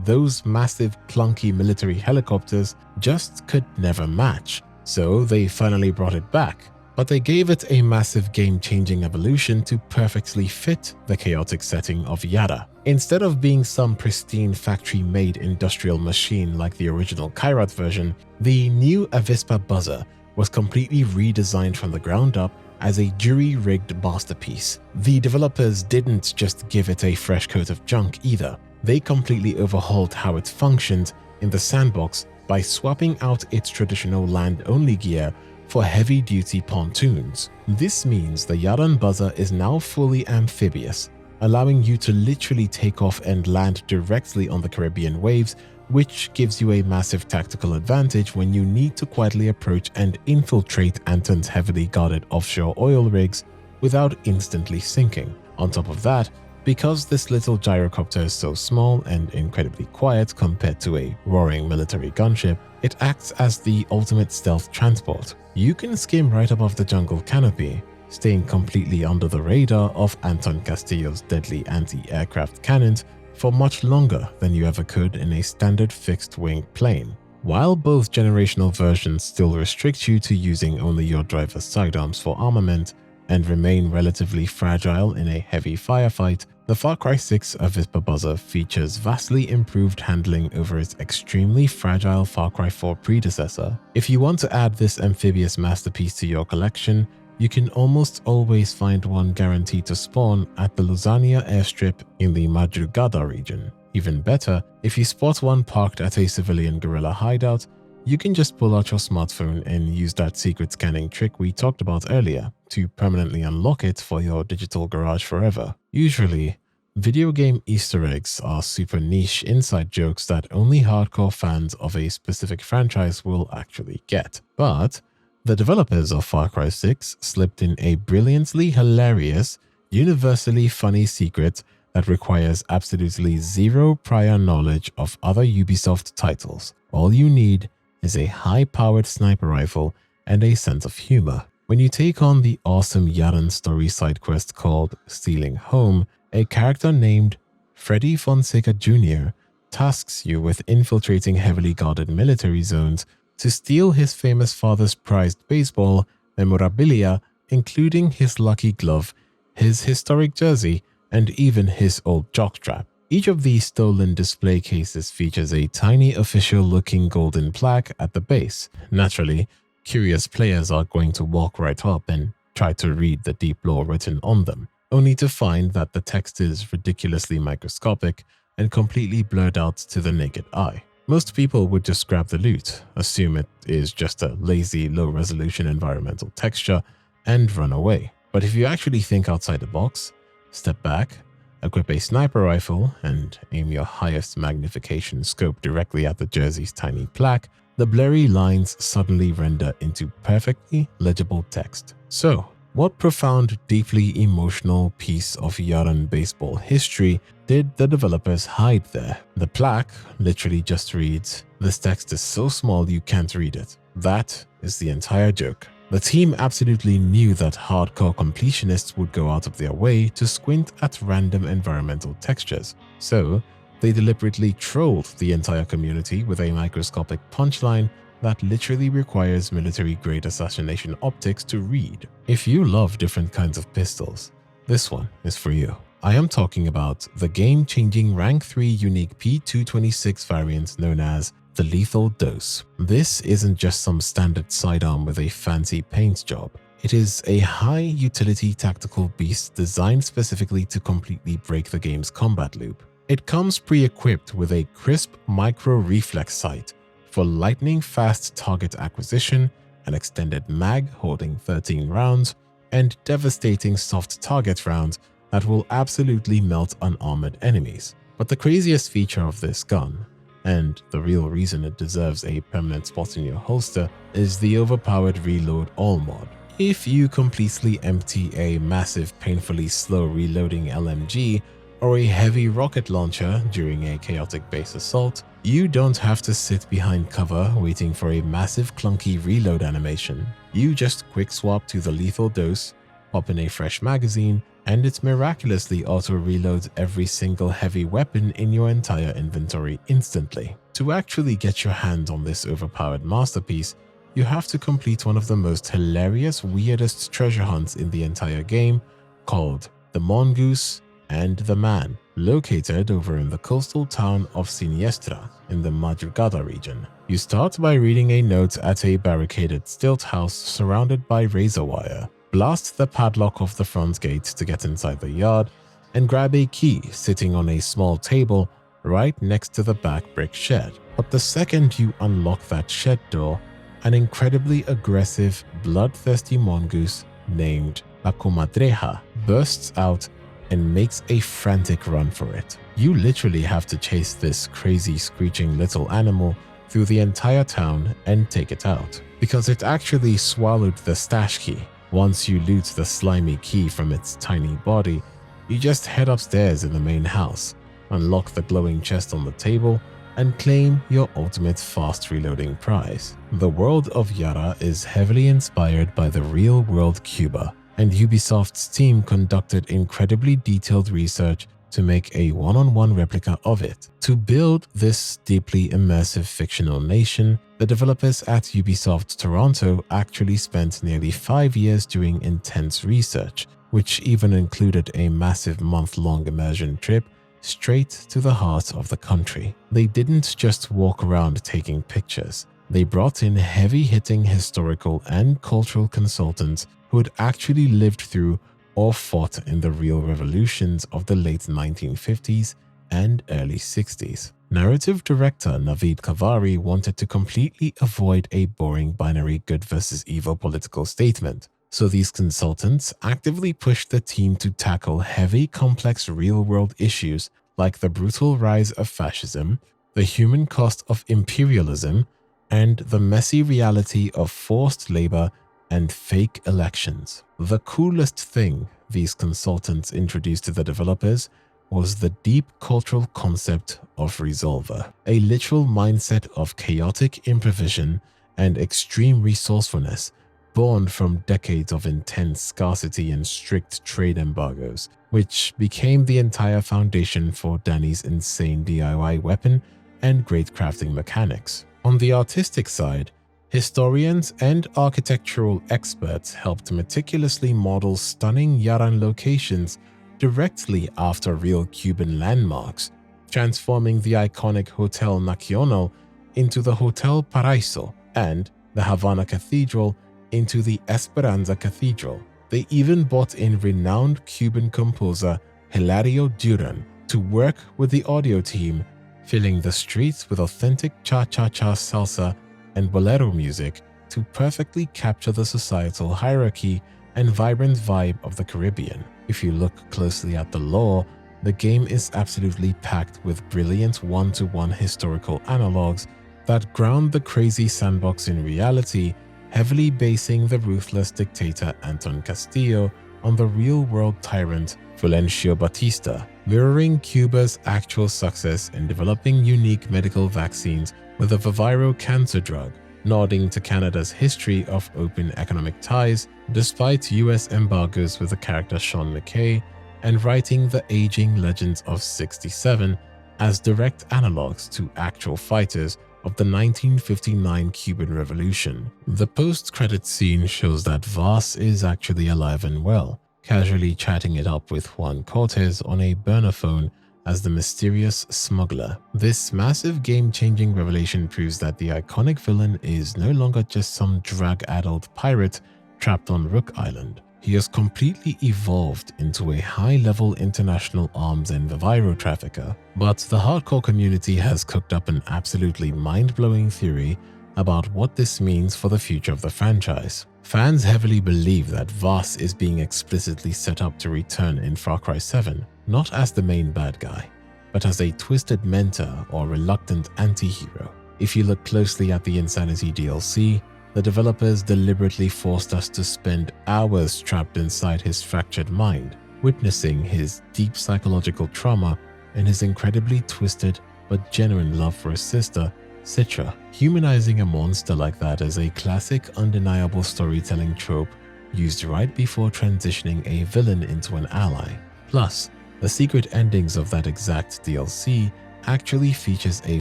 those massive, clunky military helicopters just could never match. So they finally brought it back, but they gave it a massive game-changing evolution to perfectly fit the chaotic setting of Yara. Instead of being some pristine factory-made industrial machine like the original Kyrat version, the new Avispa buzzer was completely redesigned from the ground up as a jury-rigged masterpiece. The developers didn't just give it a fresh coat of junk either. They completely overhauled how it functioned in the sandbox by swapping out its traditional land-only gear for heavy-duty pontoons. This means the Yaran buzzer is now fully amphibious, allowing you to literally take off and land directly on the Caribbean waves, which gives you a massive tactical advantage when you need to quietly approach and infiltrate Anton's heavily guarded offshore oil rigs without instantly sinking. On top of that, because this little gyrocopter is so small and incredibly quiet compared to a roaring military gunship, it acts as the ultimate stealth transport. You can skim right above the jungle canopy, staying completely under the radar of Anton Castillo's deadly anti-aircraft cannons for much longer than you ever could in a standard fixed-wing plane. While both generational versions still restrict you to using only your driver's sidearms for armament and remain relatively fragile in a heavy firefight, the Far Cry 6 Avispa buzzer features vastly improved handling over its extremely fragile Far Cry 4 predecessor. If you want to add this amphibious masterpiece to your collection, you can almost always find one guaranteed to spawn at the Lusania airstrip in the Madrugada region. Even better, if you spot one parked at a civilian guerrilla hideout, you can just pull out your smartphone and use that secret scanning trick we talked about earlier to permanently unlock it for your digital garage forever. Usually, video game Easter eggs are super niche inside jokes that only hardcore fans of a specific franchise will actually get. But the developers of Far Cry 6 slipped in a brilliantly hilarious, universally funny secret that requires absolutely zero prior knowledge of other Ubisoft titles. All you need is a high-powered sniper rifle and a sense of humor. When you take on the awesome Yaran story side quest called Stealing Home, a character named Freddy Fonseca Jr. tasks you with infiltrating heavily guarded military zones to steal his famous father's prized baseball memorabilia, including his lucky glove, his historic jersey, and even his old jockstrap. Each of these stolen display cases features a tiny official-looking golden plaque at the base. Naturally, curious players are going to walk right up and try to read the deep lore written on them, only to find that the text is ridiculously microscopic and completely blurred out to the naked eye. Most people would just grab the loot, assume it is just a lazy, low-resolution environmental texture, and run away. But if you actually think outside the box, step back, equip a sniper rifle, and aim your highest magnification scope directly at the jersey's tiny plaque, the blurry lines suddenly render into perfectly legible text. So, what profound, deeply emotional piece of Yaran baseball history did the developers hide there? The plaque literally just reads, "This text is so small you can't read it." That is the entire joke. The team absolutely knew that hardcore completionists would go out of their way to squint at random environmental textures, so they deliberately trolled the entire community with a microscopic punchline that literally requires military-grade assassination optics to read. If you love different kinds of pistols, this one is for you. I am talking about the game-changing Rank 3 unique P226 variant known as the Lethal Dose. This isn't just some standard sidearm with a fancy paint job. It is a high-utility tactical beast designed specifically to completely break the game's combat loop. It comes pre-equipped with a crisp micro-reflex sight for lightning-fast target acquisition, an extended mag holding 13 rounds, and devastating soft target rounds that will absolutely melt unarmored enemies. But the craziest feature of this gun, and the real reason it deserves a permanent spot in your holster, is the overpowered reload all mod. If you completely empty a massive, painfully slow reloading LMG or a heavy rocket launcher during a chaotic base assault, you don't have to sit behind cover waiting for a massive clunky reload animation. You just quick swap to the lethal dose, pop in a fresh magazine, and it miraculously auto-reloads every single heavy weapon in your entire inventory instantly. To actually get your hands on this overpowered masterpiece, you have to complete one of the most hilarious, weirdest treasure hunts in the entire game, called the Mongoose and the Man, located over in the coastal town of Siniestra in the Madrugada region. You start by reading a note at a barricaded stilt house surrounded by razor wire. Blast the padlock off the front gate to get inside the yard, and grab a key sitting on a small table right next to the back brick shed. But the second you unlock that shed door, an incredibly aggressive, bloodthirsty mongoose named La Comadreja bursts out and makes a frantic run for it. You literally have to chase this crazy, screeching little animal through the entire town and take it out, because it actually swallowed the stash key. Once you loot the slimy key from its tiny body, you just head upstairs in the main house, unlock the glowing chest on the table, and claim your ultimate fast reloading prize. The world of Yara is heavily inspired by the real-world Cuba, and Ubisoft's team conducted incredibly detailed research to make a one-on-one replica of it. To build this deeply immersive fictional nation, the developers at Ubisoft Toronto actually spent nearly 5 years doing intense research, which even included a massive month-long immersion trip straight to the heart of the country. They didn't just walk around taking pictures. They brought in heavy-hitting historical and cultural consultants who had actually lived through or fought in the real revolutions of the late 1950s and early 60s. Narrative director Naveed Kavari wanted to completely avoid a boring binary good versus evil political statement, so these consultants actively pushed the team to tackle heavy, complex real-world issues like the brutal rise of fascism, the human cost of imperialism, and the messy reality of forced labor and fake elections. The coolest thing these consultants introduced to the developers was the deep cultural concept of Resolver, a literal mindset of chaotic improvisation and extreme resourcefulness born from decades of intense scarcity and strict trade embargoes, which became the entire foundation for Danny's insane DIY weapon and great crafting mechanics. On the artistic side, historians and architectural experts helped meticulously model stunning Yaran locations directly after real Cuban landmarks, transforming the iconic Hotel Nacional into the Hotel Paraiso and the Havana Cathedral into the Esperanza Cathedral. They even brought in renowned Cuban composer Hilario Duran to work with the audio team, filling the streets with authentic cha-cha-cha salsa and bolero music to perfectly capture the societal hierarchy and vibrant vibe of the Caribbean. If you look closely at the lore, the game is absolutely packed with brilliant one-to-one historical analogs that ground the crazy sandbox in reality, heavily basing the ruthless dictator Anton Castillo on the real-world tyrant Fulgencio Batista, mirroring Cuba's actual success in developing unique medical vaccines with a Viviro cancer drug, nodding to Canada's history of open economic ties despite US embargoes with the character Sean McKay, and writing the aging legends of 67 as direct analogues to actual fighters of the 1959 Cuban Revolution. The post-credit scene shows that Vaz is actually alive and well, casually chatting it up with Juan Cortez on a burner phone as the mysterious smuggler. This massive game-changing revelation proves that the iconic villain is no longer just some drug-addled pirate trapped on Rook Island. He has completely evolved into a high-level international arms and Viviro trafficker. But the hardcore community has cooked up an absolutely mind-blowing theory about what this means for the future of the franchise. Fans heavily believe that Voss is being explicitly set up to return in Far Cry 7, not as the main bad guy, but as a twisted mentor or reluctant anti-hero. If you look closely at the Insanity DLC, the developers deliberately forced us to spend hours trapped inside his fractured mind, witnessing his deep psychological trauma and his incredibly twisted but genuine love for his sister, Citra. Humanizing a monster like that is a classic, undeniable storytelling trope used right before transitioning a villain into an ally. Plus, the secret endings of that exact DLC actually features a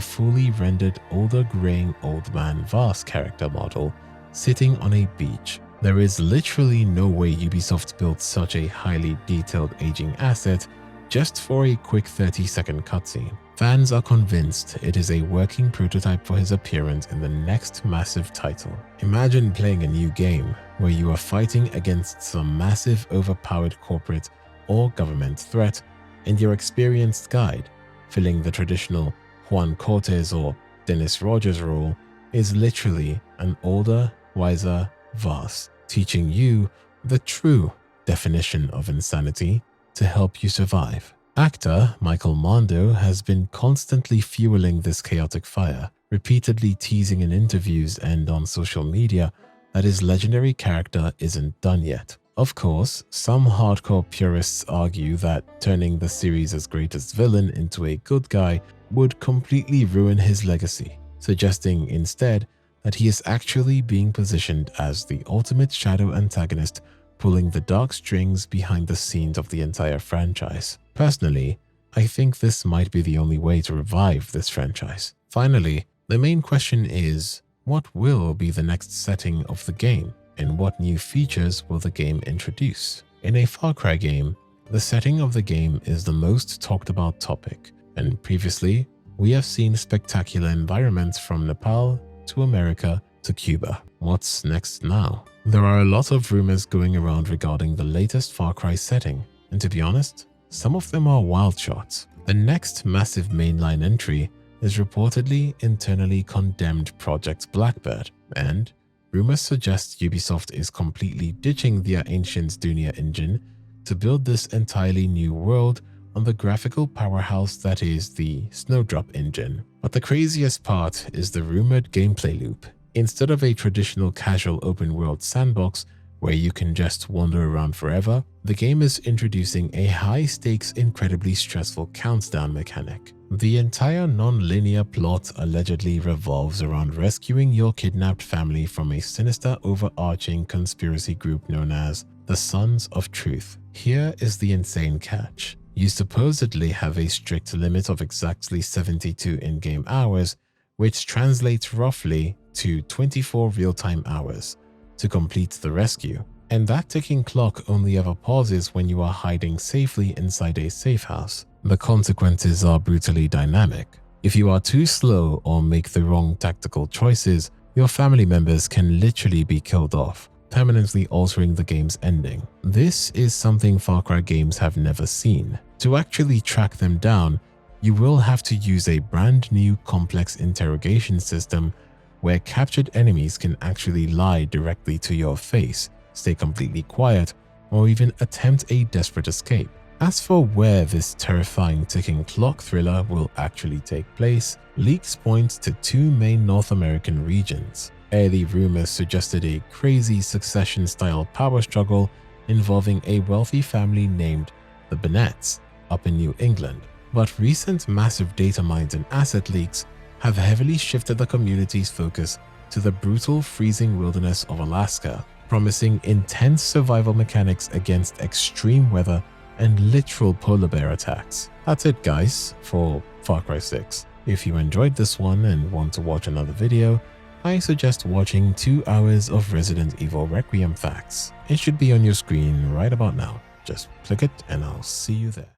fully rendered older graying old man Voss character model sitting on a beach. There is literally no way Ubisoft built such a highly detailed aging asset just for a quick 30-second cutscene. Fans are convinced it is a working prototype for his appearance in the next massive title. Imagine playing a new game where you are fighting against some massive overpowered corporate or government threat, and your experienced guide, filling the traditional Juan Cortez or Dennis Rogers role, is literally an older, wiser Voss, teaching you the true definition of insanity to help you survive. Actor Michael Mondo has been constantly fueling this chaotic fire, repeatedly teasing in interviews and on social media that his legendary character isn't done yet. Of course, some hardcore purists argue that turning the series' greatest villain into a good guy would completely ruin his legacy, suggesting instead that he is actually being positioned as the ultimate shadow antagonist, pulling the dark strings behind the scenes of the entire franchise. Personally, I think this might be the only way to revive this franchise. Finally, the main question is, what will be the next setting of the game, and what new features will the game introduce? In a Far Cry game, the setting of the game is the most talked about topic, and previously, we have seen spectacular environments from Nepal to America to Cuba. What's next now? There are a lot of rumors going around regarding the latest Far Cry setting, and to be honest, some of them are wild shots. The next massive mainline entry is reportedly internally condemned Project Blackbird, and rumors suggest Ubisoft is completely ditching their ancient Dunia engine to build this entirely new world on the graphical powerhouse that is the Snowdrop engine. But the craziest part is the rumored gameplay loop. Instead of a traditional casual open world sandbox where you can just wander around forever, the game is introducing a high-stakes, incredibly stressful countdown mechanic. The entire non-linear plot allegedly revolves around rescuing your kidnapped family from a sinister, overarching conspiracy group known as the Sons of Truth. Here is the insane catch. You supposedly have a strict limit of exactly 72 in-game hours, which translates roughly to 24 real-time hours to complete the rescue. And that ticking clock only ever pauses when you are hiding safely inside a safe house. The consequences are brutally dynamic. If you are too slow or make the wrong tactical choices, your family members can literally be killed off, permanently altering the game's ending. This is something Far Cry games have never seen. To actually track them down, you will have to use a brand new complex interrogation system where captured enemies can actually lie directly to your face, stay completely quiet, or even attempt a desperate escape. As for where this terrifying ticking clock thriller will actually take place, leaks point to two main North American regions. Early rumors suggested a crazy Succession-style power struggle involving a wealthy family named the Bennetts up in New England. But recent massive data mines and asset leaks have heavily shifted the community's focus to the brutal freezing wilderness of Alaska, promising intense survival mechanics against extreme weather and literal polar bear attacks. That's it guys for Far Cry 6. If you enjoyed this one and want to watch another video, I suggest watching 2 hours of Resident Evil Requiem facts. It should be on your screen right about now. Just click it and I'll see you there.